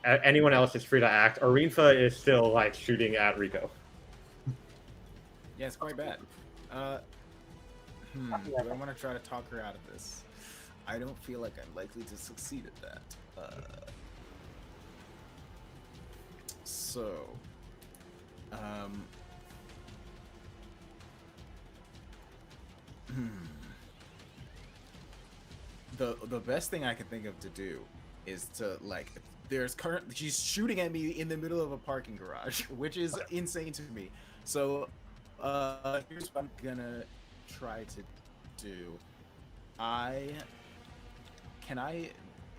Anyone else is free to act. Arinfa is still like shooting at Rico. Yeah, it's quite bad. Do I want to try to talk her out of this? I don't feel like I'm likely to succeed at that. The best thing I can think of to do is to, like, she's shooting at me in the middle of a parking garage, which is insane to me. So here's what I'm gonna try to do. Can I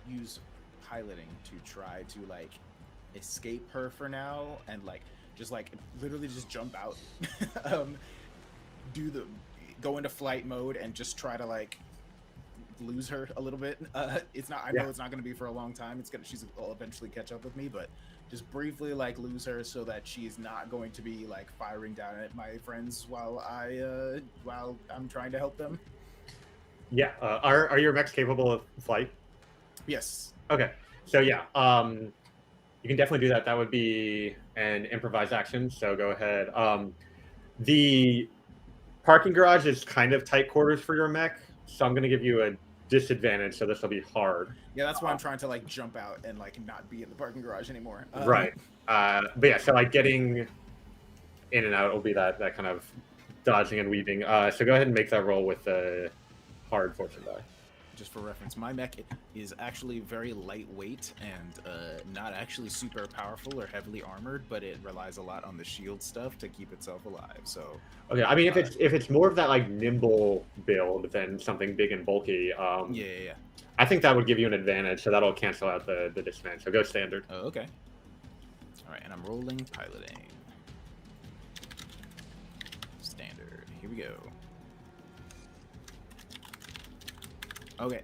use piloting to try to, like, escape her for now and, like, just, like, literally just jump out, go into flight mode and just try to, like, lose her a little bit. It's not. I know it's not going to be for a long time. She's will eventually catch up with me, but just briefly, like, lose her so that she's not going to be, like, firing down at my friends while I'm trying to help them. Yeah. Are your mechs capable of flight? Yes. Okay. So yeah. You can definitely do that. That would be an improvised action. So go ahead. The parking garage is kind of tight quarters for your mech, so I'm going to give you a disadvantage. So this will be hard. Yeah, that's why I'm trying to, like, jump out and, like, not be in the parking garage anymore. Right. But yeah, so, like, getting in and out will be that kind of dodging and weaving. So go ahead and make that roll with the hard fortune die. Just for reference, my mech is actually very lightweight and not actually super powerful or heavily armored, but it relies a lot on the shield stuff to keep itself alive. So okay, I mean, if it's more of that, like, nimble build than something big and bulky, yeah. I think that would give you an advantage. So that'll cancel out the disadvantage. So go standard. Oh, okay. All right, and I'm rolling piloting. Standard. Here we go. Okay.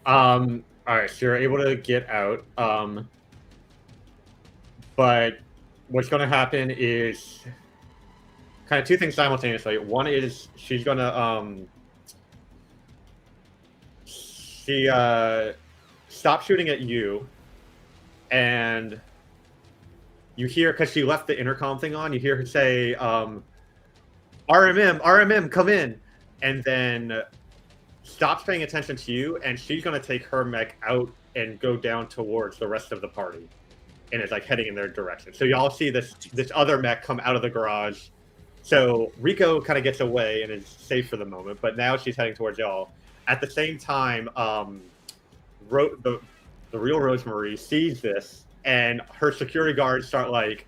All right, so you're able to get out. But what's going to happen is kind of two things simultaneously. One is she's going to stop shooting at you, and you hear, because she left the intercom thing on, you hear her say, RMM, come in, and then stops paying attention to you, and she's going to take her mech out and go down towards the rest of the party, and is, like, heading in their direction. So y'all see this other mech come out of the garage. So Rico kind of gets away and is safe for the moment, but now she's heading towards y'all. At the same time, the real Rosemarie sees this, and her security guards start, like,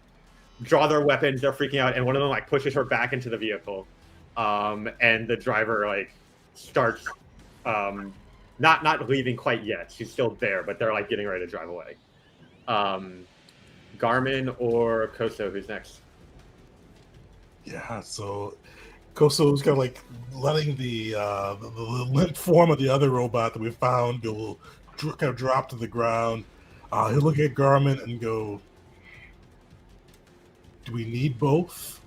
draw their weapons. They're freaking out, and one of them, like, pushes her back into the vehicle, and the driver, like, starts not leaving quite yet. She's still there, but they're, like, getting ready to drive away. Garmin or Koso, who's next? Yeah, so Koso's kind of, like, letting the limp form of the other robot that we found go kind of drop to the ground. He'll look at Garmin and go, "Do we need both?"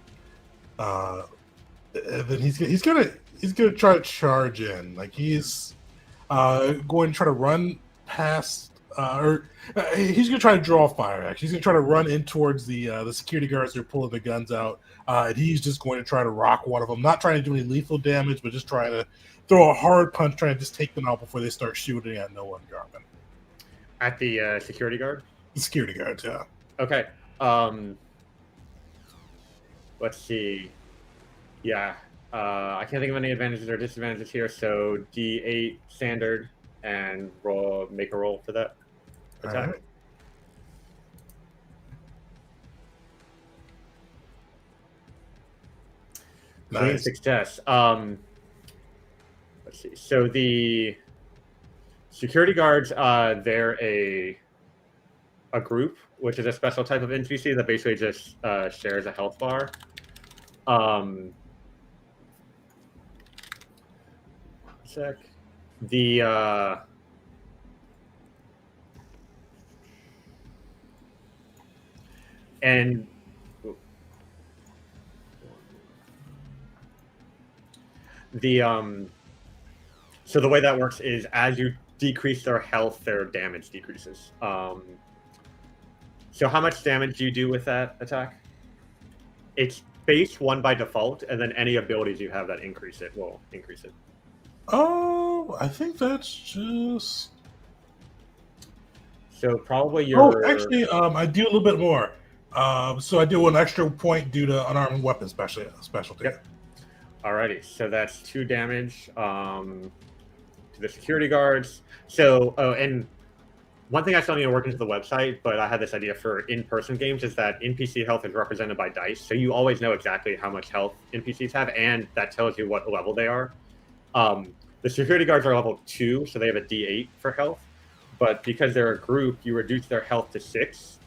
And then he's gonna try to charge in. Like he's going to try to run past, he's going to try to draw fire. Actually, he's going to try to run in towards the security guards that are pulling the guns out, and he's just going to try to rock one of them. Not trying to do any lethal damage, but just trying to throw a hard punch, trying to just take them out before they start shooting at Noah and Garmin. At the security guard? The security guards, yeah. Okay. Let's see. Yeah. I can't think of any advantages or disadvantages here, so D8 standard and make a roll for that attack. All right. Clean Nice. success. Let's see. So the security guards, they're a group, which is a special type of NPC that basically just shares a health bar. One sec. So the way that works is as you decrease their health, their damage decreases. So how much damage do you do with that attack? It's base 1 by default, and then any abilities you have that increase it will increase it. Oh, I think that's just. So probably your. Oh, actually, I do a little bit more. So I do an extra point due to unarmed weapon specialty. Yep. Alrighty, so that's 2 damage to the security guards. So, and one thing I still need to work into the website, but I had this idea for in-person games, is that NPC health is represented by dice. So you always know exactly how much health NPCs have, and that tells you what level they are. The security guards are level 2, so they have a D8 for health. But because they're a group, you reduce their health to 6.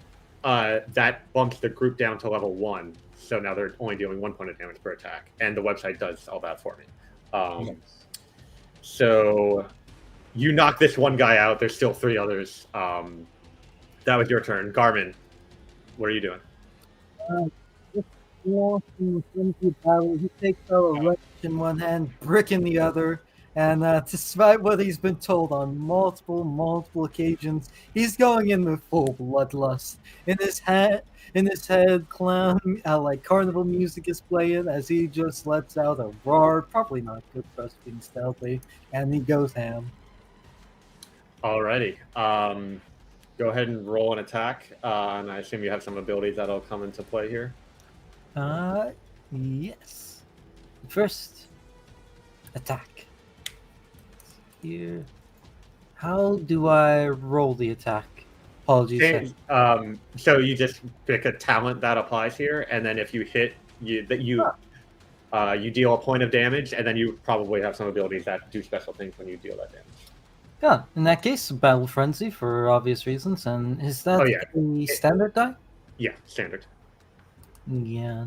That bumps the group down to level 1. So now they're only dealing 1 point of damage per attack. And the website does all that for me. Nice. So you knock this one guy out. There's still 3 others. That was your turn. Garmin, what are you doing? He takes out a wrench in one hand, brick in the other, and despite what he's been told on multiple occasions, he's going in with full bloodlust. In his head, clown like carnival music is playing as he just lets out a roar. Probably not good for us being stealthy, and he goes ham. Alrighty. Go ahead and roll an attack, and I assume you have some abilities that'll come into play here. Yes. First attack. Here. How do I roll the attack? Apologies. So you just pick a talent that applies here, and then if you hit, you deal a point of damage, and then you probably have some abilities that do special things when you deal that damage. Yeah, in that case, Battle Frenzy for obvious reasons. And is that a standard die? Yeah, standard. Yeah.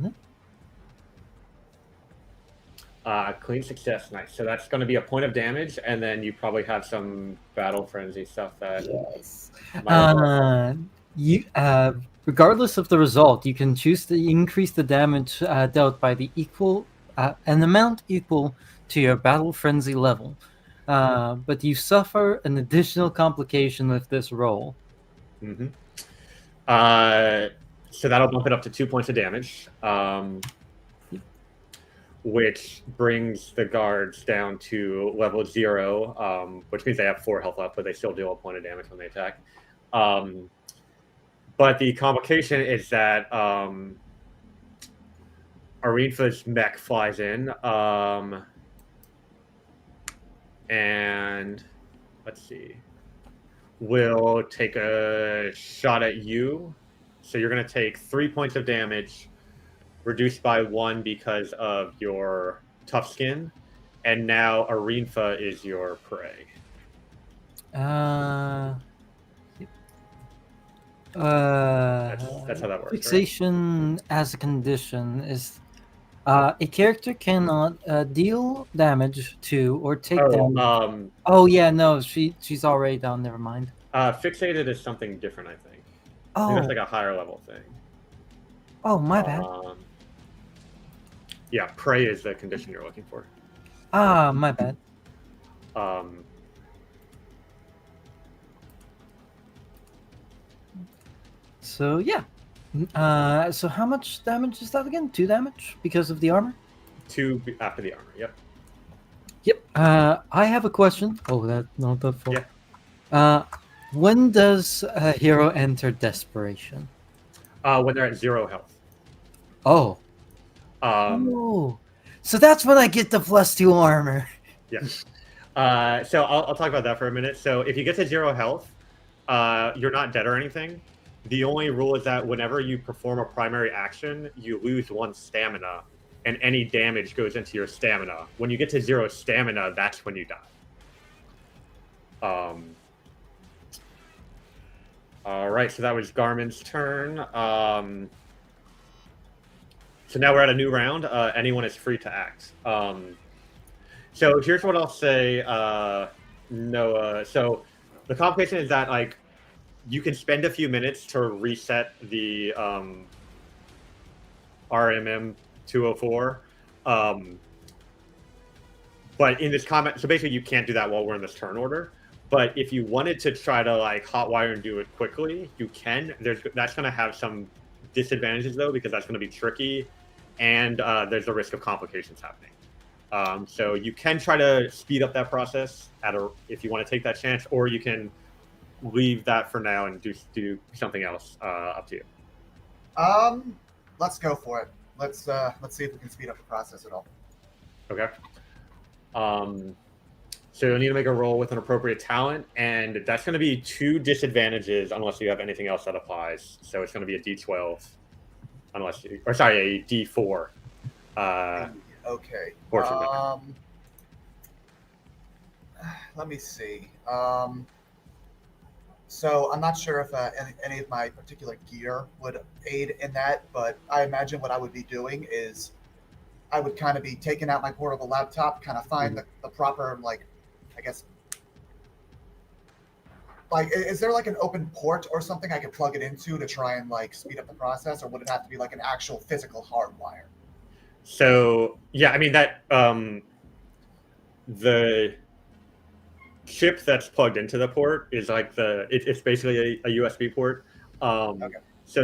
Clean success, nice. So that's going to be a point of damage, and then you probably have some Battle Frenzy stuff that. Yes. Regardless of the result, you can choose to increase the damage dealt by the an amount equal to your Battle Frenzy level. But you suffer an additional complication with this roll. Mm-hmm. So that'll bump it up to 2 points of damage, which brings the guards down to level 0, which means they have 4 health left, but they still deal a point of damage when they attack. But the complication is that Arinfa's mech flies in. And let's see, we'll take a shot at you. So you're going to take 3 points of damage, reduced by 1 because of your tough skin. And now Arinfa is your prey. That's how that works. Fixation as a condition is A character cannot deal damage to or take Oh, damage. Oh yeah, no, she's already down. Never mind. fixated is something different, I think. I think that's Oh, like a higher level thing. oh, my bad. Yeah, prey is the condition you're looking for. Ah, my bad. Um, So yeah. So how much damage is that again? 2 damage because of the armor. 2 after the armor. Yep. Yep. I have a question. Oh, that not that far. Yeah. When does a hero enter desperation? When they're at 0 health. Oh. Oh. So that's when I get the +2 armor. Yes. So I'll talk about that for a minute. So if you get to 0 health, you're not dead or anything. The only rule is that whenever you perform a primary action, you lose 1 stamina, and any damage goes into your stamina. When you get to 0 stamina, that's when you die. All right, so that was Garmin's turn. So now we're at a new round. Anyone is free to act. So here's what I'll say, Noah. So the complication is that like you can spend a few minutes to reset the RMM 204. But in this comment, so basically you can't do that while we're in this turn order. But if you wanted to try to like hotwire and do it quickly, you can. That's going to have some disadvantages though, because that's going to be tricky, and there's a risk of complications happening. So you can try to speed up that process if you want to take that chance, or you can leave that for now and do something else. Up to you. Let's go for it. Let's see if we can speed up the process at all. Okay. So you'll need to make a roll with an appropriate talent, and that's going to be 2 disadvantages unless you have anything else that applies. So it's going to be a D12, a D4. Okay. Let me see. So I'm not sure if any of my particular gear would aid in that, but I imagine what I would be doing is I would kind of be taking out my portable laptop, kind of find the proper, like, I guess, like, is there like an open port or something I could plug it into to try and like speed up the process, or would it have to be like an actual physical hard wire? So yeah, I mean that the chip that's plugged into the port is like it's basically a USB port. Okay. So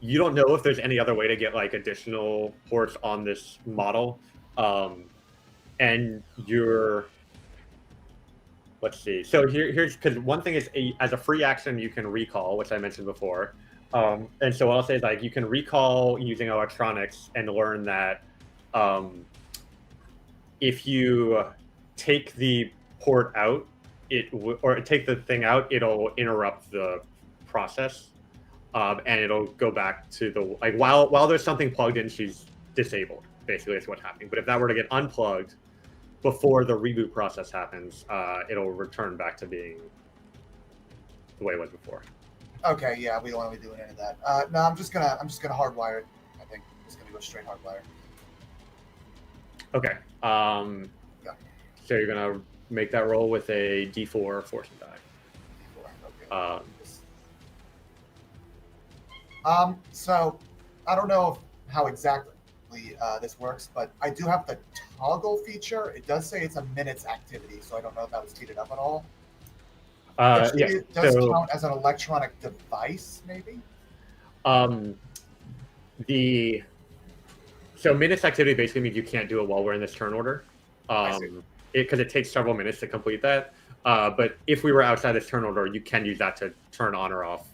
you don't know if there's any other way to get like additional ports on this model, and let's see. So here's because one thing is as a free action you can recall, which I mentioned before. And so what I'll say is like you can recall using electronics and learn that if you take the port out, or take the thing out, it'll interrupt the process, and it'll go back to the like while there's something plugged in, she's disabled. Basically, is what's happening. But if that were to get unplugged before the reboot process happens, it'll return back to being the way it was before. Okay, yeah, we don't want to be doing any of that. No, I'm just gonna hardwire it. I think I'm just gonna go straight hardwire. Okay. Yeah. So you're gonna make that roll with a D4 fortune die. D4, okay. So I don't know how exactly this works, but I do have the toggle feature. It does say it's a minutes activity, so I don't know if that was speeded up at all. It does count as an electronic device, maybe. So minutes activity basically means you can't do it while we're in this turn order, because it takes several minutes to complete that. But if we were outside this turn order, you can use that to turn on or off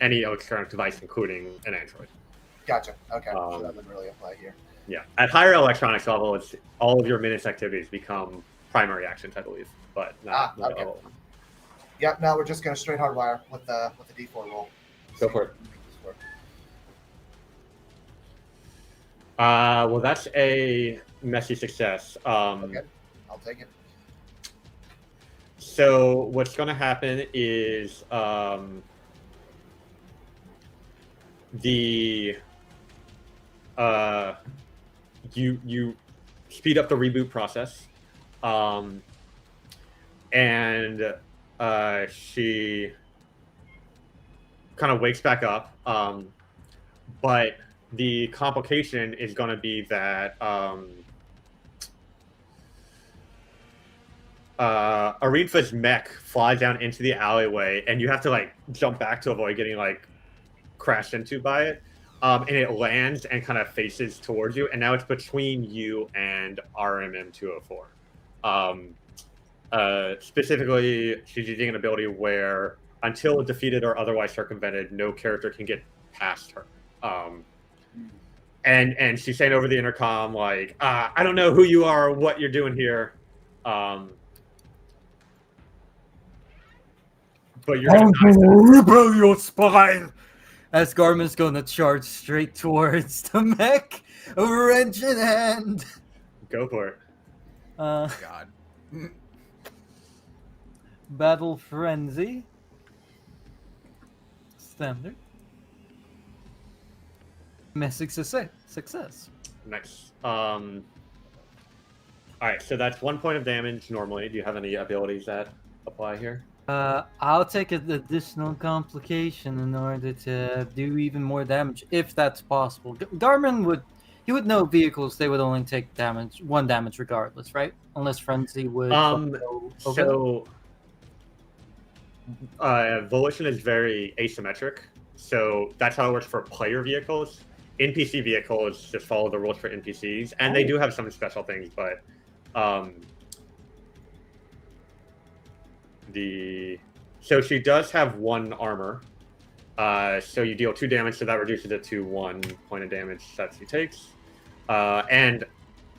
any electronic device, including an Android. Gotcha. Okay, so that wouldn't really apply here. Yeah, at higher electronics level, it's all of your minutes activities become primary actions, I believe, but not okay. level 1. Yep. No, we're just gonna straight hardwire with the D4 roll. Go for it. Well, that's a messy success. Okay, I'll take it. So what's going to happen is you speed up the reboot process, and she kind of wakes back up. But the complication is going to be that Arinfa's mech flies down into the alleyway, and you have to like jump back to avoid getting like crashed into by it. And it lands and kind of faces towards you, and now it's between you and RMM 204. Specifically, she's using an ability where until defeated or otherwise circumvented, no character can get past her. And she's saying over the intercom, like, I don't know who you are or what you're doing here. But you're gonna rip out your spine. As Garmin's gonna charge straight towards the mech, wrench in hand. Go for it. God. Battle Frenzy. Standard. Message success. Nice. All right, so that's 1 point of damage normally. Do you have any abilities that apply here? I'll take an additional complication in order to do even more damage, if that's possible. Garmin would know vehicles, they would only take one damage regardless, right? Unless Frenzy would go over Volition is very asymmetric, so that's how it works for player vehicles. NPC vehicles just follow the rules for NPCs, and they do have some special things, but so she does have 1 armor. So you deal 2 damage, so that reduces it to 1 point of damage that she takes. And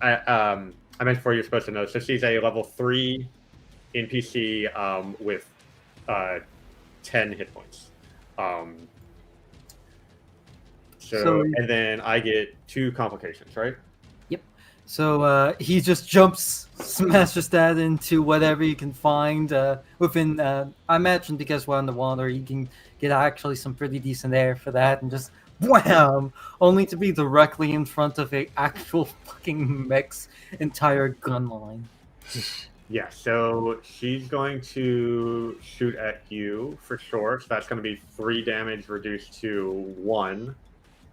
I meant before you're supposed to know. So she's a level 3 NPC with 10 hit points. So and then I get 2 complications, right? Yep. So he just jumps, smashes that into whatever you can find within. I imagine because we're underwater, you can get actually some pretty decent air for that, and just wham! Only to be directly in front of a actual fucking mech's entire gun line. Yeah, so she's going to shoot at you for sure. So that's going to be 3 damage reduced to 1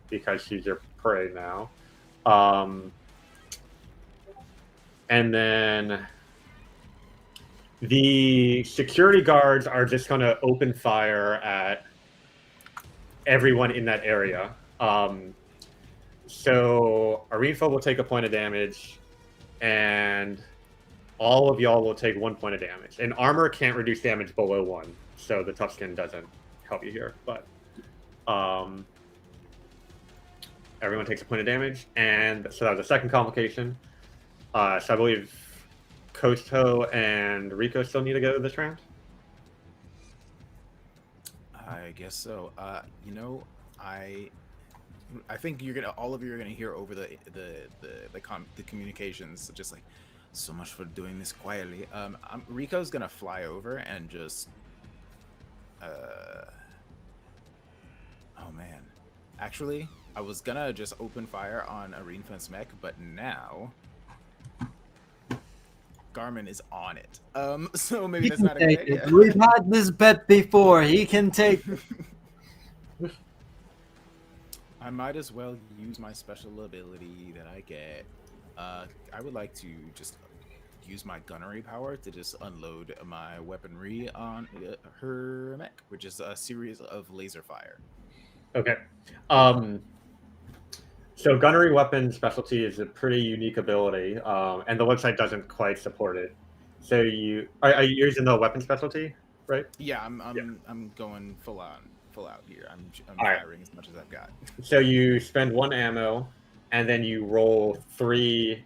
because she's your prey now. And then the security guards are just going to open fire at everyone in that area. So Arinfa will take a point of damage, and all of y'all will take 1 point of damage. And armor can't reduce damage below 1, so the tough skin doesn't help you here. But everyone takes a point of damage, and so that was the second complication. So I believe Kosto and Rico still need to go this round. I guess so. I think all of you are gonna hear over the communications, just like, so much for doing this quietly. Rico's gonna fly over and just, oh man, actually, I was gonna just open fire on Arinfa's mech, but now Garmin is on it. So maybe that's not a good idea. We've had this bet before. He can take. I might as well use my special ability that I get. I would like to just use my gunnery power to just unload my weaponry on her mech, which is a series of laser fire. Okay. So gunnery weapon specialty is a pretty unique ability, and the website doesn't quite support it. So are you using the weapon specialty, right? Yeah, I'm going full out here. I'm firing as much as I've got. So you spend 1 ammo, and then you roll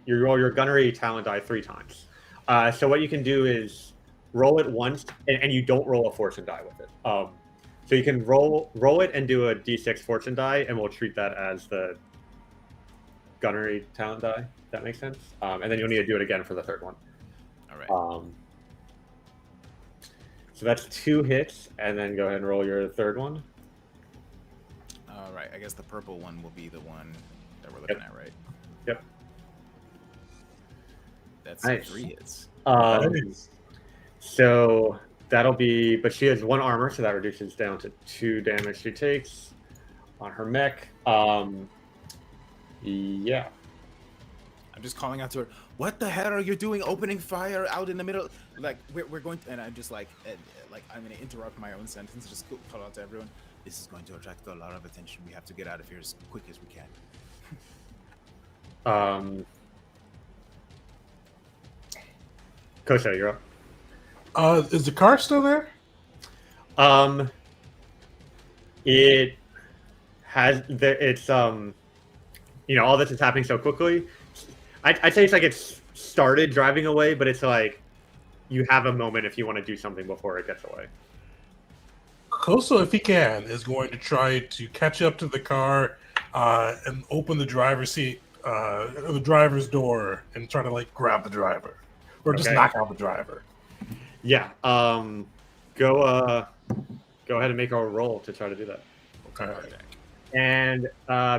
your gunnery talent die 3 times. So what you can do is roll it once, and you don't roll a fortune die with it. So you can roll it and do a d6 fortune die, and we'll treat that as the gunnery talent die. That makes sense. And then you'll need to do it again for the 3rd one. All right. So that's 2 hits, and then go ahead and roll your 3rd one. All right. I guess the purple one will be the one that we're looking at, right? Yep. That's Nice. 3 hits. Nice. So that'll be, but she has 1 armor, so that reduces down to 2 damage she takes on her mech. Yeah. I'm just calling out to her. What the hell are you doing? Opening fire out in the middle? Like we're going, and I'm just like I'm gonna interrupt my own sentence. Just call out to everyone. This is going to attract a lot of attention. We have to get out of here as quick as we can. Kosha, you're up. Is the car still there? It has it's all this is happening so quickly. I'd say it's like it's started driving away, but it's like you have a moment if you want to do something before it gets away. Koso, if he can, is going to try to catch up to the car and open the driver's seat, the driver's door, and try to like grab the driver, or just Okay. knock out the driver. Yeah. Go ahead and make a roll to try to do that. Okay. And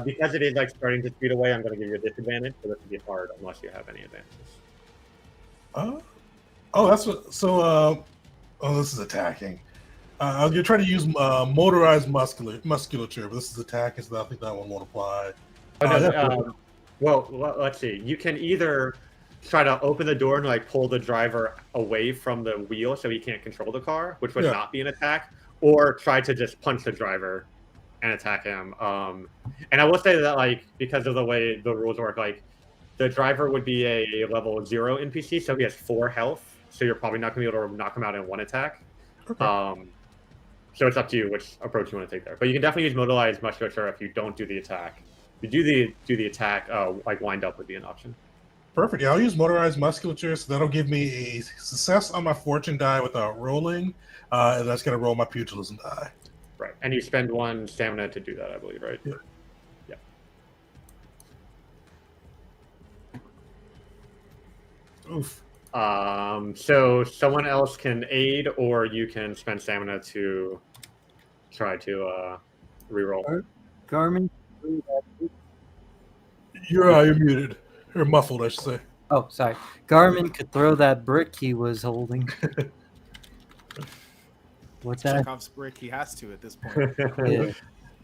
because it is like starting to speed away, I'm going to give you a disadvantage, so this will be hard unless you have any advantages. That's what. So, this is attacking. You're trying to use motorized musculature, but this is attacking, so I think that one won't apply. Well, let's see. You can either try to open the door and like pull the driver away from the wheel so he can't control the car, which would not be an attack, or try to just punch the driver and attack him. And I will say that like because of the way the rules work, like the driver would be a level 0 NPC, so he has 4 health. So you're probably not going to be able to knock him out in 1 attack. Okay. So it's up to you which approach you want to take there. But you can definitely use motorized musculature if you don't do the attack. If you do the attack, like wind up would be an option. Perfect. Yeah, I'll use motorized musculature, so that'll give me a success on my fortune die without rolling, and that's going to roll my pugilism die. Right, and you spend 1 stamina to do that, I believe, right? Yeah. Yeah. Oof. So someone else can aid, or you can spend stamina to try to reroll. Garmin. You're muted. Or muffled, I should say. Oh, sorry. Garmin could throw that brick he was holding. What's that? Chekhov's brick. He has to at this point. Yeah.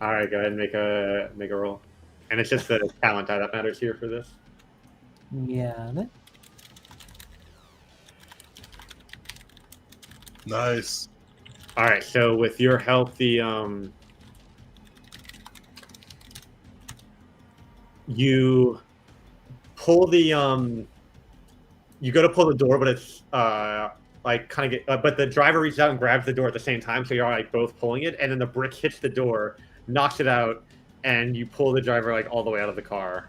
All right, go ahead and make a roll. And it's just the talent die that matters here for this. Yeah. Nice. All right, so with your help, the you pull the you go to pull the door, but it's like kind of get, but the driver reaches out and grabs the door at the same time, so you're like both pulling it, and then the brick hits the door, knocks it out, and you pull the driver like all the way out of the car.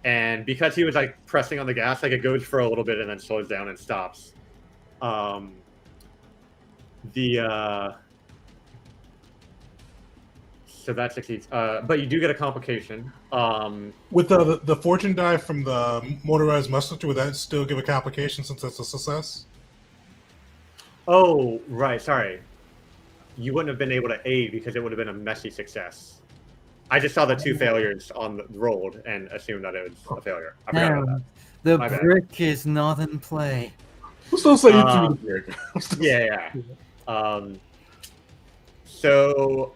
And because he was like pressing on the gas, like it goes for a little bit and then slows down and stops. So that succeeds. But you do get a complication. With the fortune die from the motorized musculature, would that still give a complication since it's a success? Oh, right. Sorry. You wouldn't have been able to aid because it would have been a messy success. I just saw the 2 failures on the rolled and assumed that it was a failure. I forgot about that. The My bad. brick is not in play. We'll still say you threw the brick. Yeah. So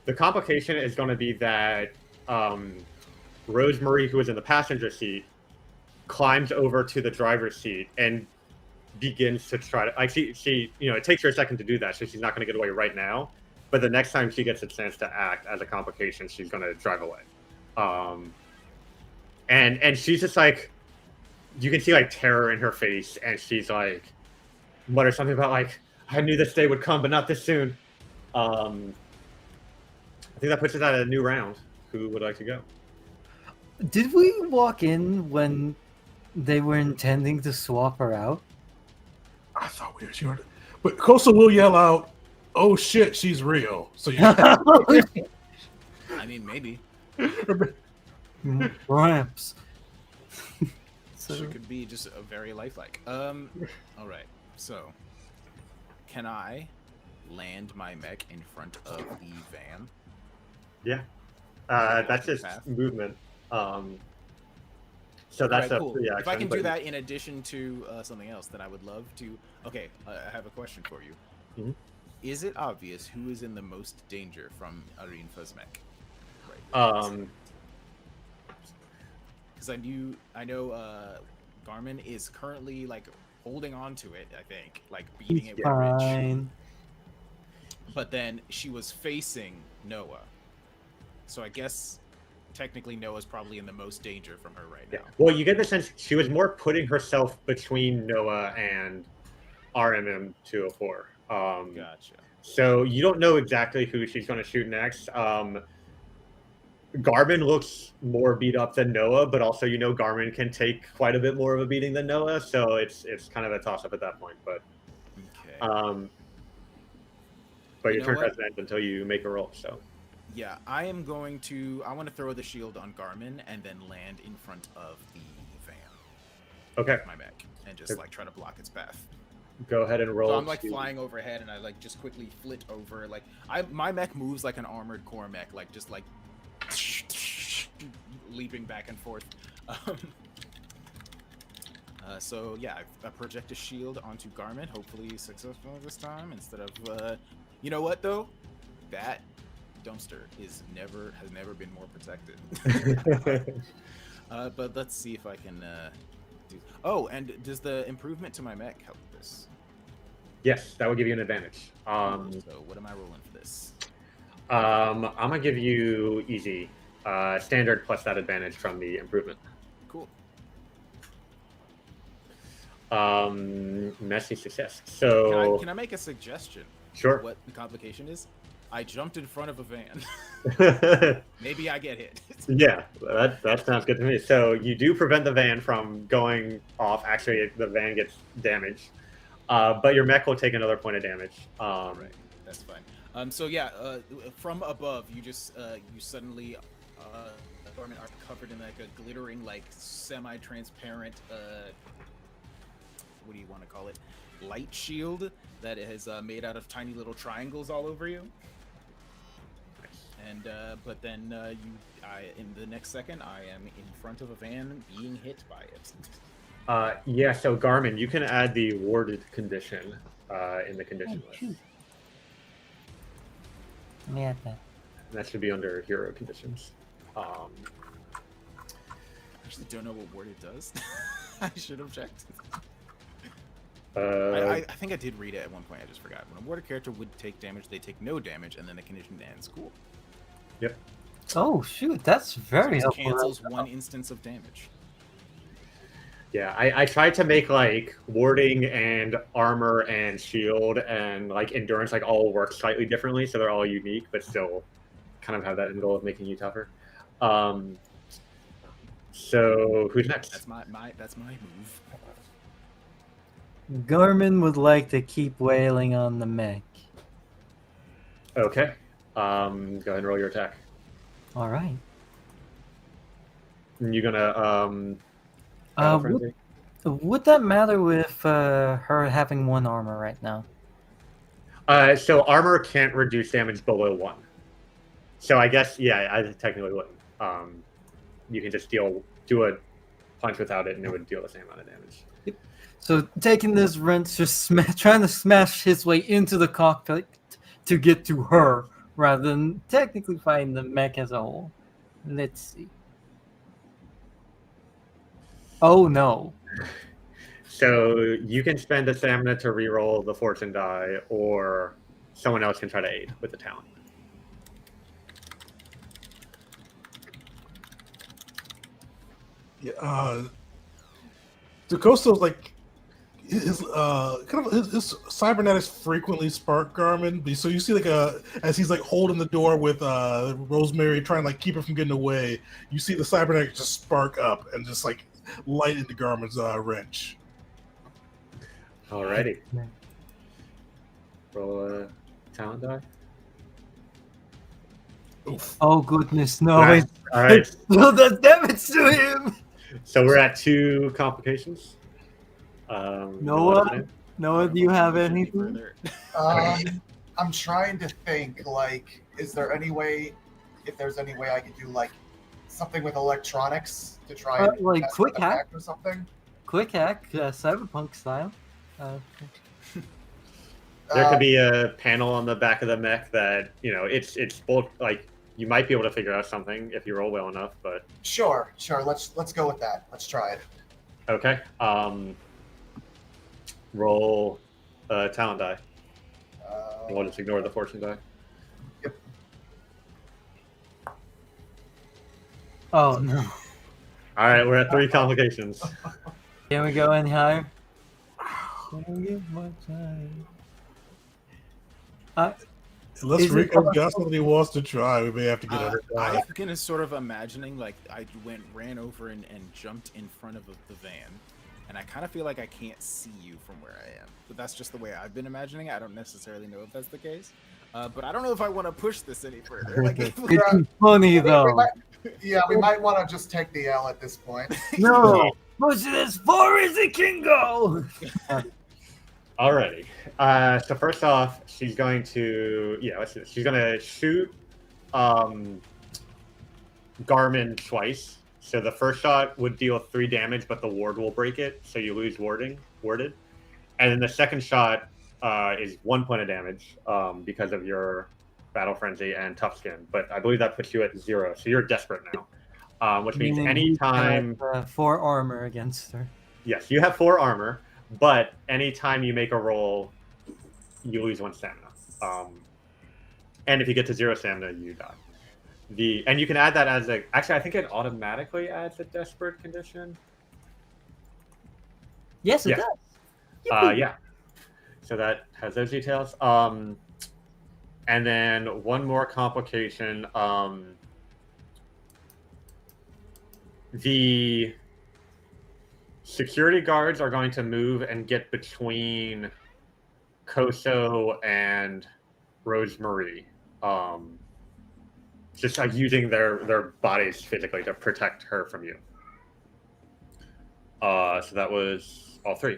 the complication is going to be that Rosemary, who was in the passenger seat, climbs over to the driver's seat and begins to try to like she it takes her a second to do that, so she's not going to get away right now. But the next time she gets a chance to act as a complication, she's going to drive away. And she's just like, you can see like terror in her face, and she's like mutters something about like, I knew this day would come, but not this soon. I think that puts us at a new round. Who would like to go? Did we walk in when they were intending to swap her out? I thought we were sure. But Kosa will yell out, "Oh shit, she's real." So you I mean, maybe. Ramps. She could be just a very lifelike. All right. So, can I land my mech in front of the van? Yeah. That's just Path. movement. So that's Alright, a cool. free If I action, can but do that in addition to something else, then I would love to. Okay, I have a question for you. Mhm. Is it obvious who is in the most danger from Irene Fuzmek? Because I know Garmin is currently like holding on to it. I think like beating it with Rich. Fine. But then she was facing Noah, so I guess technically Noah's probably in the most danger from her right now. Yeah. Well, you get the sense she was more putting herself between Noah and RMM 204. Gotcha. So you don't know exactly who she's going to shoot next. Garmin looks more beat up than Noah, but also Garmin can take quite a bit more of a beating than Noah, so it's kind of a toss up at that point. But Okay. but You your know turn what? doesn't end until you make a roll. So Yeah, I want to throw the shield on Garmin and then land in front of the van, okay, my mech, and just like try to block its path. go ahead and roll. So I'm like to- flying overhead, and I like just quickly flit over. Like my mech moves like an armored core mech, like just like leaping back and forth. So yeah, I project a shield onto Garmin, hopefully successful this time. Instead of, you know what though, that dumpster has never been more protected. But let's see if I can do. Oh, and does the improvement to my mech help this? Yes, that would give you an advantage. So what am I rolling for this? I'm gonna give you easy, standard plus that advantage from the improvement. Cool. Messy success. So Can I make a suggestion? sure. What the complication is? I jumped in front of a van. Maybe I get hit. Yeah, that sounds good to me. So you do prevent the van from going off. Actually, the van gets damaged, but your mech will take another point of damage. Right, that's fine. So yeah, from above, you just you suddenly Garmin are covered in like a glittering, like semi-transparent. What do you want to call it? Light shield that is made out of tiny little triangles all over you. And but then in the next second, I am in front of a van being hit by it. Yeah. So Garmin, you can add the warded condition in the condition list. shoot. Let me add that. That should be under hero conditions. I actually don't know what warded does. I should have checked. I think I did read it at one point. I just forgot. When a warded character would take damage, they take no damage, and then the condition ends. Cool. Yep. Oh shoot, that's very So it helpful. cancels one instance of damage. Yeah, I tried to make like warding and armor and shield and like endurance like all work slightly differently, so they're all unique, but still kind of have that end goal of making you tougher. So who's next? That's my move. Garmin would like to keep wailing on the mech. Okay. Go ahead and roll your attack. All right. And you're gonna battle frenzy? Would that matter with her having one armor right now? So armor can't reduce damage below 1. So I guess I technically wouldn't. You can just do a punch without it, and it would deal the same amount of damage. So taking this wrench, just trying to smash his way into the cockpit to get to her, rather than technically fighting the mech as a whole. Let's see. Oh no. So you can spend a stamina to reroll the fortune die, or someone else can try to aid with the talent. Yeah, DaCosta's like his his cybernetics frequently spark Garmin. So you see as he's like holding the door with Rosemary trying to like keep her from getting away, you see the cybernetics just spark up and just like light into Garmin's wrench. Alrighty. Roll a talent die. Oof. Oh goodness, no! Alright. All right. Still does damage to him. So we're at 2 complications. Noah, do you have anything? Further. I'm trying to think, like, is there any way, if there's any way I could do like something with electronics to try and Like mess quick with the hack? mech or something. Quick hack, cyberpunk style. There could be a panel on the back of the mech that it's both like you might be able to figure out something if you roll well enough, but Sure. Let's go with that. Let's try it. okay. Roll a talent die. And we'll just ignore the fortune die. Oh no. All right, we're at 3 complications. Can we go any higher? Can we get more time? Unless Is it Rico got possible- something he wants to try, we may have to get another I'm guy. kind of sort of imagining like I ran over and jumped in front of the van, and I kind of feel like I can't see you from where I am. But that's just the way I've been imagining it. I don't necessarily know if that's the case. But I don't know if I want to push this any further. Like, if we- It's funny though. We might want to just take the L at this point. No, push it as far as it can go. Alrighty. So first off, she's going to she's going to shoot Garmin twice. So the first shot would deal 3 damage, but the ward will break it, so you lose warded. And then the second shot is 1 point of damage because of your battle frenzy and tough skin. But I believe that puts you at 0, so you're desperate now. Which means Meaning you can anytime have, 4 armor against her. yes, you have 4 armor, but anytime you make a roll, you lose 1 stamina. And if you get to 0 stamina, you die. And you can add that as actually, I think it automatically adds a desperate condition. Yes, it Yeah. does. Yeah. So that has those details. And then one more complication. The security guards are going to move and get between Koso and Rosemarie. Just like using their bodies physically to protect her from you. So that was all 3.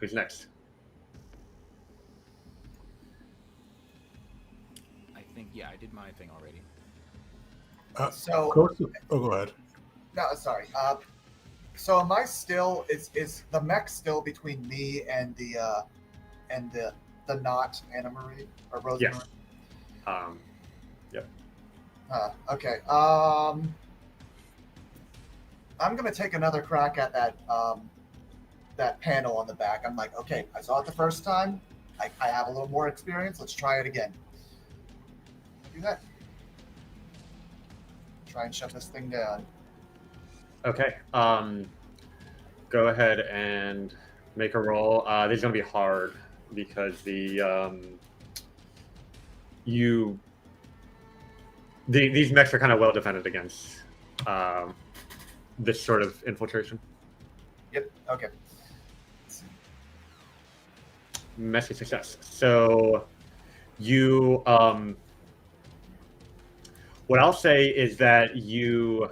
Who's next? I think I did my thing already. So Go ahead. no, sorry. So am I still? Is the mech still between me and the not Anna Marie or Rosemary? Yes. Okay. I'm gonna take another crack at that panel on the back. I'm like, okay, I saw it the first time. I have a little more experience. Let's try it again. Do that. Try and shut this thing down. Okay. Go ahead and make a roll. These are going to be hard because these mechs are kind of well defended against this sort of infiltration. Yep. Okay. Messy success. So you what I'll say is that you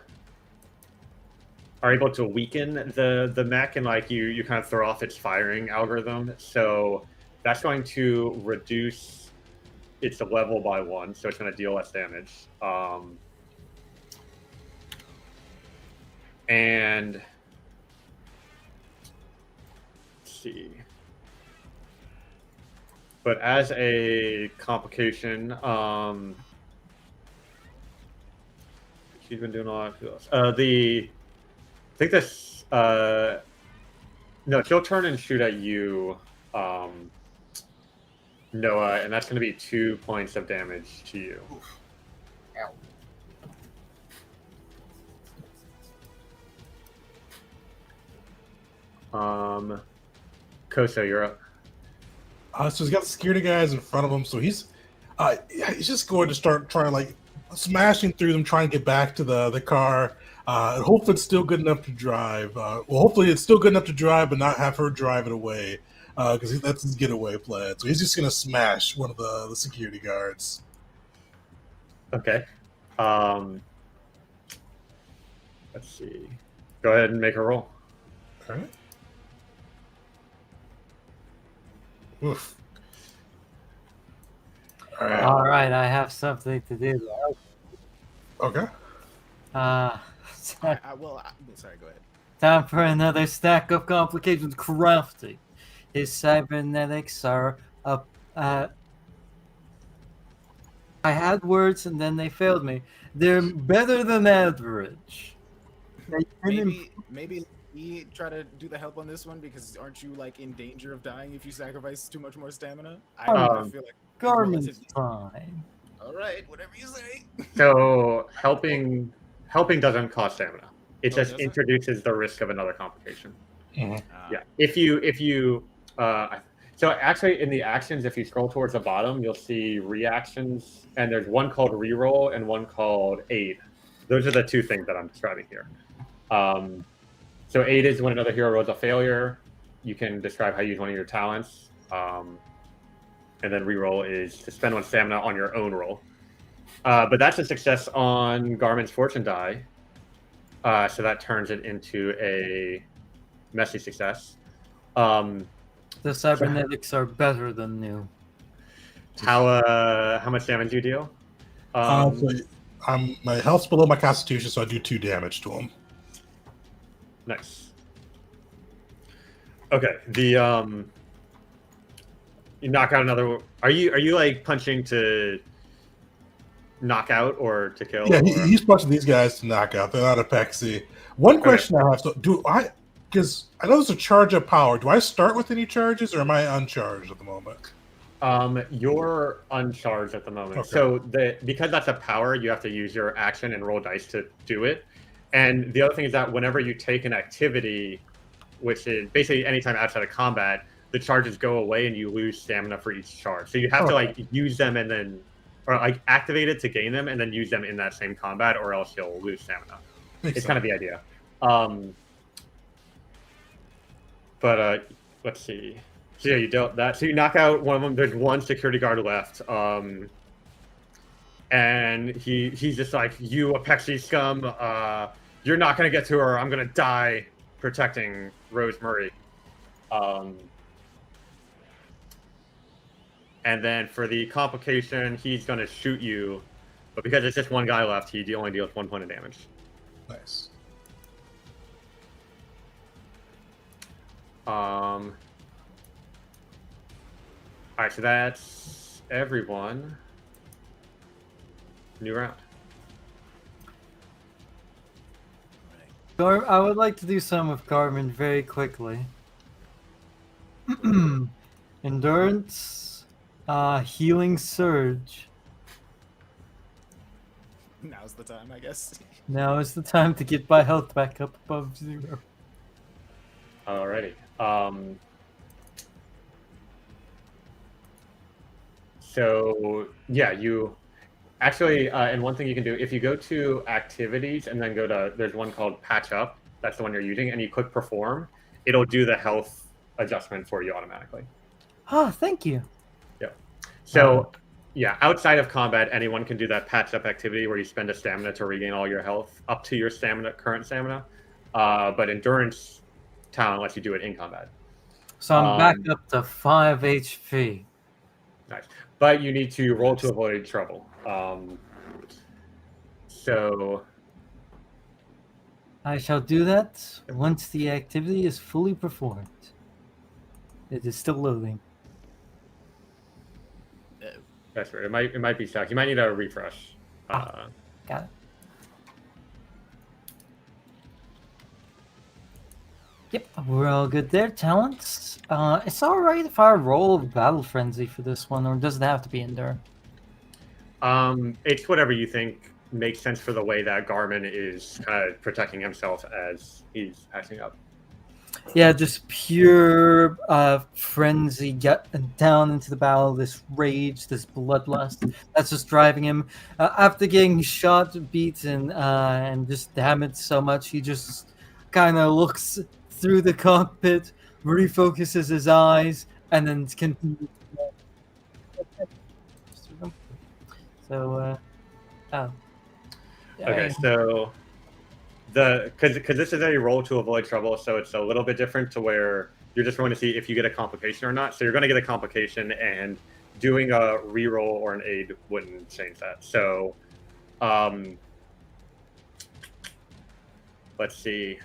are able to weaken the mech and like you kind of throw off its firing algorithm. So that's going to reduce its level by 1, so it's going to deal less damage. And let's see. But as a complication, she's been doing a lot. Who else? I think this. No, she'll turn and shoot at you, Noah, and that's going to be 2 points of damage to you. Oof. Ow. Koso, you're up. So he's got the security guys in front of him, so he's just going to start trying like smashing through them, trying to get back to the car. And hopefully it's still good enough to drive. Hopefully it's still good enough to drive, but not have her drive it away, because that's his getaway plan. So he's just going to smash one of the security guards. Okay. Let's see. Go ahead and make a roll. All right. Oof. All right. All right, I have something to do. Okay. Sorry, go ahead. Time for another stack of complications. Crafty. His cybernetics are up. I had words and then they failed me. They're better than average. They didn't- Maybe you try to do the help on this one, because aren't you like in danger of dying if you sacrifice too much more stamina? I feel like Garmin's relatively- fine. All right, whatever you say. So helping doesn't cost stamina. It Oh, just doesn't? introduces the risk of another complication. Ah, Yeah. If you so actually in the actions, if you scroll towards the bottom, you'll see reactions, and there's one called reroll and one called aid. Those are the two things that I'm describing here. So aid is when another hero rolls a failure. You can describe how you use one of your talents. And then reroll is to spend one stamina on your own roll. But that's a success on Garmin's fortune die. So that turns it into a messy success. The cybernetics are better than new. How much damage do you deal? So my health's below my constitution, so I do 2 damage to him. Nice. Okay. You knock out another. Are you like punching to knock out or to kill? Yeah, or... he's punching these guys to knock out. They're not a Pexi. One question I have: so because I know there's a charge of power. Do I start with any charges, or am I uncharged at the moment? You're uncharged at the moment. Okay. So because that's a power, you have to use your action and roll dice to do it. And the other thing is that whenever you take an activity, which is basically anytime outside of combat, the charges go away and you lose stamina for each charge. So you have to like use them and then, or like activate it to gain them and then use them in that same combat, or else you'll lose stamina. It's kind of the idea. But let's see. So yeah, you dealt that. So you knock out one of them. There's one security guard left. And he's just like, you Apexi scum. You're not gonna get to her. I'm gonna die protecting Rose Murray. And then for the complication, he's gonna shoot you, but because it's just one guy left, he only deals 1 point of damage. Nice. All right, so that's everyone. New round. I would like to do some with Garmin very quickly. Endurance, healing surge. Now's the time, I guess. Now is the time to get my health back up above 0. Alrighty. So yeah, you actually, and one thing you can do, if you go to activities and then go to, there's one called patch up. That's the one you're using, and you click perform. It'll do the health adjustment for you automatically. Oh, thank you. Yep. So yeah, outside of combat, anyone can do that patch up activity where you spend a stamina to regain all your health up to your current stamina. But endurance talent lets you do it in combat. So I'm back up to 5 HP. Nice. But you need to roll to avoid trouble. So I shall do that once the activity is fully performed. It is still loading. that's right. It might be stuck. You might need a refresh. Got it. Yep, we're all good there. Talents. It's alright if I roll Battle Frenzy for this one, or does it have to be Endure? It's whatever you think makes sense for the way that Garmin is kind of protecting himself as he's acting up. Yeah, just pure frenzy, get down into the battle, this rage, this bloodlust. That's just driving him. After getting shot, beaten, and just damaged so much, he just kind of looks through the cockpit, refocuses his eyes, and then continues. So, Okay, so because this is a roll to avoid trouble, so it's a little bit different to where you're just going to see if you get a complication or not. So you're going to get a complication, and doing a reroll or an aid wouldn't change that. So let's see.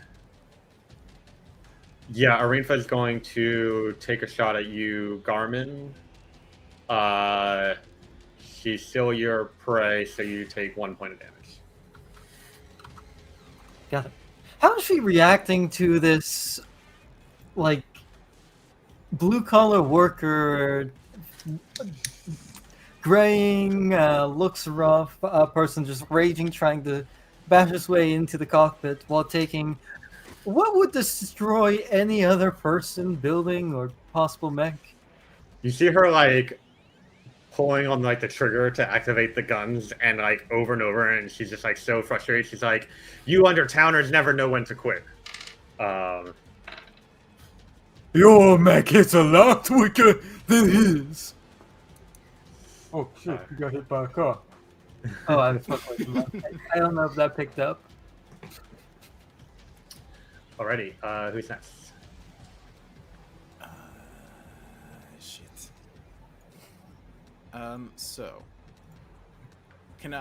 Yeah, Arinfa is going to take a shot at you, Garmin. She's still your prey, so you take 1 point of damage. Got it. How is she reacting to this, like, blue collar worker, graying, looks rough, person just raging, trying to bash his way into the cockpit while taking what would destroy any other person, building, or possible mech? You see her like pulling on like the trigger to activate the guns, and like over and over, and she's just like so frustrated. She's like, "You undertowners never know when to quit." Your mech is a lot weaker than his. Oh shit! You got hit by a car. Oh, I don't know if that picked up. Alrighty, who's next? Shit. So, can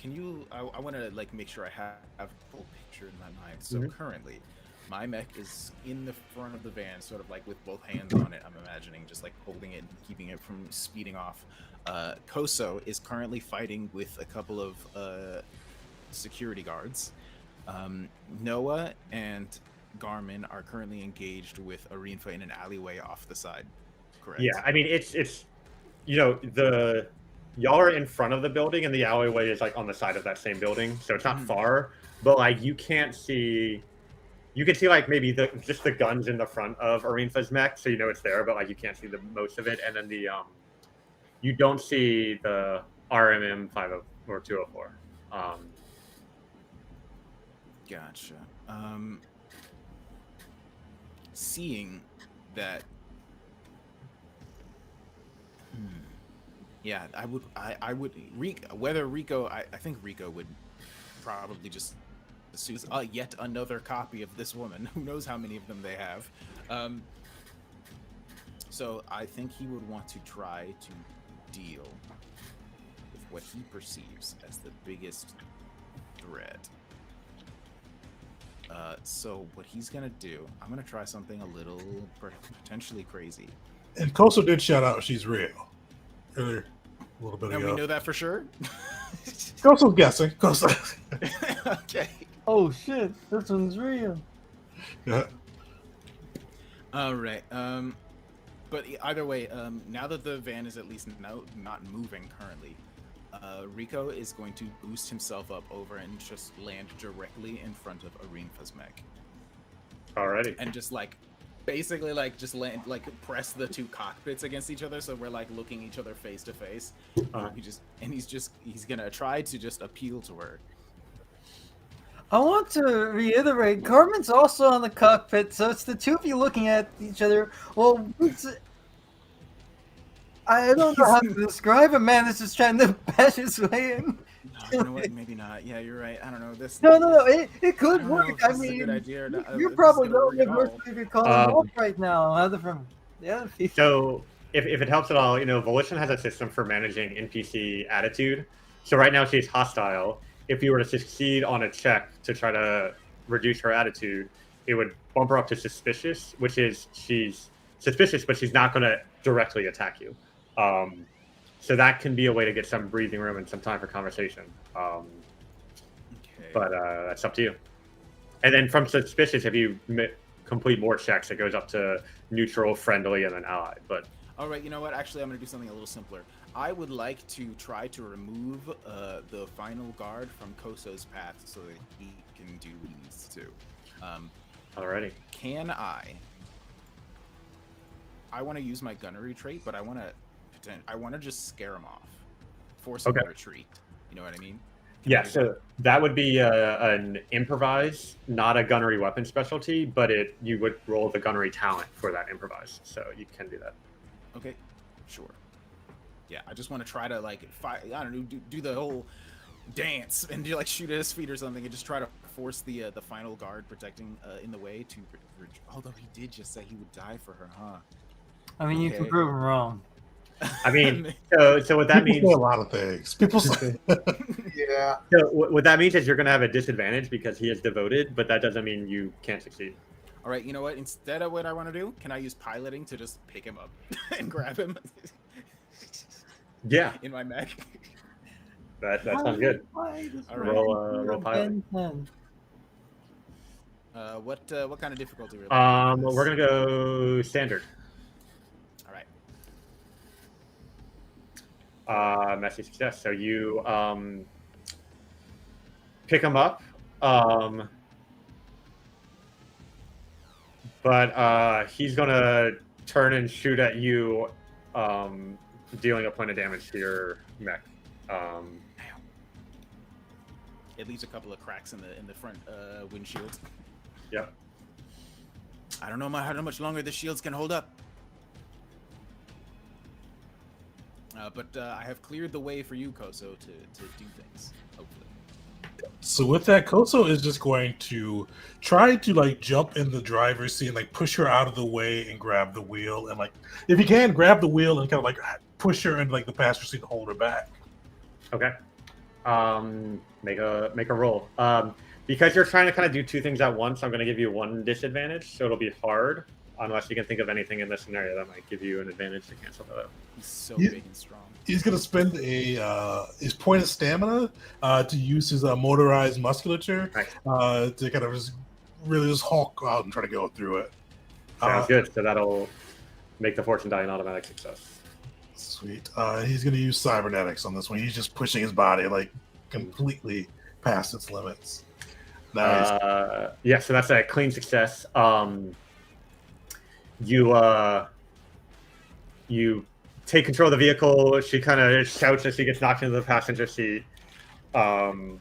you? I want to like make sure I have a full picture in my mind. So currently, my mech is in the front of the van, sort of like with both hands on it. I'm imagining just like holding it, and keeping it from speeding off. Koso is currently fighting with a couple of security guards. Noah and Garmin are currently engaged with Arinfa in an alleyway off the side. Correct. Yeah, I mean it's you know y'all are in front of the building, and the alleyway is like on the side of that same building, so it's not far. But like you can't see. You can see like maybe just the guns in the front of Arinfa's mech, so you know it's there, but like you can't see the most of it. And then the you don't see the RMM 50 or 204. Gotcha. Seeing that, yeah, I would. Whether Rico, I think Rico would probably just assume yet another copy of this woman. Who knows how many of them they have. So I think he would want to try to deal with what he perceives as the biggest threat. So what he's gonna do, I'm gonna try something a little potentially crazy. And Koso did shout out she's real earlier, a little bit And ago. we know that for sure. Koso's guessing. Koso. Okay. Oh shit! This one's real. Yeah. All right. But either way, now that the van is at least not moving currently, Rico is going to boost himself up over and just land directly in front of Arinfa's mech. Alrighty. And just like, basically like just land, like press the two cockpits against each other, so we're like looking each other face to face. He's gonna try to just appeal to her. I want to reiterate, Carmen's also on the cockpit, so it's the two of you looking at each other. Well, I don't know how to describe a man that's just trying to bash his way in. No, you know what? Maybe not. Yeah, you're right. I don't know. This. No. It could I don't know work. if I this is a mean, good idea or not, you're if probably this is the gonna only work at person who can call him off right now, other from the other people. So if it helps at all, you know, Volition has a system for managing NPC attitude. So right now she's hostile. If you were to succeed on a check to try to reduce her attitude, it would bump her up to suspicious, which is she's suspicious, but she's not going to directly attack you. So that can be a way to get some breathing room and some time for conversation. Okay. But that's up to you. And then from suspicious, if you complete more checks, it goes up to neutral, friendly, and then allied. But all right, you know what? Actually, I'm going to do something a little simpler. I would like to try to remove the final guard from Koso's path so that he can do what he needs to. alrighty. Can I want to use my gunnery trait, but I want to just scare him off, force him to retreat. You know what I mean? Yeah, so that would be an improvise, not a gunnery weapon specialty, but you would roll the gunnery talent for that improvise, so you can do that. Okay, sure. Yeah, I just want to try to like I don't know, do the whole dance and like shoot at his feet or something, and just try to force the final guard protecting in the way to. Although he did just say he would die for her, huh? I mean, you can prove him wrong. I mean, so what that People means. say a lot of things. People say. Yeah. Yeah. So what that means is you're going to have a disadvantage because he is devoted, but that doesn't mean you can't succeed. All right, you know what? Instead of what I want to do, can I use piloting to just pick him up and grab him Yeah, in my mech? that sounds good. All right. Roll pilot. What kind of difficulty? We're looking for We're this? gonna go standard. All right. Messy success. So you pick him up, but he's gonna turn and shoot at you, dealing a point of damage to your mech. It leaves a couple of cracks in the front windshield. Yep. I don't know how much longer the shields can hold up. But I have cleared the way for you, Koso, to do things, hopefully. So with that, Koso is just going to try to like jump in the driver's seat and like push her out of the way and grab the wheel, and like if you can grab the wheel and kind of like push her into like the passenger seat and hold her back. Okay. Make a roll. Because you're trying to kind of do two things at once, I'm going to give you one disadvantage, so it'll be hard, unless you can think of anything in this scenario that might give you an advantage to cancel that out. He's so You- big and strong. He's going to spend his point of stamina to use his motorized musculature to kind of just really just hulk out and try to go through it. Sounds good. So that'll make the fortune die an automatic success. Sweet. He's going to use cybernetics on this one. He's just pushing his body like completely past its limits. Nice. Yeah, so that's a clean success. You take control of the vehicle. She kind of shouts as she gets knocked into the passenger seat. And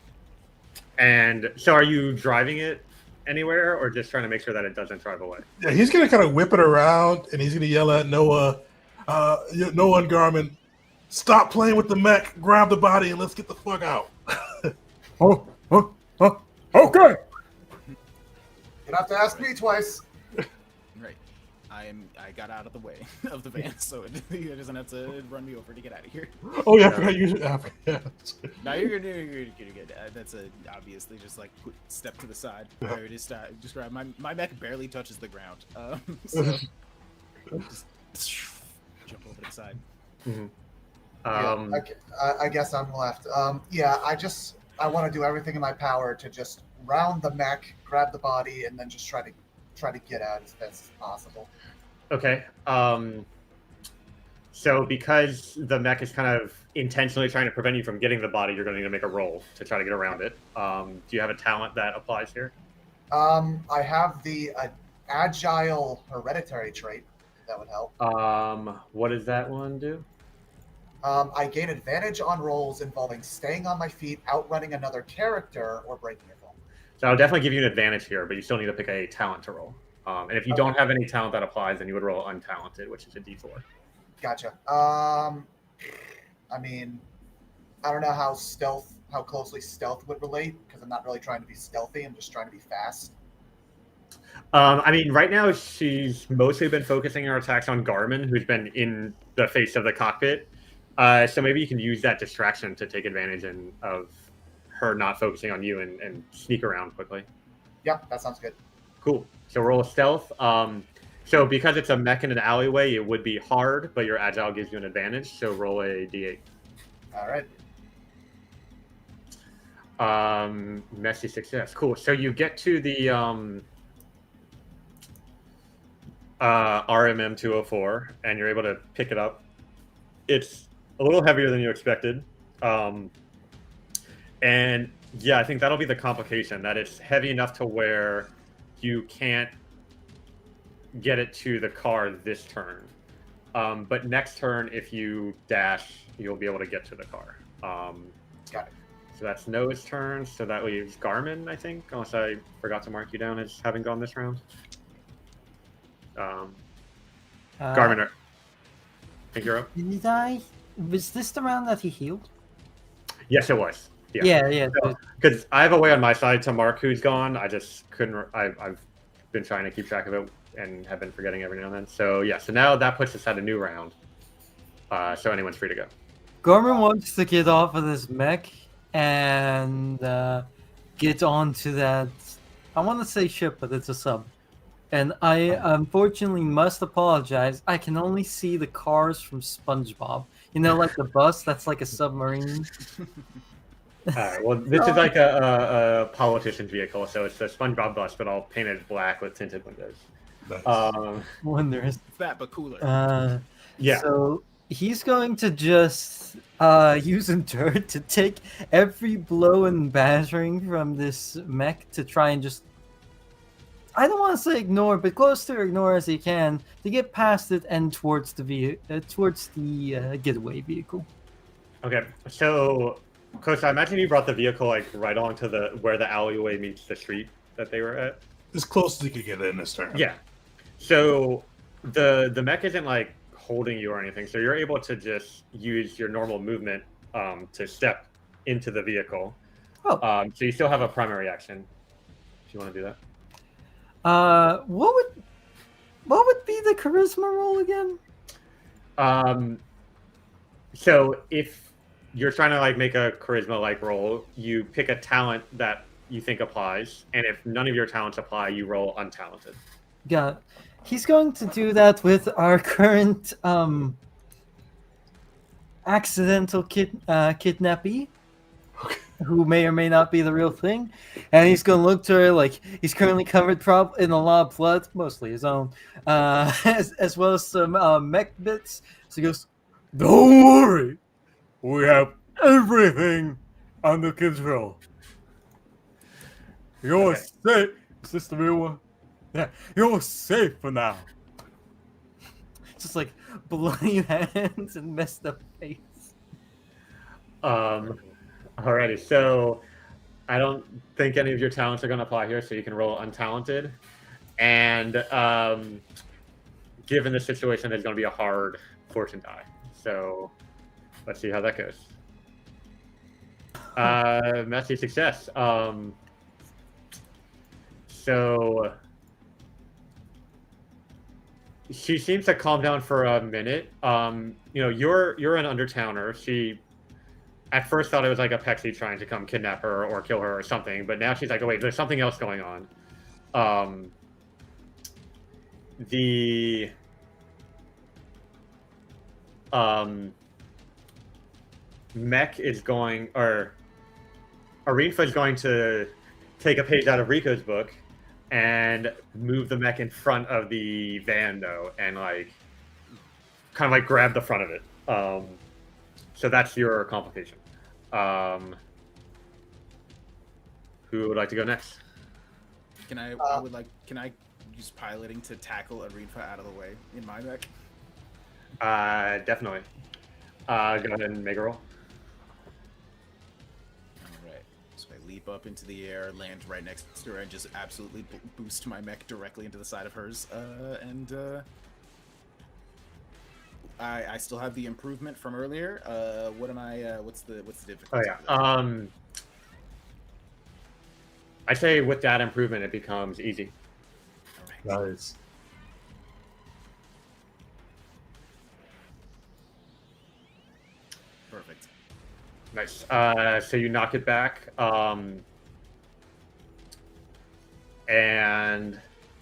so are you driving it anywhere or just trying to make sure that it doesn't drive away? Yeah, he's going to kind of whip it around and he's going to yell at Noah, Noah and Garmin, stop playing with the mech, grab the body, and let's get the fuck out. Okay. You don't have to ask me twice. Right. I got out of the way of the van, so he doesn't have to run me over to get out of here. Oh, yeah, I forgot you should have. Yeah. No, you're good. That's obviously just like quick step to the side. There it is. Just grab my mech barely touches the ground. So just jump over to the side. Mm-hmm. I guess I'm left. I want to do everything in my power to just round the mech, grab the body, and then just try to get out as best as possible. Okay. So because the mech is kind of intentionally trying to prevent you from getting the body, you're going to need to make a roll to try to get around it. Do you have a talent that applies here? I have the agile hereditary trait. If that would help. What does that one do? I gain advantage on rolls involving staying on my feet, outrunning another character, or breaking a fall. So I'll definitely give you an advantage here, but you still need to pick a talent to roll. And if you don't have any talent that applies, then you would roll untalented, which is a D4. Gotcha. I mean, I don't know how closely stealth would relate, because I'm not really trying to be stealthy. I'm just trying to be fast. I mean, right now she's mostly been focusing her attacks on Garmin, who's been in the face of the cockpit. So maybe you can use that distraction to take advantage of her not focusing on you and sneak around quickly. Yeah, that sounds good. Cool. So roll a stealth. So because it's a mech in an alleyway, it would be hard, but your agile gives you an advantage. So roll a D8. All right. Messy success. Cool. So you get to the RMM 204, and you're able to pick it up. It's a little heavier than you expected. And yeah, I think that'll be the complication, that it's heavy enough to where you can't get it to the car this turn. But next turn, if you dash, you'll be able to get to the car. Got it. So that's Noah's turn. So that leaves Garmin, I think, unless I forgot to mark you down as having gone this round. Garmin, I think you're up. Did I? Was this the round that he healed? Yes, it was. Yeah. Because I have a way on my side to mark who's gone. I just couldn't. I've been trying to keep track of it and have been forgetting every now and then. So yeah. So now that puts us at a new round. So anyone's free to go. Gorman wants to get off of this mech and get onto that. I want to say ship, but it's a sub. And I unfortunately must apologize. I can only see the cars from SpongeBob. You know, like the bus that's like a submarine. All right. Well, this is like a politician's vehicle, so it's a SpongeBob bus, but all painted black with tinted windows. Nice. Wondrous. Fat but cooler. Yeah. So he's going to just use dirt to take every blow and battering from this mech to try and just, I don't want to say ignore, but close to ignore as he can to get past it and towards the getaway vehicle. Okay. So, Coach, I imagine you brought the vehicle like right along to where the alleyway meets the street that they were at. As close as you could get in this turn. Yeah. So the mech isn't like holding you or anything, so you're able to just use your normal movement to step into the vehicle. Oh. So you still have a primary action if you want to do that. What would be the charisma roll again? So if you're trying to like make a charisma like roll, you pick a talent that you think applies, and if none of your talents apply, you roll untalented. Yeah, he's going to do that with our current accidental kidnappee, who may or may not be the real thing, and he's going to look to her like he's currently covered in a lot of blood, mostly his own, as well as some mech bits. So he goes, Don't worry. We have everything under control. You're Okay. safe. Is this the real one? Yeah, you're safe for now. just like bloody hands and messed up face. Alrighty, so I don't think any of your talents are going to apply here, so you can roll untalented. And given the situation, there's going to be a hard fortune die. So let's see how that goes. Messy success. So she seems to calm down for a minute. You're an undertowner. She at first thought it was like a Pexi trying to come kidnap her or kill her or something, but now she's like, oh wait, there's something else going on. The mech is going, or Arinfa is going to take a page out of Rico's book and move the mech in front of the van, though, and like kind of like grab the front of it. So that's your complication. Who would like to go next? Can I use piloting to tackle Arinfa out of the way in my mech? Definitely. Go ahead and make a roll. Alright. So I leap up into the air, land right next to her, and just absolutely boost my mech directly into the side of hers. I still have the improvement from earlier. What am I? What's the difficulty? Oh yeah. I say with that improvement, it becomes easy. All right. Nice. Perfect. Nice. So you knock it back. And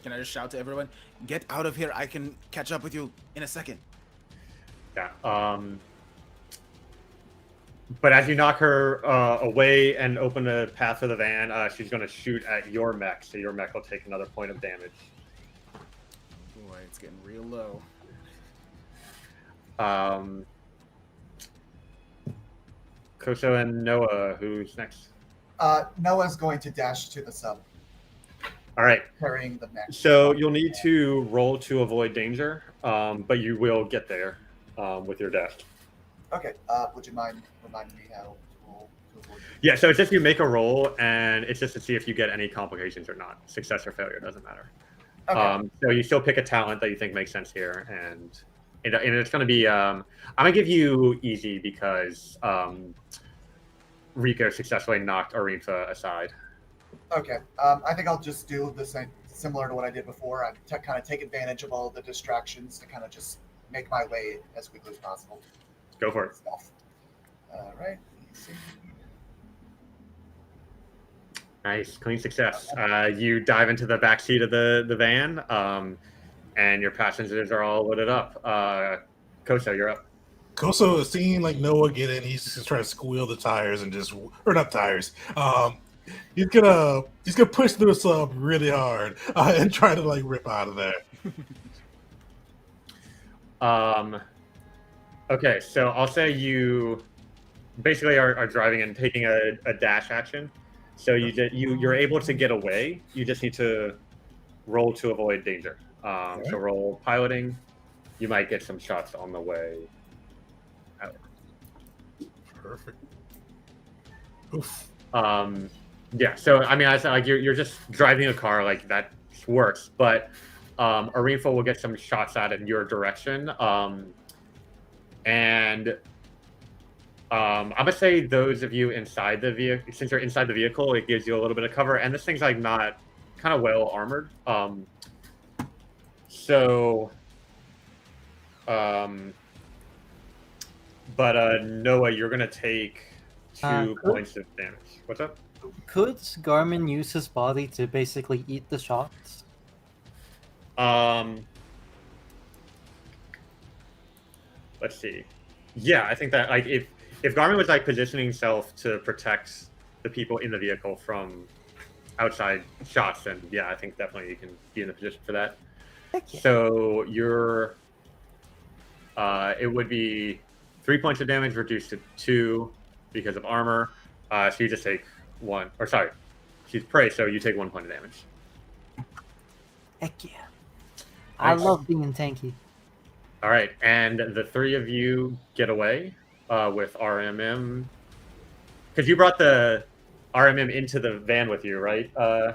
Can I just shout to everyone, "Get out of here! I can catch up with you in a second." yeah. But as you knock her away and open the path for the van, she's going to shoot at your mech, so your mech will take another point of damage. Boy, it's getting real low. Koso and Noah, who's next? Noah's going to dash to the sub, All right. carrying the mech. So you'll need to roll to avoid danger, but you will get there with your dash. Okay. Would you mind reminding me how to roll to avoid? Yeah, so it's just you make a roll, and it's just to see if you get any complications or not. Success or failure doesn't matter. Okay. So you still pick a talent that you think makes sense here, and it's going to be. I'm going to give you easy because Rico successfully knocked Arinfa aside. Okay. I think I'll just do the same, similar to what I did before. I kind of take advantage of all the distractions to kind of just make my way as quickly as possible. Go for it. Stuff. All right. Let me see. Nice, clean success. You dive into the back seat of the van, and your passengers are all loaded up. Koso, you're up. Koso is seeing like Noah get in. He's just trying to squeal the tires and just, or not tires. He's gonna push this up really hard and try to like rip out of there. Okay, so I'll say you basically are driving and taking a dash action. So you're able to get away. You just need to roll to avoid danger. So roll piloting. You might get some shots on the way out. Perfect. Oof. Yeah. So I mean, I said like you're just driving a car, like that works, but Arinfo will get some shots out in your direction. And I'm gonna say those of you inside the vehicle, since you're inside the vehicle, it gives you a little bit of cover, and this thing's like not kind of well armored. But Noah, you're gonna take 2 points of damage. What's up? Could Garmin use his body to basically eat the shots? Let's see. Yeah, I think that like if Garmin was like positioning himself to protect the people in the vehicle from outside shots, then yeah, I think definitely you can be in the position for that. Yeah. So you're it would be 3 points of damage reduced to 2 because of armor. So you just take 1, or sorry, she's prey, so you take 1 point of damage. Heck yeah. I Nice. love being tanky. All right, and the 3 of you get away with RMM, because you brought the RMM into the van with you, right?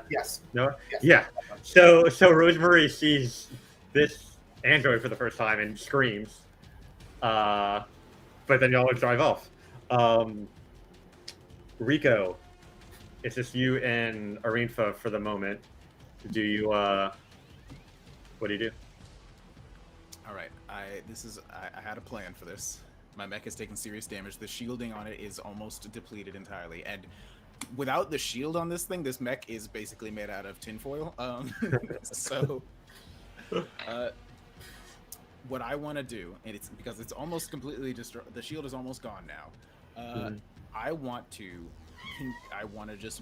Yes. Noah? Yes. Yeah. So Rosemary sees this android for the first time and screams, but then y'all drive off. Rico, it's just you and Arinfa for the moment. Do you what do you do? All right, I had a plan for this. My mech is taking serious damage. The shielding on it is almost depleted entirely, and without the shield on this thing, this mech is basically made out of tinfoil. So, what I want to do, and it's because it's almost completely destroyed. The shield is almost gone now. I want to just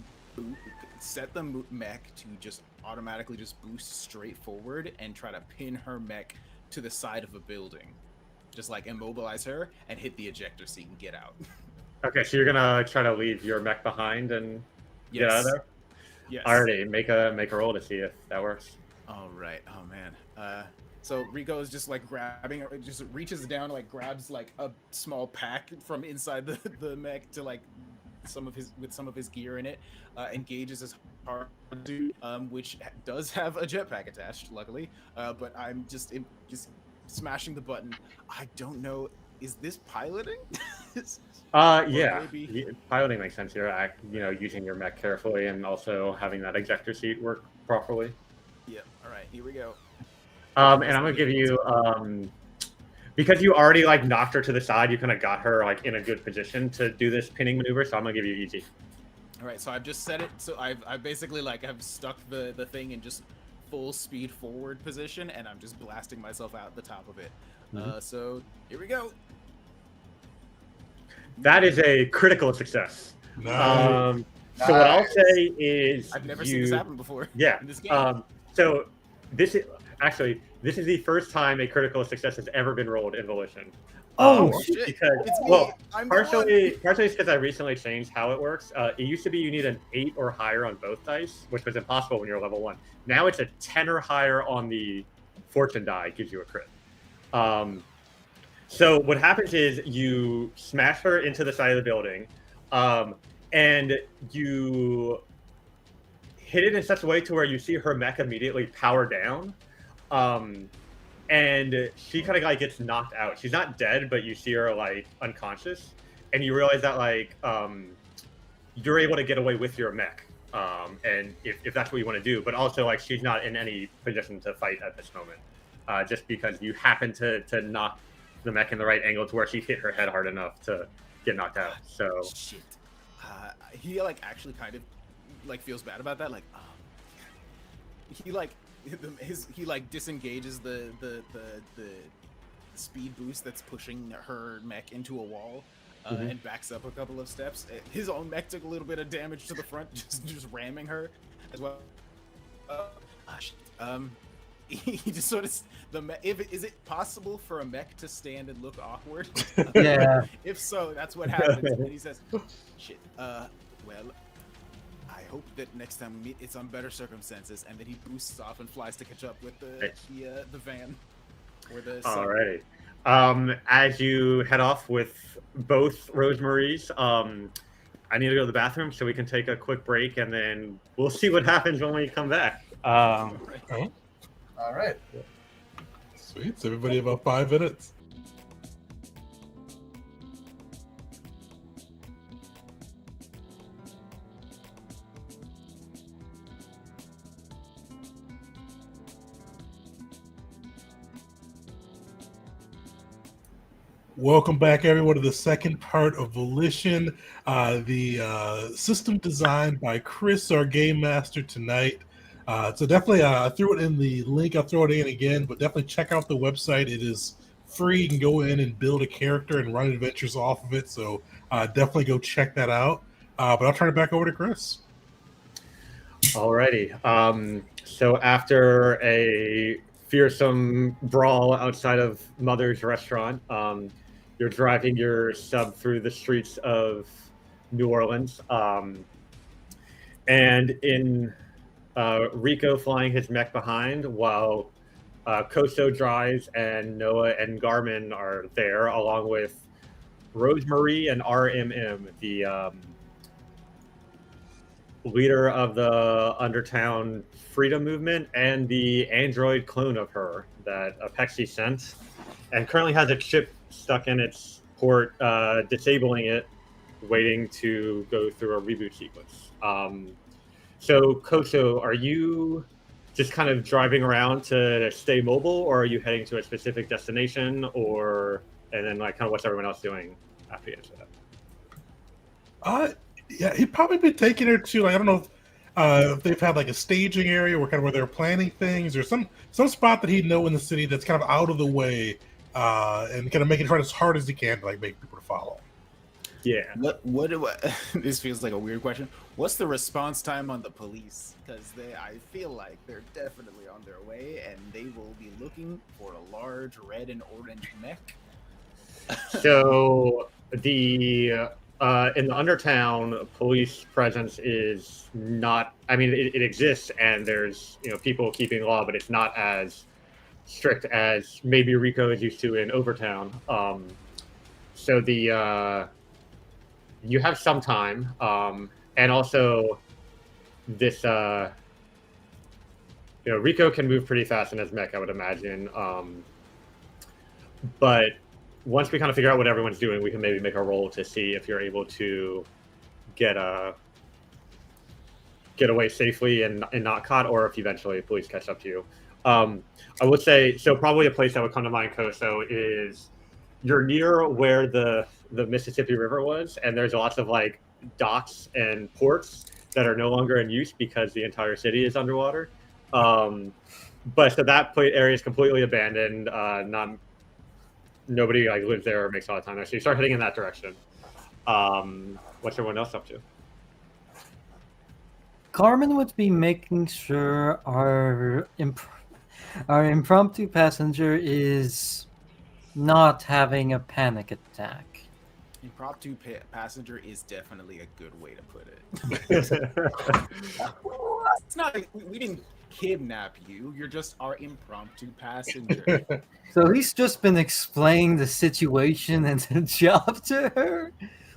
set the mech to just automatically just boost straight forward and try to pin her mech to the side of a building, just like immobilize her and hit the ejector seat and get out. Okay, so you're gonna try to leave your mech behind and get out of there. Yes. Alrighty, make a roll to see if that works. All right. Oh man. So Rico is just like grabbing, just reaches down, like grabs like a small pack from inside the mech to like some of his gear in it, engages his hard suit, which does have a jetpack attached, luckily. But I'm just smashing the button. I don't know. Is this piloting? Yeah. maybe- Piloting makes sense here. Using your mech carefully and also having that ejector seat work properly. Yeah. All right. Here we go. And I'm gonna give you because you already like knocked her to the side, you kind of got her like in a good position to do this pinning maneuver. So I'm gonna give you easy. All right. So I've just set it. So I've basically like have stuck the thing in just full speed forward position, and I'm just blasting myself out the top of it. So here we go. That is a critical success. Nice. So what I'll say is I've never seen this happen before. Yeah. In this game. So this is the first time a critical success has ever been rolled in Volition. Oh, shit. Because It's me. well, I'm the one. partially it's because I recently changed how it works. It used to be you need an 8 or higher on both dice, which was impossible when you're level 1. Now it's a 10 or higher on the fortune die gives you a crit. So what happens is you smash her into the side of the building, and you hit it in such a way to where you see her mech immediately power down, and she kind of like gets knocked out. She's not dead, but you see her like unconscious, and you realize that like you're able to get away with your mech, and if that's what you want to do, but also like she's not in any position to fight at this moment, just because you happen to knock the mech in the right angle to where she hit her head hard enough to get knocked out. So Shit. He like actually kind of like feels bad about that. Like, he like he like disengages the speed boost that's pushing her mech into a wall. And backs up a couple of steps. His own mech took a little bit of damage to the front, just ramming her as well. He just sort of is it possible for a mech to stand and look awkward? Yeah. If so, that's what happens. And he says, "Shit. Well, I hope that next time we meet, it's on better circumstances." And then he boosts off and flies to catch up with the van or the. Alrighty. As you head off with both Rosemaries, I need to go to the bathroom, so we can take a quick break, and then we'll see what happens when we come back. All right. Sweet. So everybody about 5 minutes. Welcome back, everyone, to the second part of Volition, the system designed by Chris, our game master tonight. So definitely, I threw it in the link. I'll throw it in again, but definitely check out the website. It is free. You can go in and build a character and run adventures off of it. So definitely go check that out. But I'll turn it back over to Chris. Alrighty. So after a fearsome brawl outside of Mother's restaurant, you're driving your sub through the streets of New Orleans, and in Rico flying his mech behind, while Koso drives and Noah and Garmin are there, along with Rosemarie and RMM, the leader of the Undertown Freedom Movement and the android clone of her that Apexi sent, and currently has a chip stuck in its port, disabling it, waiting to go through a reboot sequence. So, Koso, are you just kind of driving around to stay mobile, or are you heading to a specific destination, and then like kind of what's everyone else doing after you answer that? Yeah, he'd probably be taking her to, like, I don't know if they've had like a staging area where they're planning things, or some spot that he'd know in the city that's kind of out of the way, and kind of making it as hard as he can to like make people to follow. Yeah. What this feels like a weird question. What's the response time on the police? Because I feel like they're definitely on their way, and they will be looking for a large red and orange mech. So the in the Undertown, police presence is not. I mean, it exists, and there's people keeping law, but it's not as strict as maybe Rico is used to in Overtown. So the you have some time, and also this Rico can move pretty fast in his mech, I would imagine. But once we kind of figure out what everyone's doing, we can maybe make a roll to see if you're able to get away safely and not caught, or if eventually police catch up to you. I would say, so probably a place that would come to mind, Koso, is you're near where the Mississippi River was, and there's lots of like docks and ports that are no longer in use because the entire city is underwater. But so that area is completely abandoned. Nobody like lives there or makes a lot of time there. So you start heading in that direction. What's everyone else up to? Carmen would be making sure our impromptu passenger is not having a panic attack. Impromptu passenger is definitely a good way to put it. It's not like we didn't kidnap you. You're just our impromptu passenger. So he's just been explaining the situation and the job to her.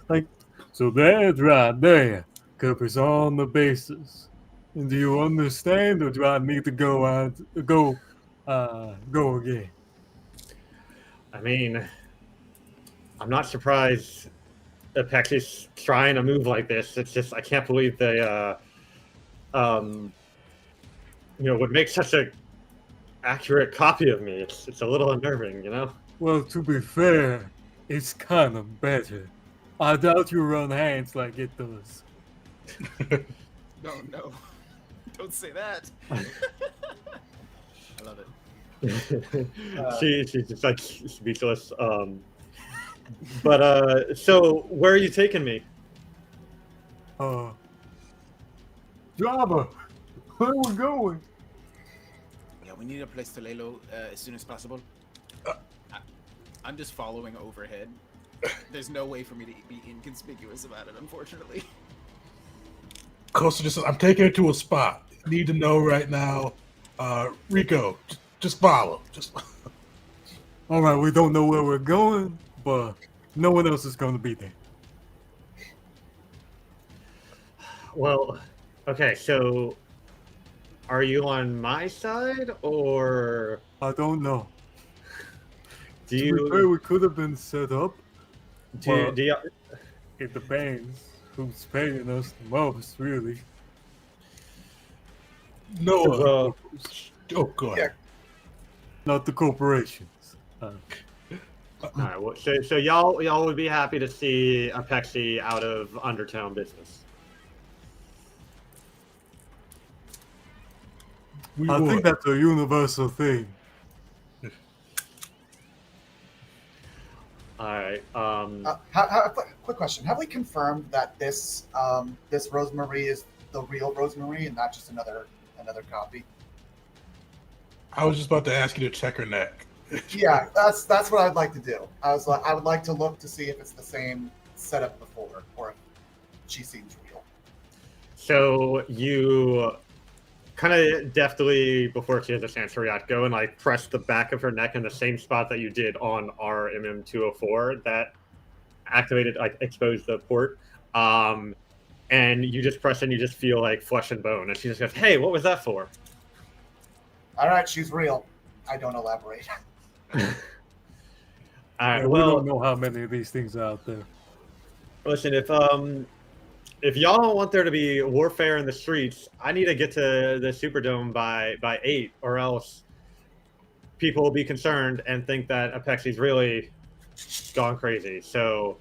Like, So that right there covers all the bases. And do you understand, or do I need to go again? I mean, I'm not surprised Apexi's trying to move like this. It's just I can't believe they would make such a accurate copy of me. It's a little unnerving, Well, to be fair, it's kind of better. I doubt you run hands like it does. No, no. Don't say that. I love it. She's just like speechless. But so where are you taking me? Java, where we going? Yeah, we need a place to lay low as soon as possible. I'm just following overhead. There's no way for me to be inconspicuous about it, unfortunately. Costa just says, I'm taking her to a spot. Need to know right now. Rico, just follow. All right, we don't know where we're going, but no one else is going to be there. Well, okay, so are you on my side or I don't know. do To be fair, you we could have been set up. do you It depends who's paying us the most, really. No. well, Oh, go ahead. Not the corporations. all right, well, so y'all would be happy to see Apexi out of Undertown business. We I would. think that's a universal thing. All right. Quick question: have we confirmed that this this Rosemary is the real Rosemary and not just another copy? I was just about to ask you to check her neck. Yeah, that's what I'd like to do. I would like to look to see if it's the same setup before, or if she seems real. So you kind of deftly, before she has a chance to react, go and like press the back of her neck in the same spot that you did on our MM204 that activated, like exposed the port. And you just press and you just feel like flesh and bone. And she just goes, "Hey, what was that for?" All right, she's real. I don't elaborate. All right. Yeah, we Well, don't know how many of these things are out there. listen, if y'all don't want there to be warfare in the streets, I need to get to the Superdome by 8, or else people will be concerned and think that Apexi's really gone crazy. So,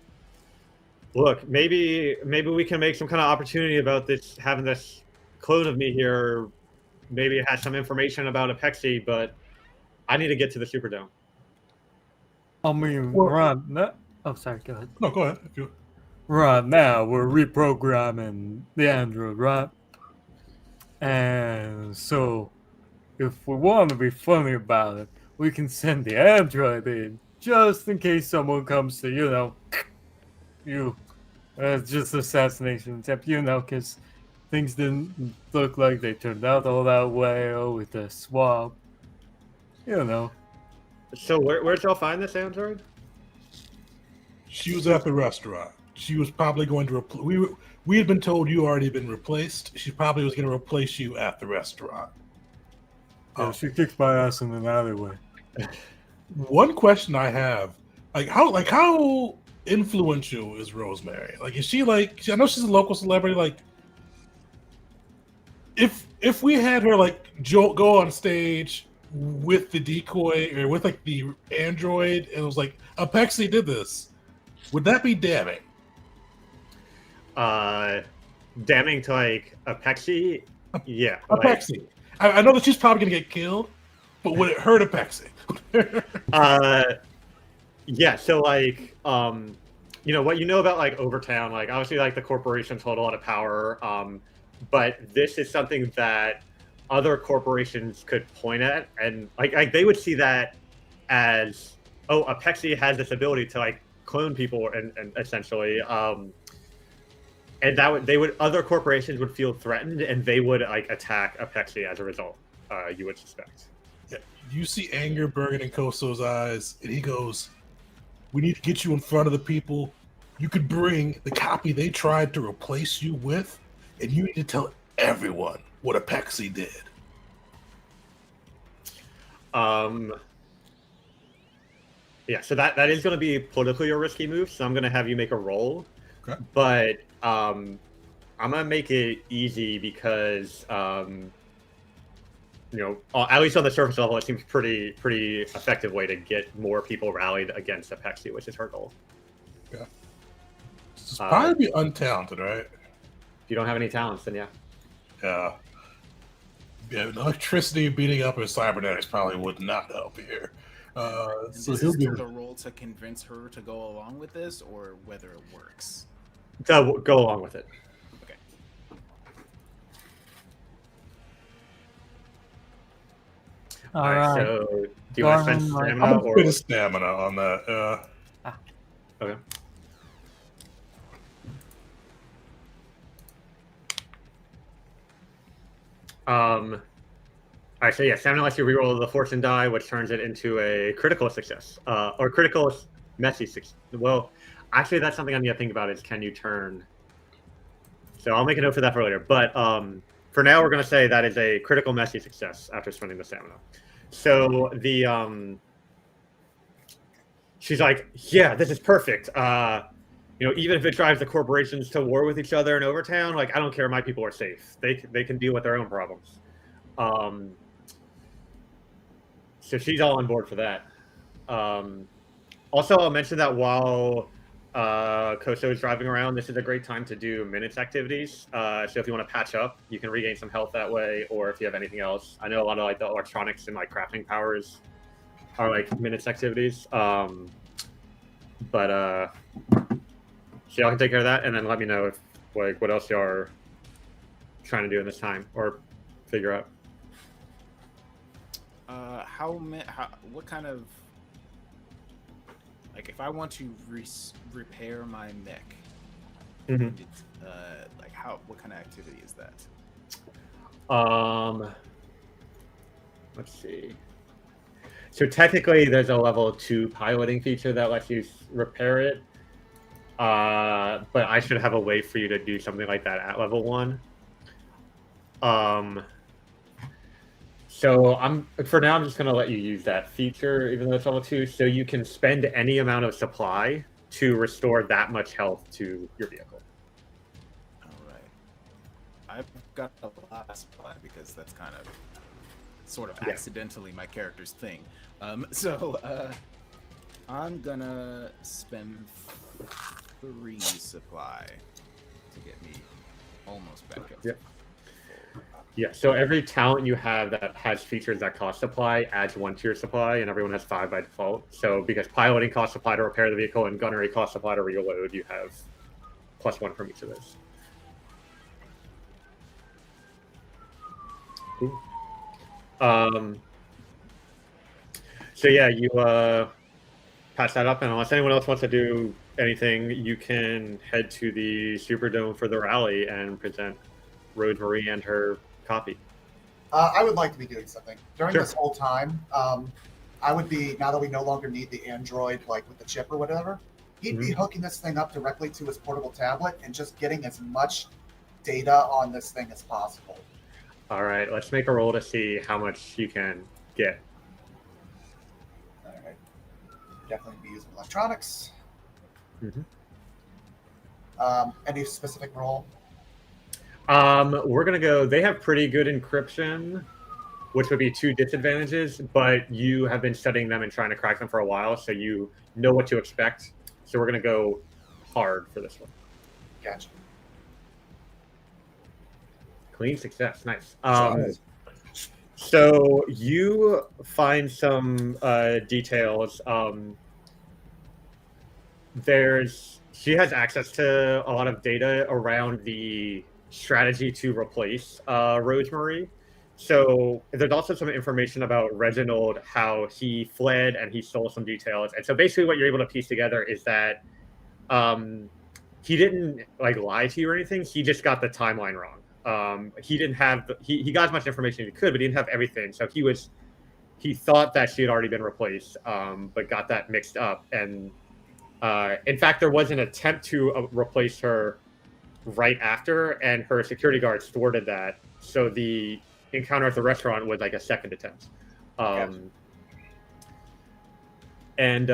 look, maybe we can make some kind of opportunity about this, having this clone of me here. Maybe it has some information about Apexi, but I need to get to the Superdome. I mean, Well- right now... Oh, sorry, go ahead. No, go ahead. If you... Right now, we're reprogramming the android, right? And so, if we want to be funny about it, we can send the android in, just in case someone comes to, you. Just assassination attempt, because things didn't look like they turned out all that well with the swap. So where'd y'all find this android? She was at the restaurant. She was probably going to we had been told you already been replaced. She probably was going to replace you at the restaurant. Yeah, she kicked my ass in an alleyway. One question I have, how influential is Rosemary? Like, is she like? I know she's a local celebrity. Like, if we had her like go on stage with the decoy or with like the android, and it was like Apexi did this, would that be damning? Damning to like Apexi? Yeah. Apexi. I know that she's probably gonna get killed, but would it hurt Apexi? Yeah. So like, what you know about like Overtown, like obviously like the corporations hold a lot of power, but this is something that other corporations could point at, and like they would see that as, oh, Apexi has this ability to like clone people and essentially, and other corporations would feel threatened and they would like attack Apexi as a result. You would suspect. Yeah. You see anger burning in Koso's eyes, and he goes, "We need to get you in front of the people. You could bring the copy they tried to replace you with, and you need to tell everyone what Apexi did." Yeah, so that is going to be politically a risky move, so I'm going to have you make a roll. Okay. But I'm going to make it easy because, at least on the surface level, it seems pretty effective way to get more people rallied against Apexi, which is her goal. It's probably be untalented, right? If you don't have any talents, then yeah. Yeah, electricity beating up his cybernetics probably would not help here. And So this he'll is be. still the role to convince her to go along with this, or whether it works. Go along with it. Okay. All All right. right. So do you want to spend Garmin, like- I'm stamina gonna or put a stamina on that. okay? All right, so yeah, stamina lets you reroll the fortune die, which turns it into a critical success, or critical messy success. Well, actually, that's something I need to think about. Is can you turn? So I'll make a note for that for later. But for now, we're going to say that is a critical messy success after spending the stamina. So the she's like, yeah, this is perfect. Even if it drives the corporations to war with each other in Overtown, like I don't care. My people are safe. They can deal with their own problems. So she's all on board for that. Also, I'll mention that while Koso is driving around, this is a great time to do minutes activities. So if you want to patch up, you can regain some health that way, or if you have anything else. I know a lot of like the electronics and like crafting powers are like minutes activities. So y'all can take care of that, and then let me know if like what else y'all are trying to do in this time or figure out. What kind of, like, if I want to repair my mech, Mhm. what kind of activity is that? Let's see. So technically, there's a level 2 piloting feature that lets you repair it. But I should have a way for you to do something like that at level 1. So for now, I'm just going to let you use that feature, even though it's level 2. So you can spend any amount of supply to restore that much health to your vehicle. All right. I've got a lot of supply because that's kind of sort of accidentally my character's thing. So I'm gonna spend 3 supply to get me almost back up. Yep. Yeah, so every talent you have that has features that cost supply adds 1 to your supply, and everyone has 5 by default. So because piloting costs supply to repair the vehicle and gunnery costs supply to reload, you have +1 from each of those. Cool. So yeah, you patch that up, and unless anyone else wants to do anything, you can head to the Superdome for the rally and present Rosemary and her copy. I would like to be doing something during Sure. this whole time. I would be, now that we no longer need the Android, like with the chip or whatever, he'd be hooking this thing up directly to his portable tablet and just getting as much data on this thing as possible. All right, let's make a roll to see how much you can get. All right. Definitely be using electronics. Any specific role? We're gonna go. They have pretty good encryption, which would be 2 disadvantages, but you have been studying them and trying to crack them for a while, so you know what to expect. So we're gonna go hard for this one. Gotcha. Clean success, nice. So you find some details. She has access to a lot of data around the strategy to replace Rosemary. So there's also some information about Reginald, how he fled and he stole some details. And so basically what you're able to piece together is that he didn't like lie to you or anything. He just got the timeline wrong. He didn't have he got as much information as he could, but he didn't have everything. So he thought that she had already been replaced, but got that mixed up. And in fact, there was an attempt to replace her right after, and her security guards thwarted that. So the encounter at the restaurant was like a second attempt. And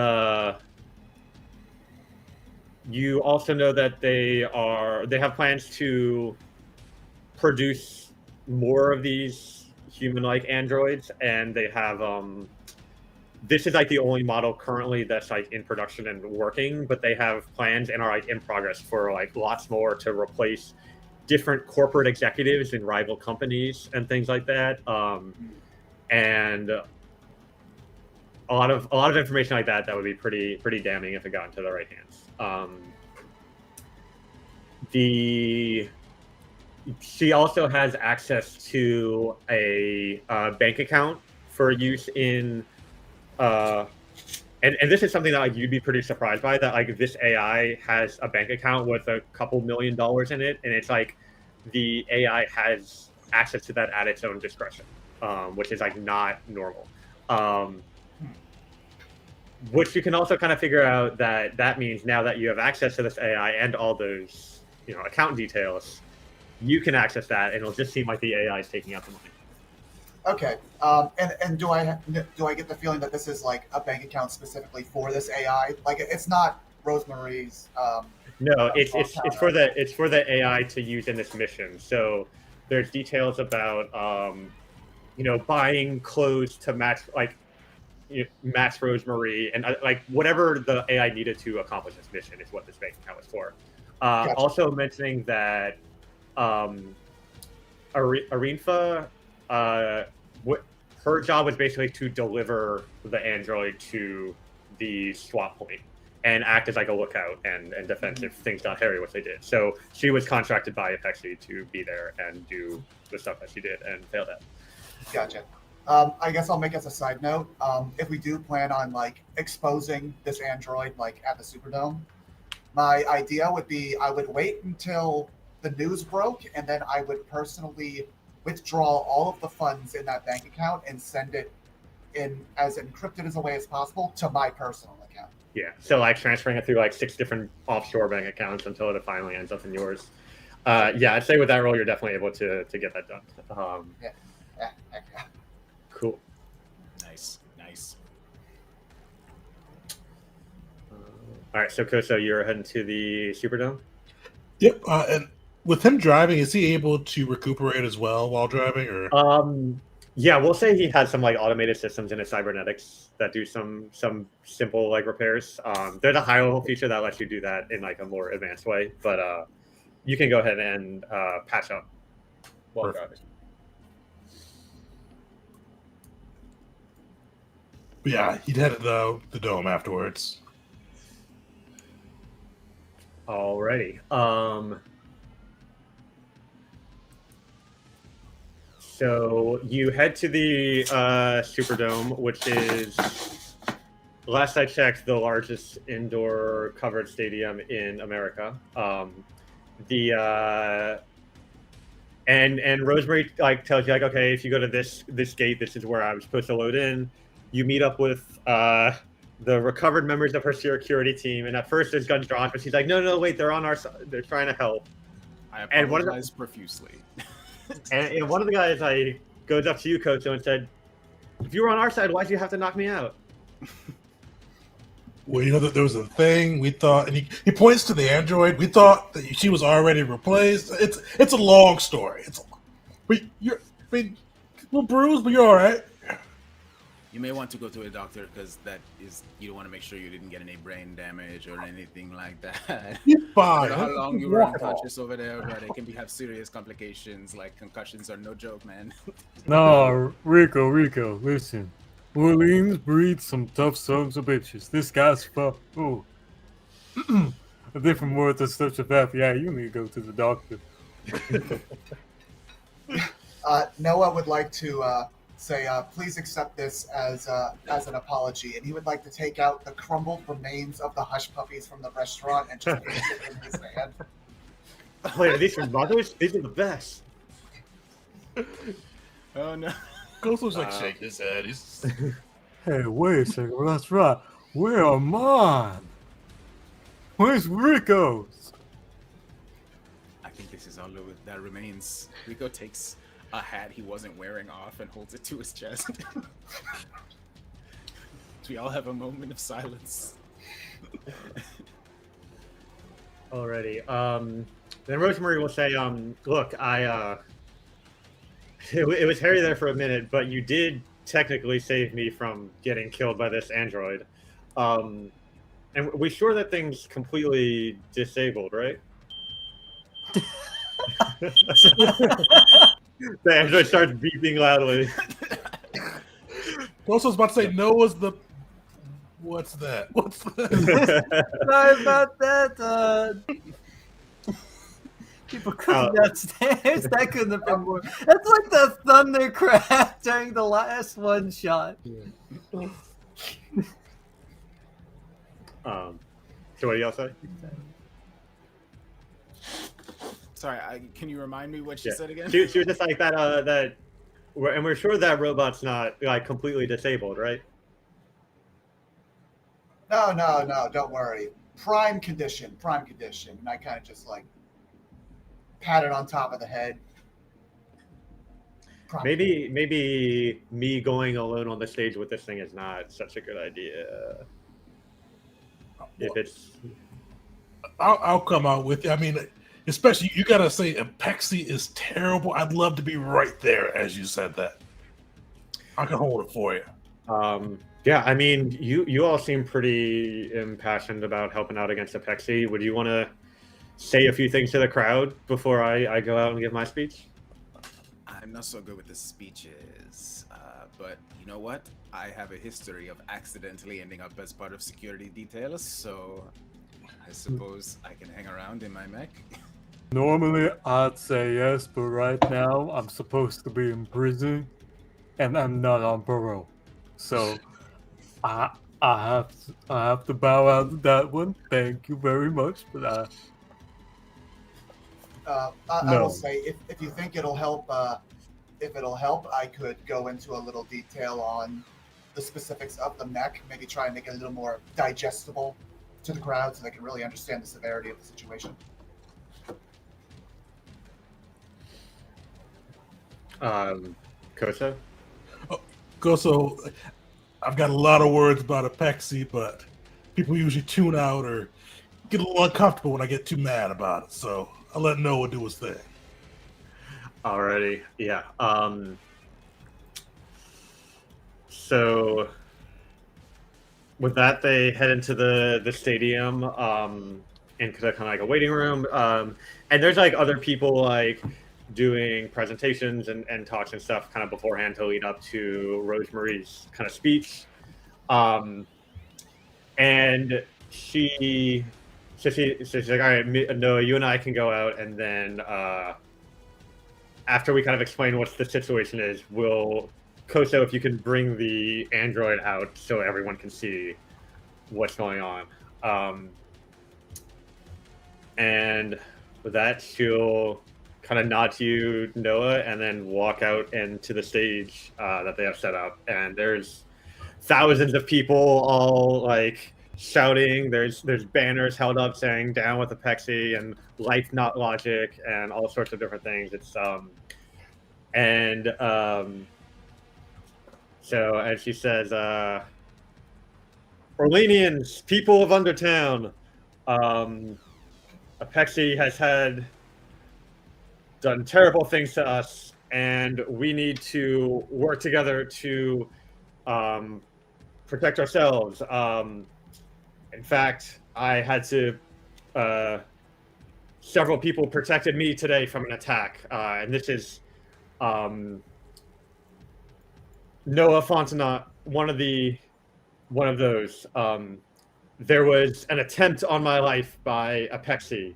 you also know that they have plans to produce more of these human-like androids, and they have this is like the only model currently that's like in production and working, but they have plans and are like in progress for like lots more to replace different corporate executives in rival companies and things like that. And a lot of information like that would be pretty damning if it got into the right hands. She also has access to a bank account for use in, and this is something that like you'd be pretty surprised by, that like this AI has a bank account with a couple $1 million in it, and it's like the AI has access to that at its own discretion, which is like not normal. Which you can also kind of figure out that means now that you have access to this AI and all those, you know, account details, you can access that, and it'll just seem like the AI is taking out the money. Okay. And do I get the feeling that this is like a bank account specifically for this AI? Like it's not Rosemary's. No, it's for the AI to use in this mission. So there's details about you know, buying clothes to match match Rosemary, and like whatever the AI needed to accomplish this mission is what this bank account was for. Gotcha. Also mentioning that Arinfa, her job was basically to deliver the android to the swap point and act as like a lookout and defense if things got hairy, which they did. So she was contracted by Apexi to be there and do the stuff that she did and failed at. Gotcha. I guess I'll make as a side note, if we do plan on like exposing this android like at the Superdome, my idea would be I would wait until the news broke, and then I would personally withdraw all of the funds in that bank account and send it in as encrypted as a way as possible to my personal account. Yeah, so like transferring it through like 6 different offshore bank accounts until it finally ends up in yours. Yeah, I'd say with that role, you're definitely able to get that done. Yeah. Cool. Nice. All right, so Koso, you're heading to the Superdome? Yep. And with him driving, is he able to recuperate as well while driving? Or yeah, we'll say he has some like automated systems in his cybernetics that do some simple like repairs. There's a high level feature that lets you do that in like a more advanced way, but you can go ahead and patch up while driving. But yeah, he'd head to the dome afterwards. Alrighty. So you head to the Superdome, which is, last I checked, the largest indoor covered stadium in America. And Rosemary like tells you like, okay, if you go to this gate, this is where I was supposed to load in. You meet up with the recovered members of her security team, and at first there's guns drawn, but she's like, no, wait, they're on our side. They're trying to help. I apologize profusely. And one of the guys like goes up to you, Koto, and said, if you were on our side, why'd you have to knock me out? Well, you know that there was a thing we thought, and he points to the android. We thought that she was already replaced. It's a long story. But you're little bruised, but you're all right. You may want to go to a doctor because you want to make sure you didn't get any brain damage or anything like that. You're I fine. don't know how long you were unconscious over there, but it can have serious complications. Like concussions are no joke, man. No, Rico, listen. Orleans breeds some tough sons of bitches. This guy's oh. A different word to such a path. Yeah, you need to go to the doctor. Noah would like to say, please accept this as an apology, and he would like to take out the crumbled remains of the hush puppies from the restaurant and just place it in his hand. Wait, are these from mothers? These are the best. Oh no. Koso's like shaking his head. He's Hey, wait a second. Well, that's right. Where are mine? Where's Rico's? I think this is all that remains. Rico takes a hat he wasn't wearing off and holds it to his chest. We all have a moment of silence. Alrighty. Then Rosemary will say, look, it was hairy there for a minute, but you did technically save me from getting killed by this android. And we sure that thing's completely disabled, right? The android starts beeping loudly. Also, I was about to say Noah's the. What's that? What's that? Sorry about that. People coming downstairs. That couldn't have been more. That's like the thundercraft during the last one shot. So what do y'all say? Sorry, can you remind me what she said again? She was just like that. And we're sure that robot's not like completely disabled, right? No, don't worry. Prime condition. And I kind of just like pat it on top of the head. Maybe me going alone on the stage with this thing is not such a good idea. If it's, I'll come out with you. I mean, especially you gotta say Apexi is terrible. I'd love to be right there as you said that. I can hold it for you. Yeah, I mean, you all seem pretty impassioned about helping out against Apexi. Would you want to say a few things to the crowd before I go out and give my speech? I'm not so good with the speeches, but you know what? I have a history of accidentally ending up as part of security details, so I suppose I can hang around in my mech. Normally, I'd say yes, but right now, I'm supposed to be in prison, and I'm not on parole. So, I have to bow out of that one. Thank you very much, but I will say, if you think it'll help, I could go into a little detail on the specifics of the mech, maybe try and make it a little more digestible to the crowd so they can really understand the severity of the situation. Koso? Goso, I've got a lot of words about Apexi, but people usually tune out or get a little uncomfortable when I get too mad about it. So I'll let Noah do his thing. Alrighty, yeah. So with that, they head into the stadium, into kind of like a waiting room, and there's like other people like doing presentations and talks and stuff kind of beforehand to lead up to Rosemarie's kind of speech, and she's like, all right, Noah, you and I can go out, and then after we kind of explain what the situation is, Koso, if you can bring the android out so everyone can see what's going on. And with that, she'll kind of nod to you, Noah, and then walk out into the stage that they have set up. And there's thousands of people all like shouting. There's banners held up saying "Down with Apexi" and "Life Not Logic" and all sorts of different things. It's so as she says, Orleanians, people of Undertown, Apexi has done terrible things to us, and we need to work together to protect ourselves. In fact, I had to. Several people protected me today from an attack, and this is Noah Fontenot, one of those. There was an attempt on my life by Apexi,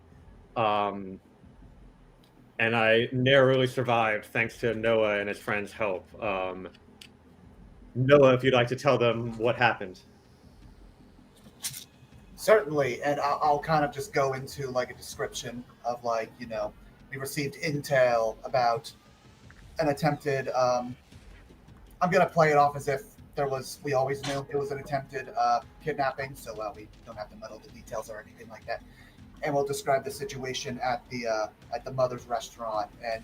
and I narrowly survived thanks to Noah and his friends' help. Noah, if you'd like to tell them what happened. Certainly, and I'll kind of just go into like a description of like, we received intel about an attempted, I'm going to play it off as if we always knew it was an attempted kidnapping, so we don't have to muddle the details or anything like that. And we'll describe the situation at the Mother's restaurant, and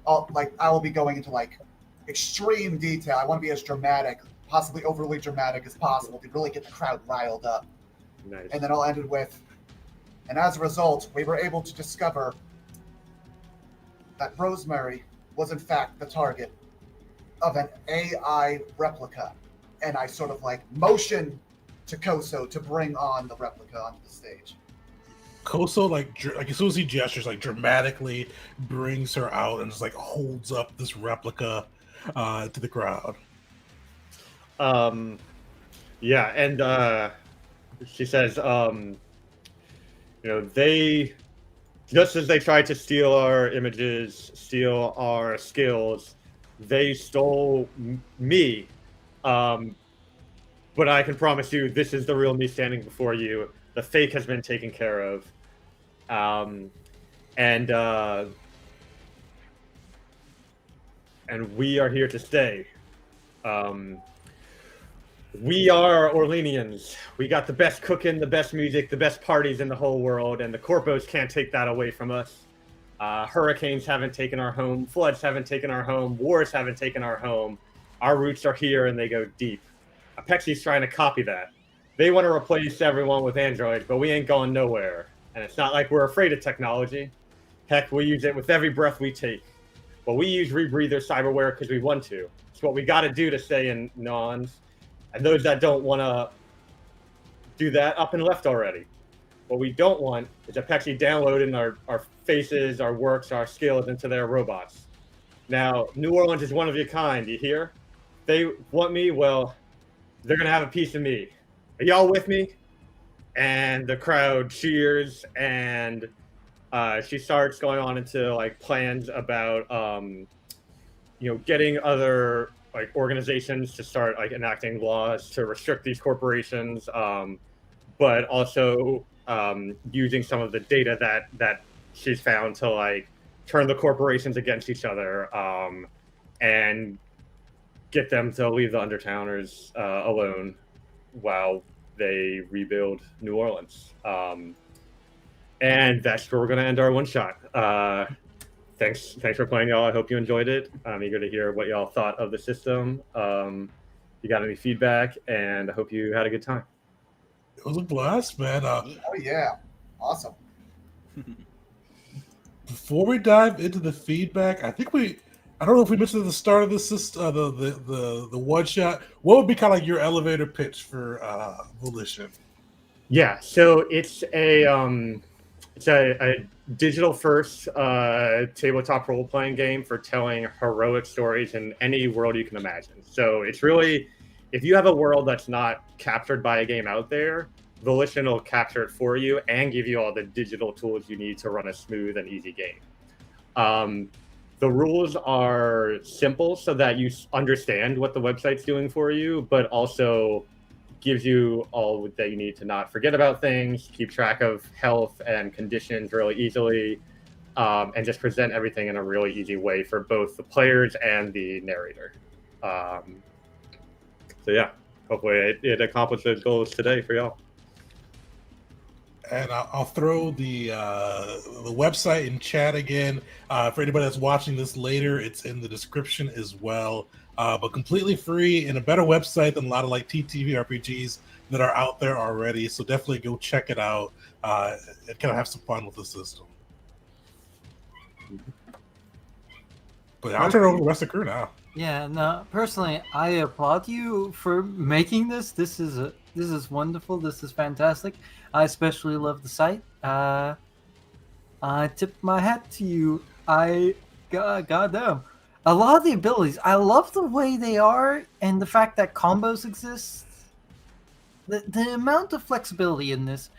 I will be going into like extreme detail. I want to be as dramatic, possibly overly dramatic as possible to really get the crowd riled up. Nice. And then I'll end it with, and as a result, we were able to discover that Rosemary was in fact the target of an AI replica. And I sort of like motion to Koso to bring on the replica onto the stage. Koso like as soon as he gestures, like dramatically brings her out and just like holds up this replica to the crowd. Yeah, and she says, they just as they tried to steal our images, steal our skills, they stole me. But I can promise you, this is the real me standing before you. The fake has been taken care of. And we are here to stay. We are Orleanians. We got the best cooking, the best music, the best parties in the whole world, and the corpos can't take that away from us. Hurricanes haven't taken our home, floods haven't taken our home, wars haven't taken our home. Our roots are here and they go deep. Apexy's trying to copy that. They want to replace everyone with androids, but we ain't going nowhere. And it's not like we're afraid of technology. Heck, we use it with every breath we take. But we use rebreather cyberware because we want to. It's what we got to do to stay in Nons. And those that don't want to do that up and left already. What we don't want is Apexy downloading our faces, our works, our skills into their robots. Now, New Orleans is one of a kind, you hear? They want me, well, they're going to have a piece of me. Are y'all with me? And the crowd cheers, and she starts going on into like plans about, getting other like organizations to start like enacting laws to restrict these corporations, but also using some of the data that she's found to like turn the corporations against each other, and get them to leave the Undertowners alone while they rebuild New Orleans. And that's where we're going to end our one shot. Thanks for playing, y'all. I hope you enjoyed it. I'm eager to hear what y'all thought of the system. You got any feedback, and I hope you had a good time. It was a blast, man. Oh yeah, awesome. Before we dive into the feedback, I don't know if we mentioned at the start of the one shot. What would be kind of like your elevator pitch for Volition? Yeah, so it's a digital first tabletop role playing game for telling heroic stories in any world you can imagine. So it's really, if you have a world that's not captured by a game out there, Volition will capture it for you and give you all the digital tools you need to run a smooth and easy game. The rules are simple so that you understand what the website's doing for you, but also gives you all that you need to not forget about things, keep track of health and conditions really easily, and just present everything in a really easy way for both the players and the narrator. So yeah, hopefully it accomplished its goals today for y'all. And I'll throw the website in chat again. For anybody that's watching this later, it's in the description as well. But completely free and a better website than a lot of like TTV RPGs that are out there already. So definitely go check it out and kind of have some fun with the system. But I'll turn it over to the rest of the crew now. Yeah, no, personally, I applaud you for making this. This is wonderful. This is fantastic. I especially love the site. I tip my hat to you. Goddamn. A lot of the abilities, I love the way they are, and the fact that combos exist. The amount of flexibility in this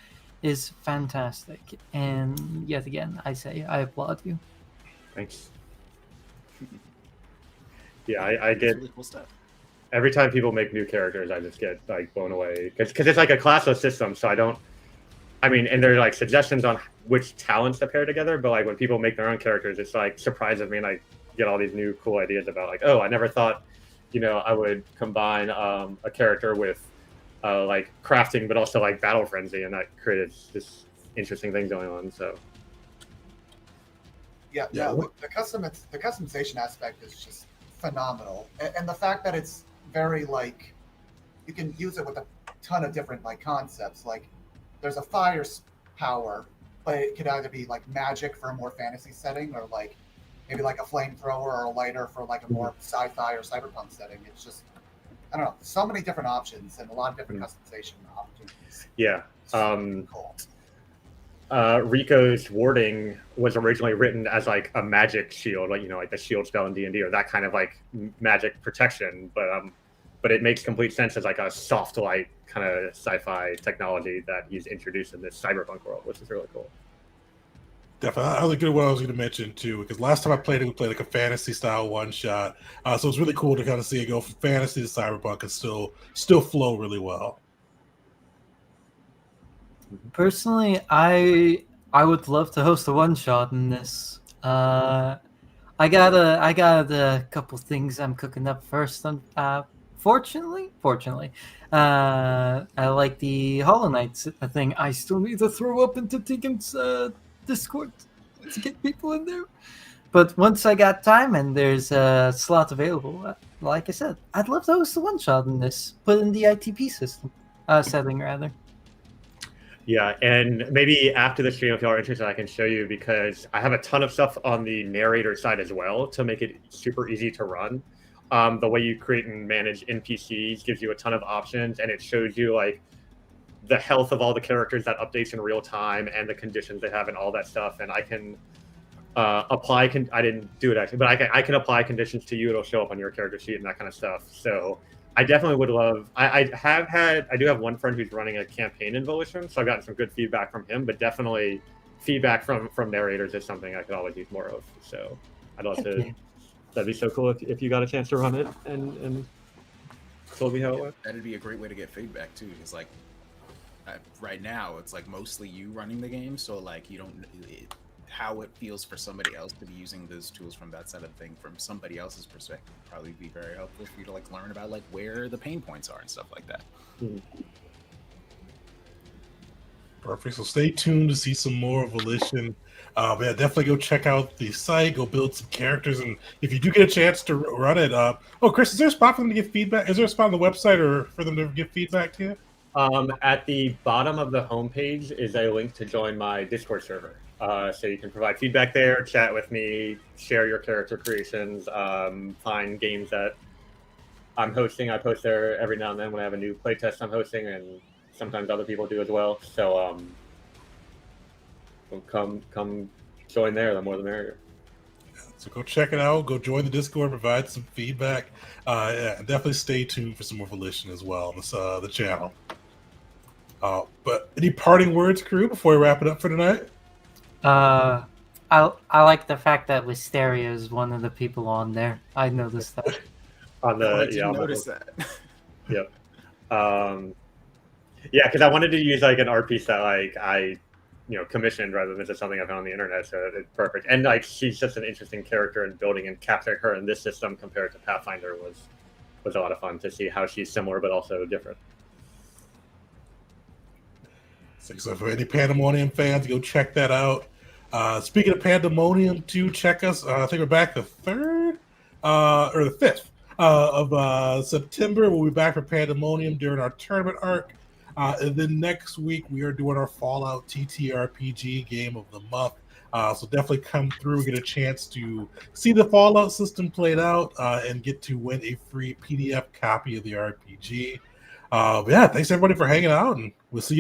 is fantastic. And yet again, I say I applaud you. Thanks. Yeah, I get really cool stuff. Every time people make new characters, I just get like blown away because it's like a classless system. So and there's like suggestions on which talents to pair together. But like when people make their own characters, it's like surprises me, and I get all these new cool ideas about like, oh, I never thought, I would combine a character with like crafting, but also like battle frenzy, and that created this interesting thing going on. So yeah. The customization aspect is just phenomenal, and the fact that it's very like you can use it with a ton of different like concepts. Like there's a fire power, but it could either be like magic for a more fantasy setting, or like maybe like a flamethrower or a lighter for like a more sci-fi or cyberpunk setting. It's just, I don't know, so many different options and a lot of different customization opportunities. Yeah. Cool. Rico's warding was originally written as like a magic shield, like like the shield spell in D&D, or that kind of like magic protection. But it makes complete sense as like a soft light kind of sci-fi technology that he's introduced in this cyberpunk world, which is really cool. Definitely, that was a good one I was going to mention too, because last time I played it, we played like a fantasy style one shot. So it's really cool to kind of see it go from fantasy to cyberpunk and still flow really well. Personally, I would love to host a one shot in this. I got a couple things I'm cooking up first. Fortunately, I like the Hollow Knights thing. I still need to throw up into Tegan's Discord to get people in there. But once I got time and there's a slot available, like I said, I'd love to host a one shot in this. Put in the ITP system setting rather. Yeah, and maybe after the stream, if y'all are interested, I can show you, because I have a ton of stuff on the narrator side as well to make it super easy to run. The way you create and manage NPCs gives you a ton of options, and it shows you like the health of all the characters that updates in real time and the conditions they have and all that stuff. And I can apply. I didn't do it actually, but I can apply conditions to you. It'll show up on your character sheet and that kind of stuff. So I definitely would love. I do have one friend who's running a campaign in Volition, so I've gotten some good feedback from him. But definitely, feedback from narrators is something I could always use more of. So I'd love to. That'd be so cool if you got a chance to run it and told me how it went. That'd be a great way to get feedback too. Because like right now, it's like mostly you running the game, so like you don't. How it feels for somebody else to be using those tools from that side of thing from somebody else's perspective would probably be very helpful for you to like learn about like where the pain points are and stuff like that. Perfect. So stay tuned to see some more Volition. Yeah, definitely go check out the site, go build some characters, and if you do get a chance to run it up. Chris, is there a spot for them to give feedback? Is there a spot on the website or for them to give feedback to you? At the bottom of the homepage is a link to join my Discord server. So you can provide feedback there, chat with me, share your character creations, find games that I'm hosting. I post there every now and then when I have a new playtest I'm hosting, and sometimes other people do as well. So come join there. The more the merrier. So go check it out. Go join the Discord. Provide some feedback. Yeah, definitely stay tuned for some more Volition as well on the channel. But any parting words, crew, before we wrap it up for tonight? I like the fact that Wisteria is one of the people on there. I noticed that. I didn't notice that. Yep. Yeah, because I wanted to use like an art piece that like I commissioned rather than just something I found on the internet. So it's perfect. And like she's just an interesting character, and building and capturing her in this system compared to Pathfinder was a lot of fun to see how she's similar but also different. So for any Pandemonium fans, go check that out. Speaking of Pandemonium, too, check us. I think we're back the 3rd or the 5th of September. We'll be back for Pandemonium during our tournament arc. And then next week, we are doing our Fallout TTRPG game of the month. So definitely come through, get a chance to see the Fallout system played out, and get to win a free PDF copy of the RPG. But yeah, thanks everybody for hanging out, and we'll see you.